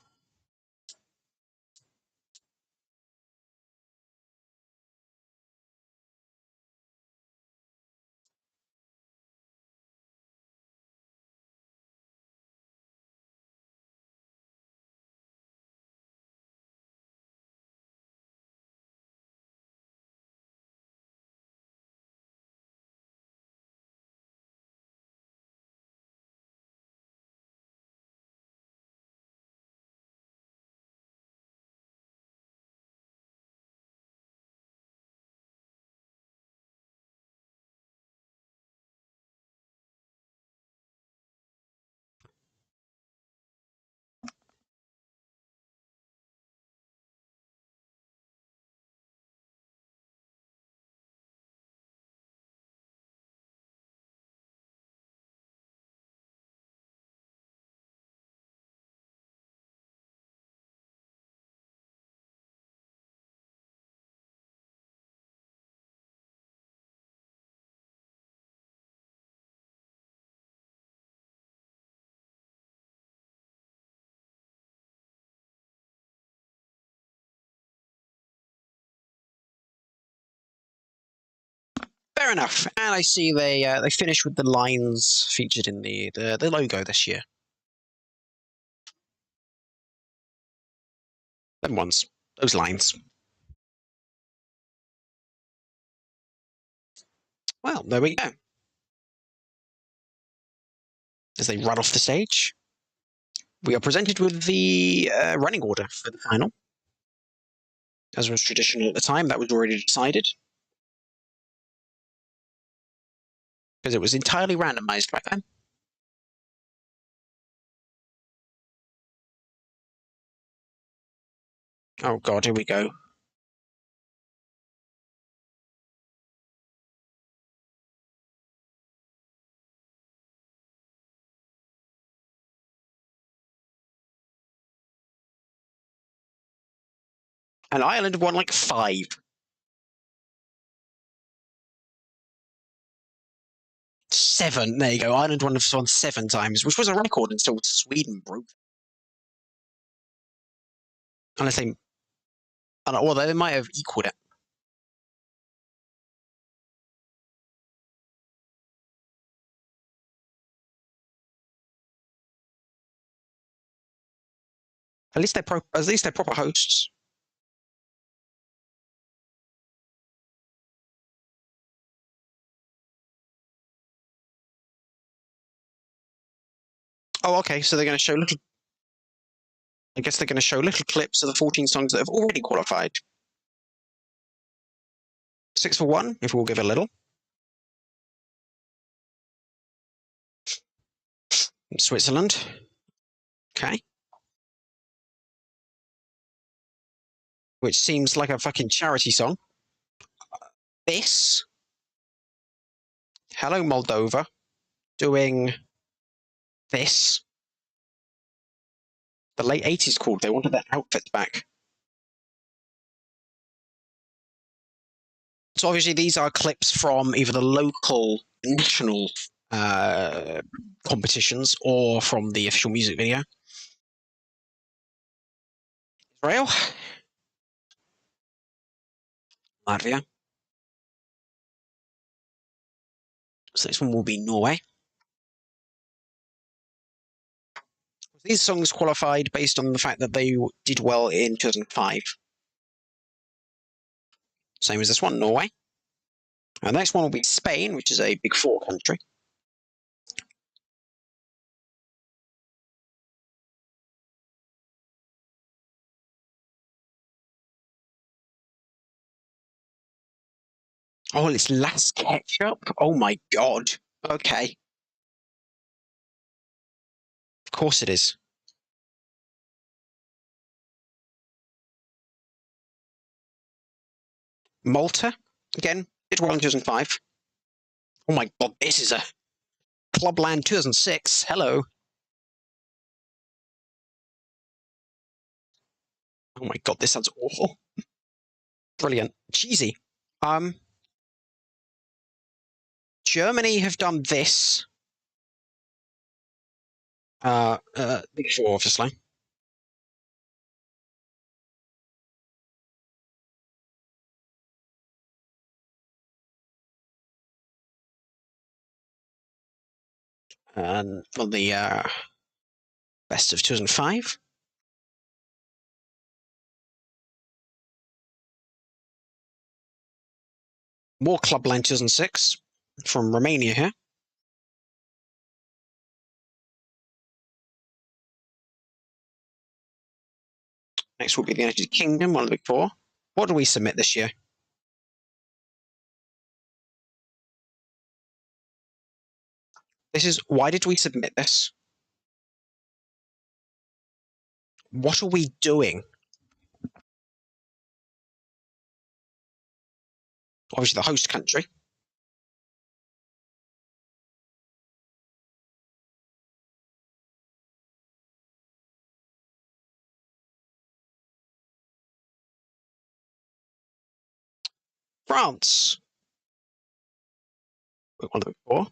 Fair enough. And I see they finished with the lines featured in the logo this year. Them ones. Those lines. Well, there we go. As they run off the stage, we are presented with the running order for the final. As was traditional at the time, that was already decided. Because it was entirely randomized back then. Oh god, here we go. And Ireland won like 5. 7. There you go. Ireland won 7 times, which was a record until Sweden broke. Unless they, well, they might have equaled it. At least they're proper hosts. Oh, okay. So they're going to show little. I guess they're going to show little clips of the 14 songs that have already qualified. 6 for 1, if we'll give a little. Switzerland. Okay. Which seems like a fucking charity song. This. Hello, Moldova. Doing this. The late 80s called. They wanted their outfits back. So obviously these are clips from either the local national competitions or from the official music video. Israel. Latvia. So next one will be Norway. These songs qualified based on the fact that they did well in 2005. Same as this one, Norway. And the next one will be Spain, which is a Big Four country. Oh, it's Last Ketchup? Oh my god. Okay. Of course it is. Malta, again, did well in 2005. Oh my god, this is a Clubland 2006. Hello. Oh my god, this sounds awful. Brilliant. Cheesy. Germany have done this. Big Four, obviously. And on the best of 2005. More Clubland 2006 from Romania here. Next will be the United Kingdom, one of the Big Four. What do we submit this year? This is, why did we submit this? What are we doing? Obviously the host country. France. One of the Big Four.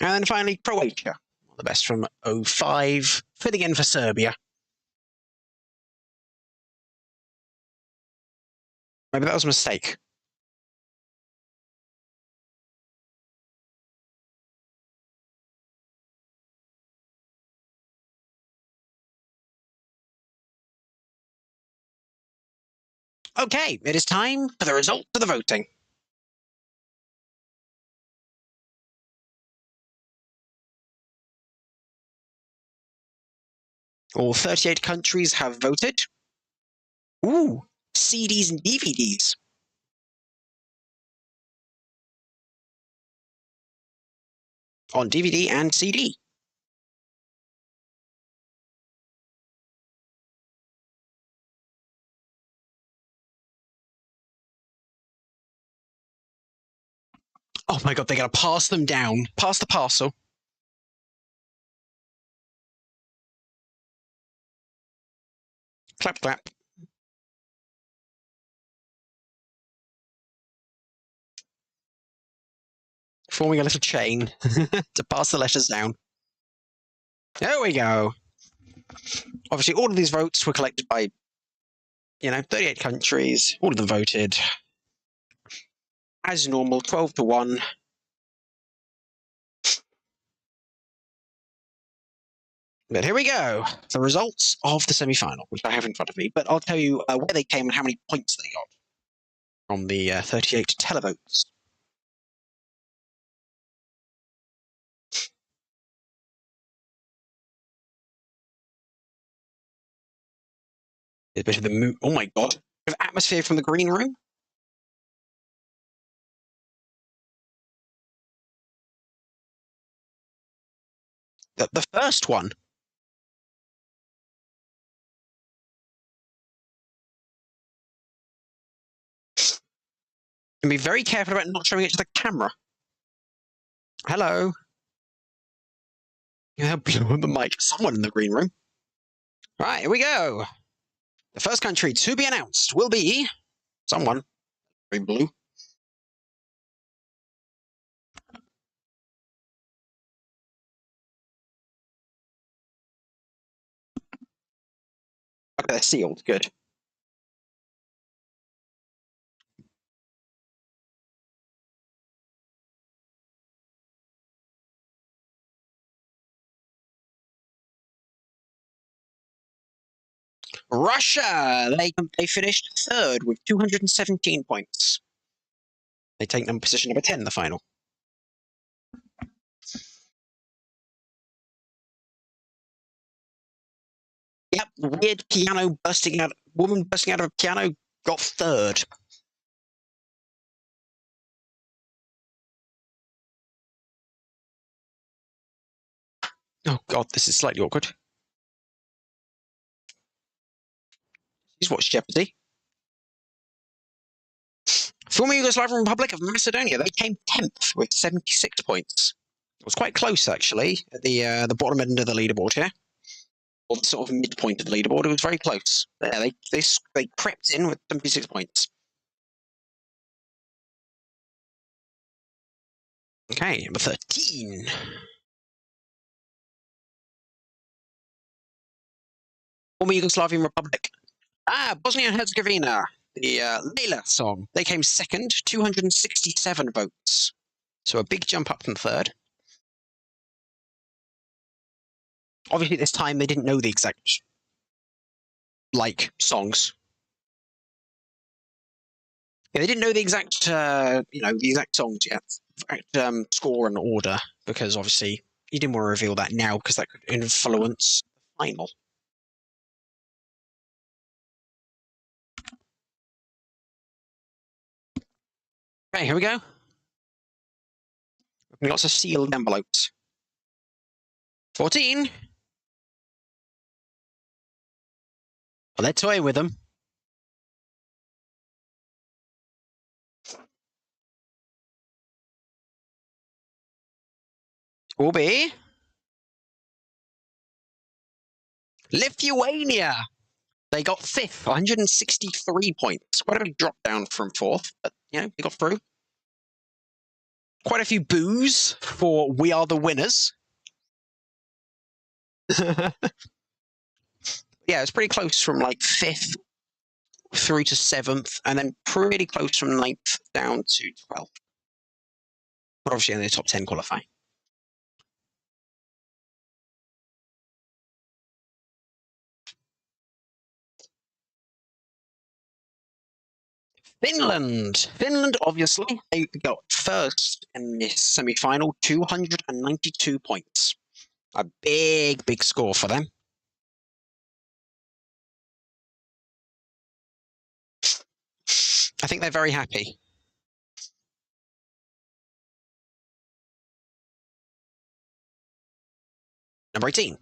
And then finally, Croatia. One of the best from 05. Filling in for Serbia. Maybe that was a mistake. Okay, it is time for the result of the voting. All 38 countries have voted. Ooh, CDs and DVDs. On DVD and CD. Oh my god, they gotta pass them down. Pass the parcel. Clap, clap. Forming a little chain to pass the letters down. There we go. Obviously, all of these votes were collected by, 38 countries. All of them voted. As normal, 12 to 1. But here we go. The results of the semi-final, which I have in front of me. But I'll tell you where they came and how many points they got from the 38 televotes. A bit of the mood. Oh my god. A bit of atmosphere from the green room. The first one. And be very careful about not showing it to the camera. Hello. Yeah, blow on the mic. Someone in the green room. Right, here we go. The first country to be announced will be someone. Very blue. Okay, they're sealed. Good. Russia! They finished third with 217 points. They take position number 10 in the final. Yep, weird piano bursting out. Woman bursting out of a piano got third. Oh god, this is slightly awkward. He's watched Jeopardy. Former Yugoslav Republic of Macedonia, they came 10th with 76 points. It was quite close, actually, at the bottom end of the leaderboard here. Or the sort of midpoint of the leaderboard. It was very close. Yeah, they crept in with 76 points. Okay, number 13. Former Yugoslavian Republic. Bosnia and Herzegovina. The Layla song. They came second, 267 votes. So a big jump up from third. Obviously, this time they didn't know the exact, songs. Yeah, they didn't know the exact, the exact songs yet, score and order, because obviously you didn't want to reveal that now because that could influence the final. Okay, here we go. Lots of sealed envelopes. 14. Well, they're toying with them. Will be Lithuania. They got 5th, 163 points. Quite a big drop down from 4th, but they got through. Quite a few boos for "We Are the Winners." Yeah, it's pretty close from 5th through to 7th, and then pretty close from 9th down to 12th. But obviously, in the top 10 qualify. Finland, obviously, they got first in this semi-final, 292 points. A big, big score for them. I think they're very happy. Number 18.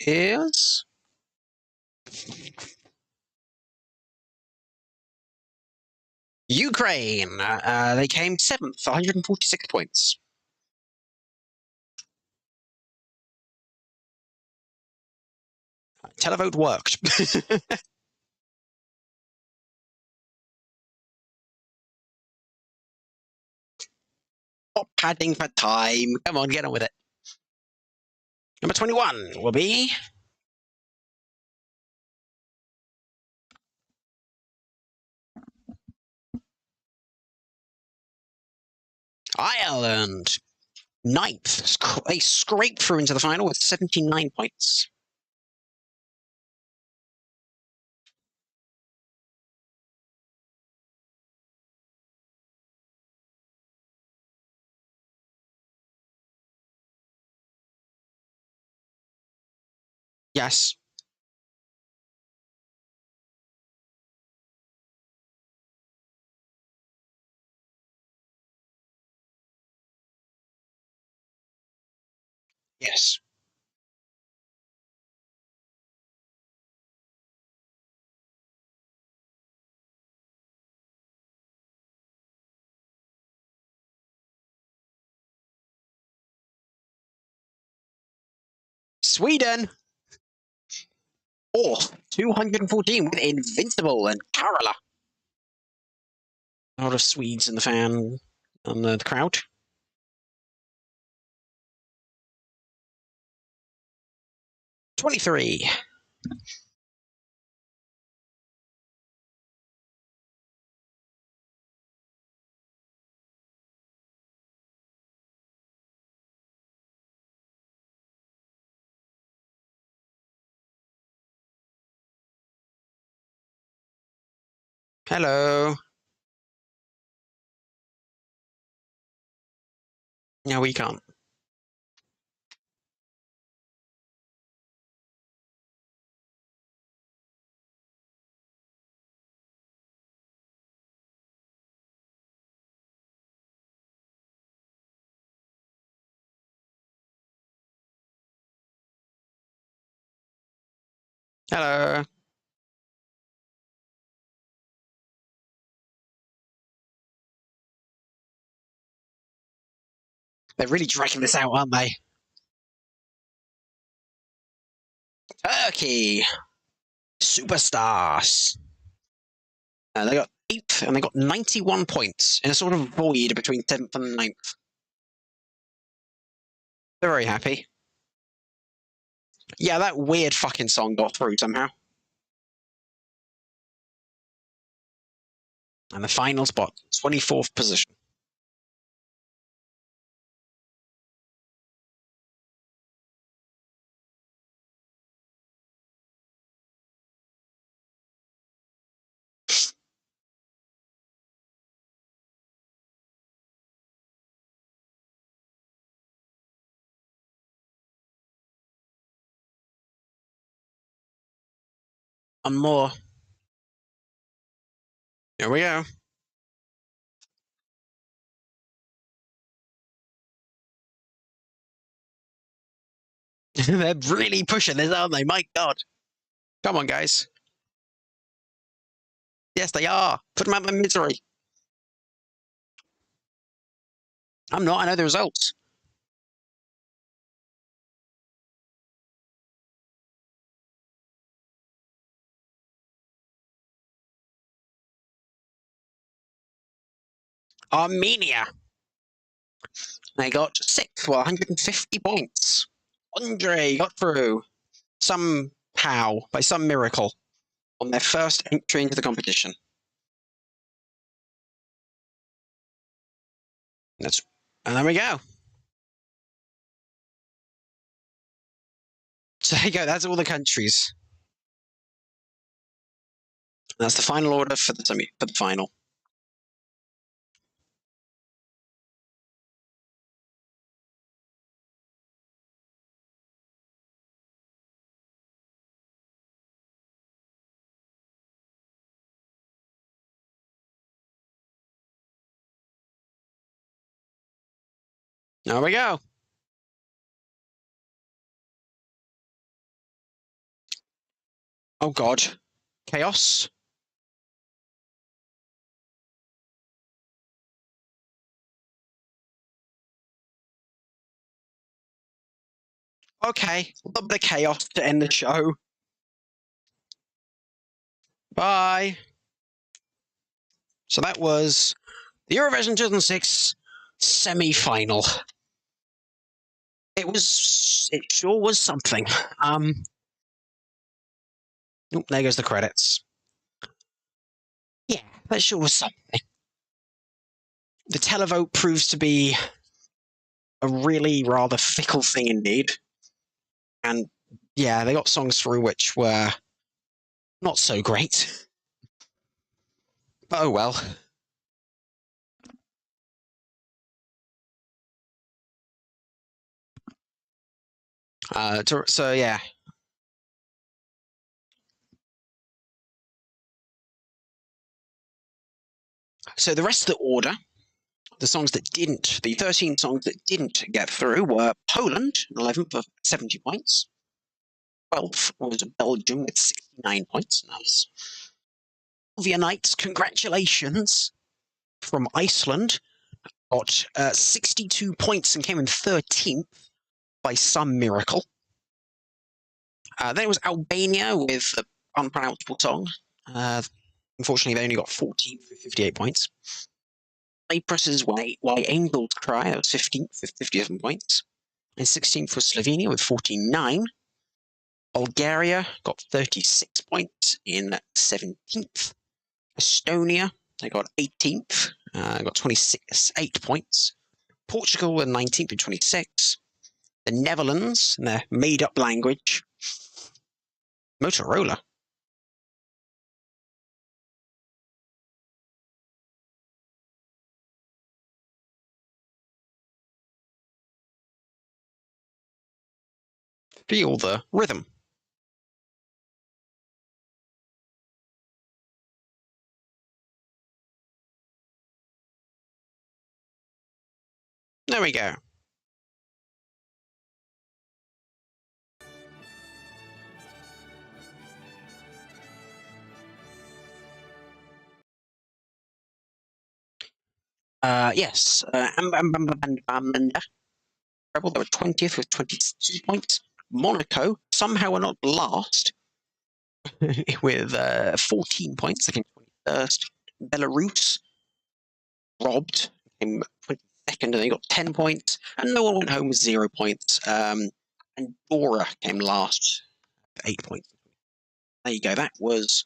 Is Ukraine. They came 7th, 146 points. televote worked. Stop padding for time. Come on, get on with it. Number 21 will be Ireland. Ninth. They scraped through into the final with 79 points. Yes. Yes. Sweden. Fourth. 214 with Invincible and Carola. A lot of Swedes in the fan and the crowd. '23. Hello. No, we can't. Hello. They're really dragging this out, aren't they? Turkey. Superstars. They got 8th and they got 91 points in a sort of void between 10th and 9th. They're very happy. Yeah, that weird fucking song got through somehow. And the final spot, 24th position. And more. Here we go. They're really pushing this, aren't they? My God. Come on, guys. Yes, they are. Put them out of their misery. I'm not. I know the results. Armenia. They got 6th, 150 points. Andre got through somehow, by some miracle, on their first entry into the competition. And there we go. So there you go. That's all the countries. And that's the final order for the final. There we go. Oh God. Chaos. Okay. A little bit of chaos to end the show. Bye. So that was the Eurovision 2006 semi-final. It sure was something. There goes the credits. Yeah, that sure was something. The televote proves to be a really rather fickle thing indeed. And yeah, they got songs through which were not so great. But oh well. So yeah. So the rest of the order, the 13 songs that didn't get through were Poland, 11th of 70 points. 12th was Belgium with 69 points. Nice. Sylvia Knights, congratulations from Iceland, got 62 points and came in 13th by some miracle. Then it was Albania with the unpronounceable song. Unfortunately, they only got 14th with 58 points. Cyprus's Why Angels Cry, that was 15th with 57 points. And 16th was Slovenia with 49. Bulgaria got 36 points in 17th. Estonia, they got 18th, got 8 points. Portugal were 19th with 26. The Netherlands, in their made-up language. Motorola. Feel the rhythm. There we go. Yes. Amanda. Rebel, they were 20th with 22 points. Monaco somehow are not last with 14 points. They came 21st. Belarus robbed, came 22nd, and they got 10 points. And no one went home with 0 points. Andorra came last, 8 points. There you go. That was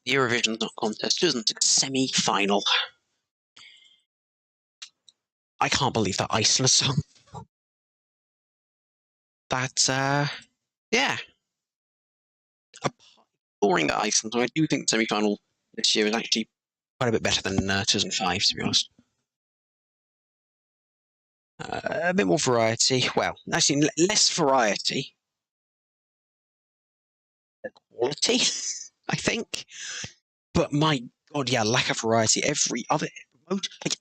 the Eurovision Song Contest 2006 semi-final. I can't believe that Iceland song. That, yeah. Ignoring that Iceland song, I do think the semi-final this year is actually quite a bit better than 2005, to be honest. A bit more variety. Well, actually, less variety. Quality, I think. But my god, yeah, lack of variety. Every other, like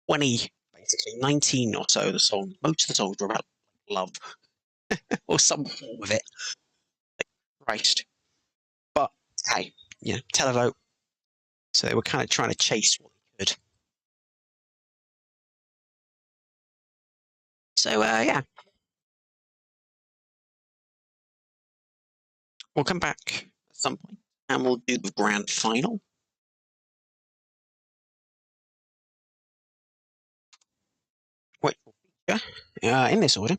20, basically 19 or so of the songs. Most of the songs were about love or some form of it. Christ. But hey, you know, televote. So they were kind of trying to chase what they could. So yeah, we'll come back at some point and we'll do the grand final. Which will feature in this order: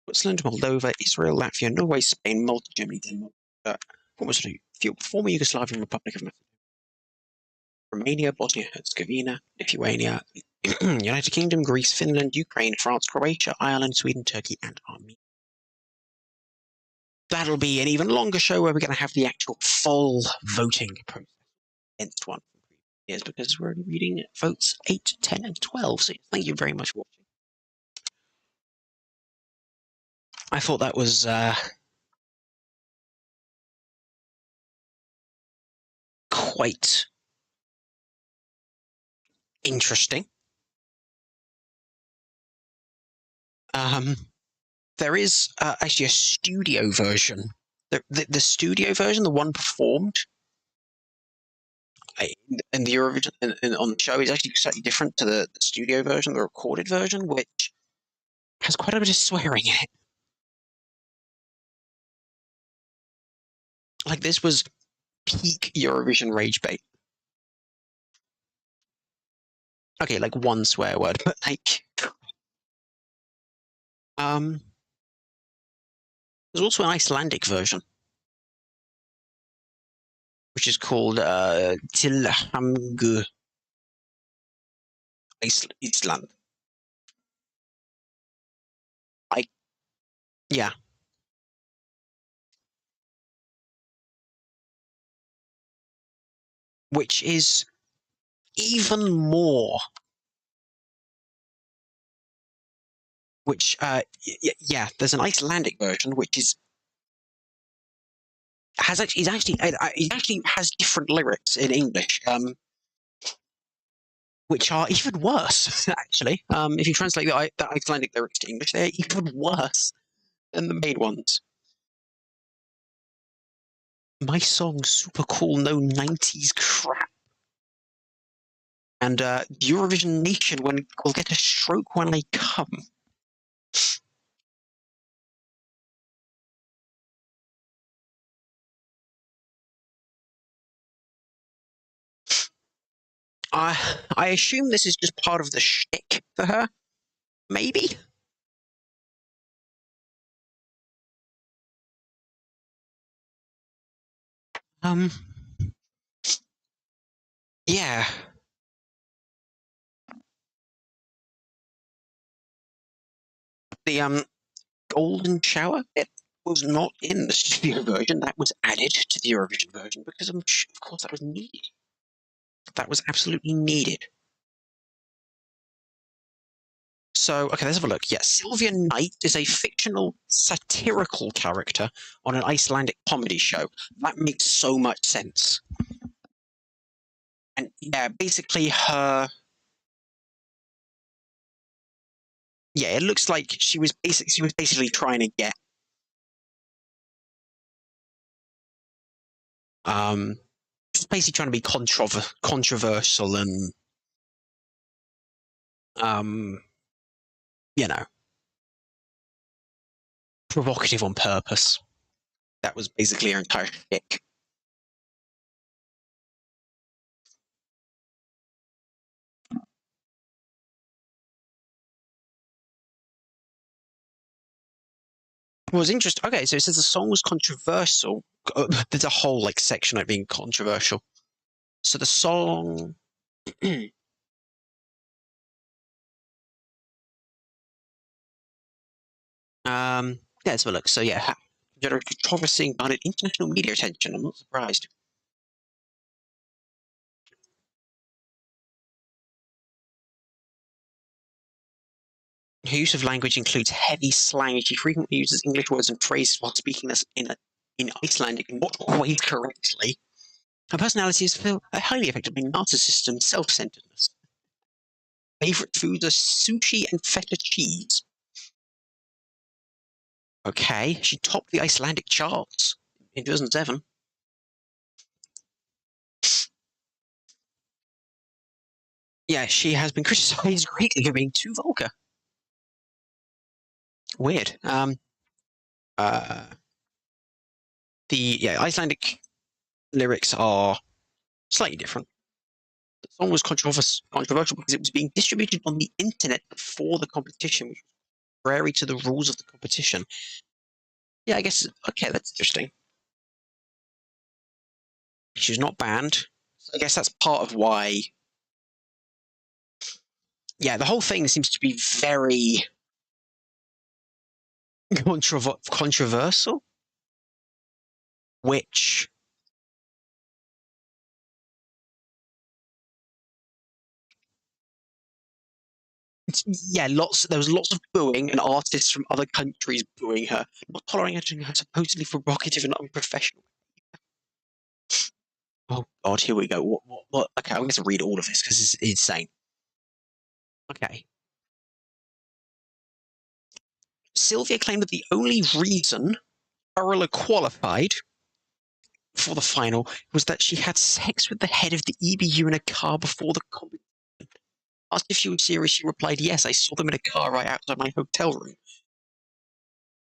Switzerland, Moldova, Israel, Latvia, Norway, Spain, Malta, Germany, Denmark, former Yugoslavian Republic of Macedonia, Romania, Bosnia Herzegovina, Lithuania, United Kingdom, Greece, Finland, Ukraine, France, Croatia, Ireland, Sweden, Turkey, and Armenia. That'll be an even longer show where we're going to have the actual full voting process against one from previous years, because we're only reading votes 8, 10, and 12. So thank you very much for watching. I thought that was quite interesting. There is actually a studio version. The studio version, the one performed in the Eurovision on the show, is actually slightly different to the studio version, the recorded version, which has quite a bit of swearing in it. Like, this was peak Eurovision rage bait. Okay, like one swear word, but like, there's also an Icelandic version, which is called Tilhamgu Iceland. Yeah, which is even more. Which, yeah, there's an Icelandic version which it actually has different lyrics in English, which are even worse. Actually, if you translate the Icelandic lyrics to English, they're even worse than the main ones. My song's super cool, no 90s crap. And Eurovision Nation will get a stroke when I come. I assume this is just part of the shtick for her. Maybe? Yeah. The golden shower bit was not in the studio version. That was added to the Eurovision version because of course that was needed. That was absolutely needed. So, okay, let's have a look. Yeah, Sylvia Knight is a fictional satirical character on an Icelandic comedy show. That makes so much sense. And yeah, basically her. Yeah, it looks like she was basically trying to get just basically trying to be controversial and you know, provocative on purpose. That was basically her entire shtick. What was interesting? Okay, so it says the song was controversial. There's a whole like section of being controversial. So the song. Yeah, let's have a look. So yeah, generated controversy and garnered international media attention. I'm not surprised. Her use of language includes heavy slang. She frequently uses English words and phrases while speaking this in Icelandic, not always correctly. Her personality is highly affected by narcissism and self-centeredness. Favorite foods are sushi and feta cheese. Okay, she topped the Icelandic charts in 2007. Yeah, she has been criticized greatly for being too vulgar. Weird. The Icelandic lyrics are slightly different. The song was controversial because it was being distributed on the internet before the competition, which was contrary to the rules of the competition. Yeah, I guess, okay, that's interesting. She's not banned. So I guess that's part of why. Yeah, the whole thing seems to be very controversial, which yeah, there was lots of booing and artists from other countries booing her, not tolerating her supposedly provocative and unprofessional. Oh God, here we go. What? Okay, I'm going to read all of this because it's insane. Okay. Sylvia claimed that the only reason Arla qualified for the final was that she had sex with the head of the EBU in a car before the competition. Asked if she was serious, she replied, "Yes, I saw them in a car right outside my hotel room."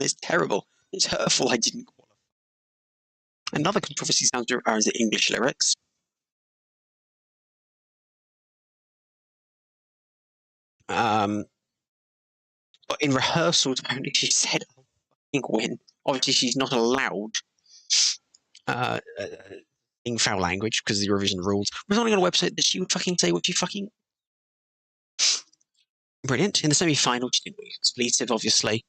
It's terrible. It's hurtful. I didn't qualify. Another controversy sounds are the English lyrics. But in rehearsals, apparently she said, "I'll fucking win." Obviously, she's not allowed in foul language because of the Eurovision rules. We're only on a website that she would fucking say what she fucking. Brilliant. In the semi-final, she didn't use expletive, obviously.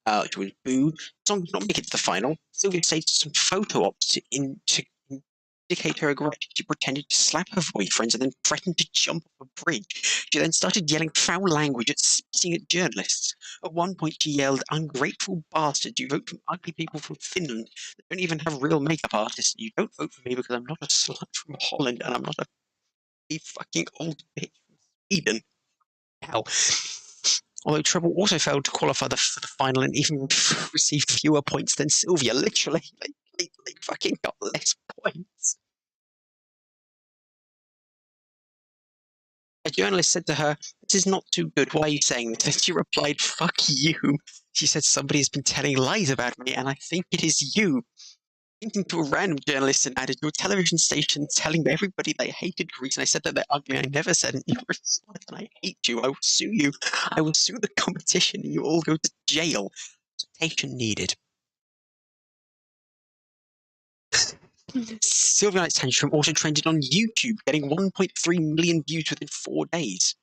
She was booed. Song did not make it to the final. Sylvia staged some photo ops to indicate her regret. She pretended to slap her boyfriends and then threatened to jump off a bridge. She then started yelling foul language and spitting at journalists. At one point, she yelled, "Ungrateful bastard, you vote for ugly people from Finland that don't even have real makeup artists. You don't vote for me because I'm not a slut from Holland and I'm not a fucking old bitch from Sweden." Hell. Although Treble also failed to qualify for the final and even received fewer points than Sylvia. Literally, they fucking got less points. A journalist said to her, "This is not too good. Why are you saying this?" She replied, "Fuck you." She said, "Somebody has been telling lies about me, and I think it is you." Speaking to a random journalist and added, "Your television station telling everybody they hated Greece, and I said that they're ugly. I never said it. You're a slut, and I hate you. I will sue you. I will sue the competition, and you all go to jail." Citation needed. Sylvia Knight's tantrum also trended on YouTube, getting 1.3 million views within 4 days.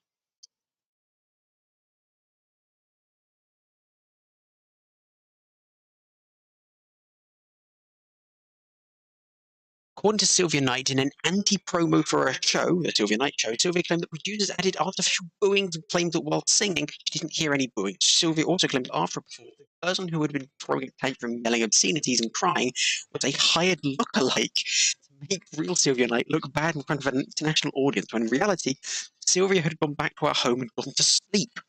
According to Sylvia Knight, in an anti-promo for her show, the Sylvia Knight Show, Sylvia claimed that producers added artificial booing and claimed that while singing, she didn't hear any booing. Sylvia also claimed that after a performance, the person who had been throwing a tantrum, yelling obscenities and crying was a hired lookalike to make real Sylvia Knight look bad in front of an international audience, when in reality, Sylvia had gone back to her home and gone to sleep.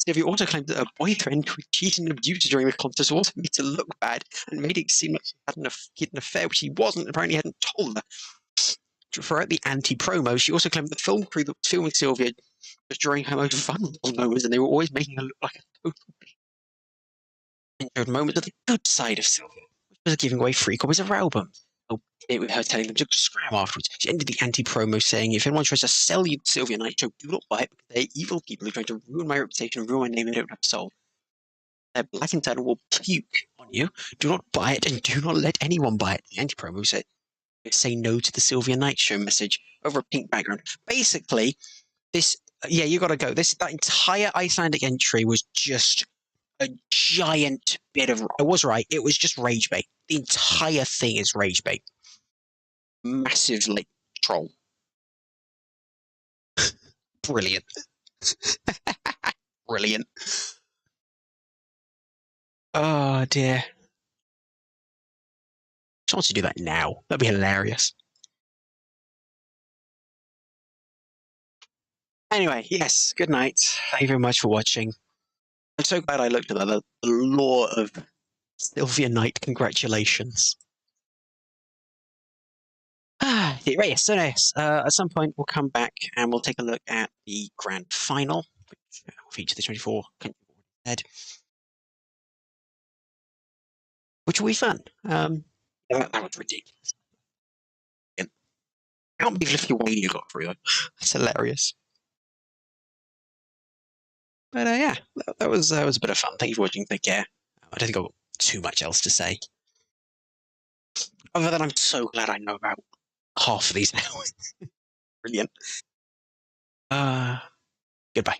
Sylvia also claimed that her boyfriend, who cheated and abused her during the contest, also made her look bad and made it seem like he had an affair, which he wasn't, and apparently hadn't told her. Throughout the anti-promo, she also claimed that the film crew that was filming Sylvia was during her most vulnerable moments, and they were always making her look like a total bitch. And showed moments of the good side of Sylvia, which was giving away free copies of her albums. With her telling them to scram afterwards. She ended the anti-promo saying, "If anyone tries to sell you the Sylvia Knight Show, do not buy it, because they're evil people who are trying to ruin my reputation and ruin my name and don't have a soul. They're black and tan will puke on you. Do not buy it, and do not let anyone buy it." The anti-promo said, "Say no to the Sylvia Knight Show" message over a pink background. Basically, this, yeah, you gotta go. That entire Icelandic entry was just a giant bit of, I was right, it was just rage bait. The entire thing is rage bait. Massive, like, troll. Brilliant. Brilliant. Oh dear. Just want to do that now. That'd be hilarious. Anyway, yes, good night. Thank you very much for watching. I'm so glad I looked at the lore of Sylvia Knight. Congratulations. Right, yes, so nice. At some point, we'll come back and we'll take a look at the grand final, which will feature the 24 countries head, which will be fun. That was ridiculous. I can't believe Lithuania got through, though. That's hilarious. But yeah, that was a bit of fun. Thank you for watching. Take care. I don't think I've got too much else to say. Other than I'm so glad I know about half of these now. Brilliant. Goodbye.